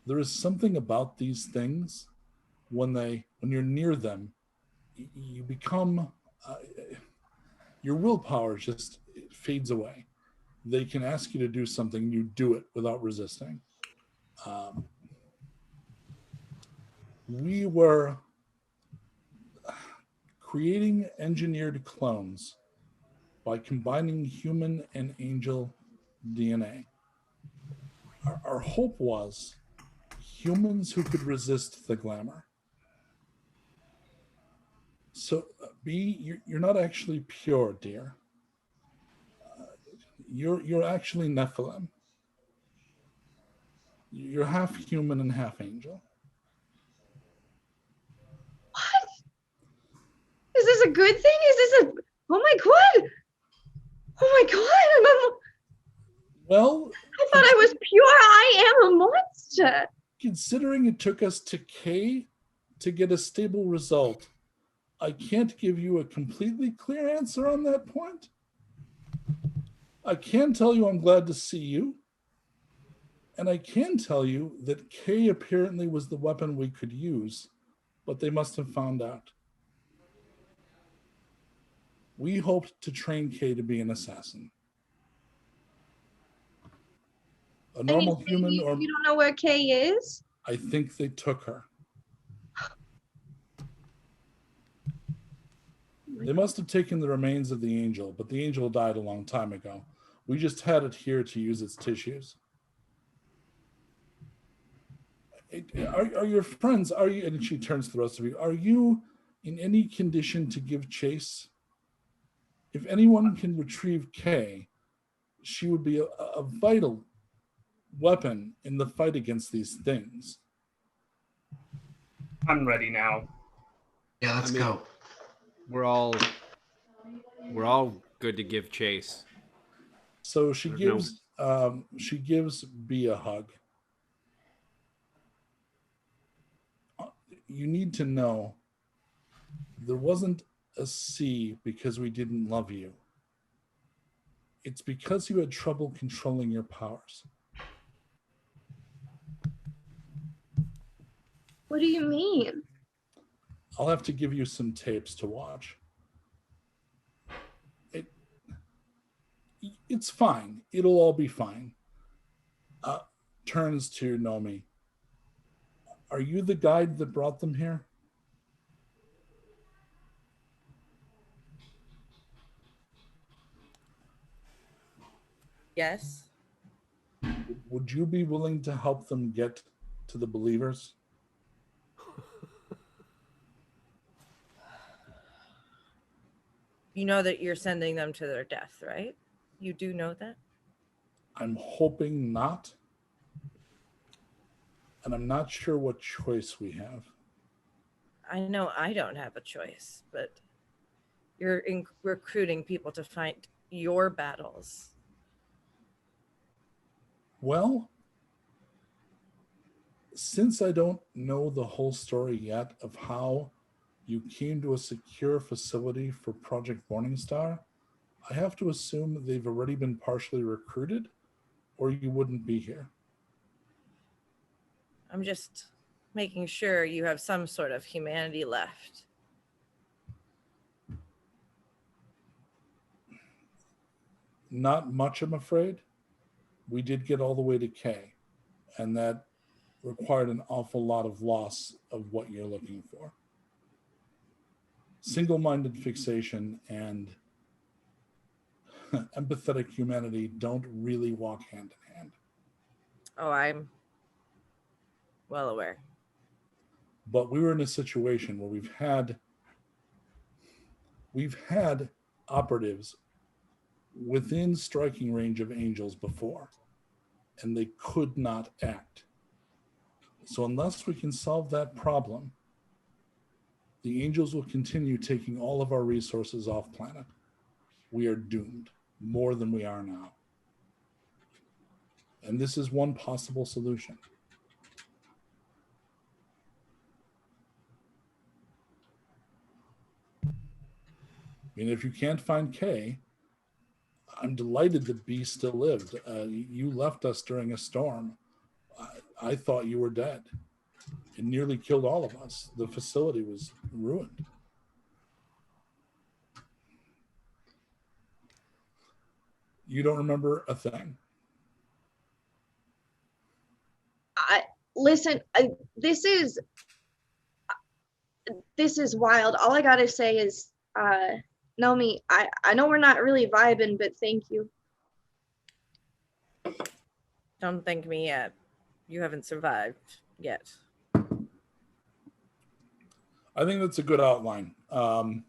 There is something about these things when you're near them, you become, your willpower just fades away. They can ask you to do something, you do it without resisting. We were creating engineered clones by combining human and angel DNA. Our hope was humans who could resist the glamour. So, B, you're not actually pure, dear. You're actually Nephilim. You're half human and half angel. What? Is this a good thing? Oh my God. Oh my God. Well, I thought I was pure. I am a monster. Considering it took us to K to get a stable result, I can't give you a completely clear answer on that point. I can tell you I'm glad to see you. And I can tell you that K apparently was the weapon we could use but they must have found out. We hoped to train Kay to be an assassin. A normal human, or you don't know where Kay is? I think they took her. They must have taken the remains of the angel, but the angel died a long time ago. We just had it here to use its tissues. Are your friends, are you, and she turns to the rest of you, are you in any condition to give chase? If anyone can retrieve Kay, she would be a vital weapon in the fight against these things. I'm ready now. Yeah, let's go. We're all good to give chase. So she gives B a hug. You need to know there wasn't a C because we didn't love you. It's because you had trouble controlling your powers. What do you mean? I'll have to give you some tapes to watch. It's fine. It'll all be fine. Turns to Nomi. Are you the guide that brought them here? Yes. Would you be willing to help them get to the believers? You know that you're sending them to their death, right? You do know that? I'm hoping not. And I'm not sure what choice we have. I know I don't have a choice, but you're recruiting people to fight your battles. Well, since I don't know the whole story yet of how you came to a secure facility for Project Morningstar, I have to assume they've already been partially recruited, or you wouldn't be here. I'm just making sure you have some sort of humanity left. Not much, I'm afraid. We did get all the way to K, and that required an awful lot of loss of what you're looking for. Single-minded fixation and empathetic humanity don't really walk hand in hand. Oh, I'm well aware. But we were in a situation where we've had operatives within striking range of angels before, and they could not act. So unless we can solve that problem, the angels will continue taking all of our resources off planet. We are doomed more than we are now. And this is one possible solution. I mean, if you can't find K, I'm delighted that B still lived. You left us during a storm. I thought you were dead. It nearly killed all of us. The facility was ruined. You don't remember a thing. Listen, this is wild. All I gotta say is, Nomi, I know we're not really vibing, but thank you. Don't thank me yet. You haven't survived yet. I think that's a good outline. We're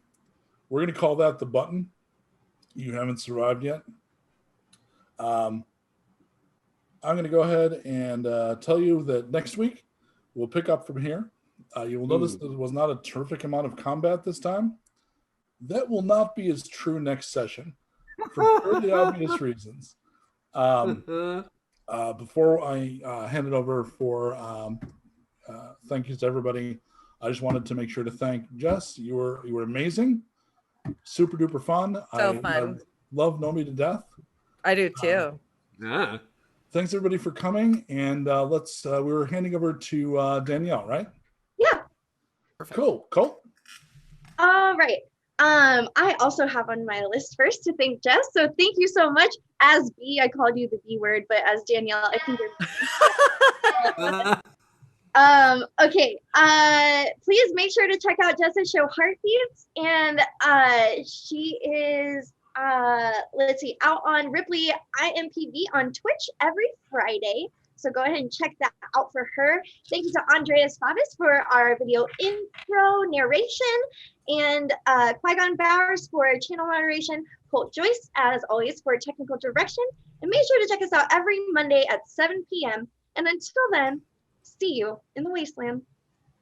going to call that the button. You haven't survived yet. I'm going to go ahead and tell you that next week we'll pick up from here. You will notice there was not a terrific amount of combat this time. That will not be as true next session for fairly obvious reasons. Before I hand it over for thank yous to everybody, I just wanted to make sure to thank Jess. You were amazing, super duper fun. So fun. I love Nomi to death. I do too. Thanks everybody for coming, and we were handing over to Danielle, right? Yeah. Perfect. Cool. Colt? All right. I also have on my list first to thank Jess. So thank you so much. As B, I called you the B word, but as Danielle, I think you're okay. Please make sure to check out Jess's show Heartbeats. And she is let's see, out on Ripley IMPV on Twitch every Friday. So go ahead and check that out for her. Thank you to Andreas Favis for our video intro narration, and Qui-Gon Bowers for channel moderation, Colt Joyce, as always, for technical direction. And make sure to check us out every Monday at 7 p.m. And until then, see you in the wasteland.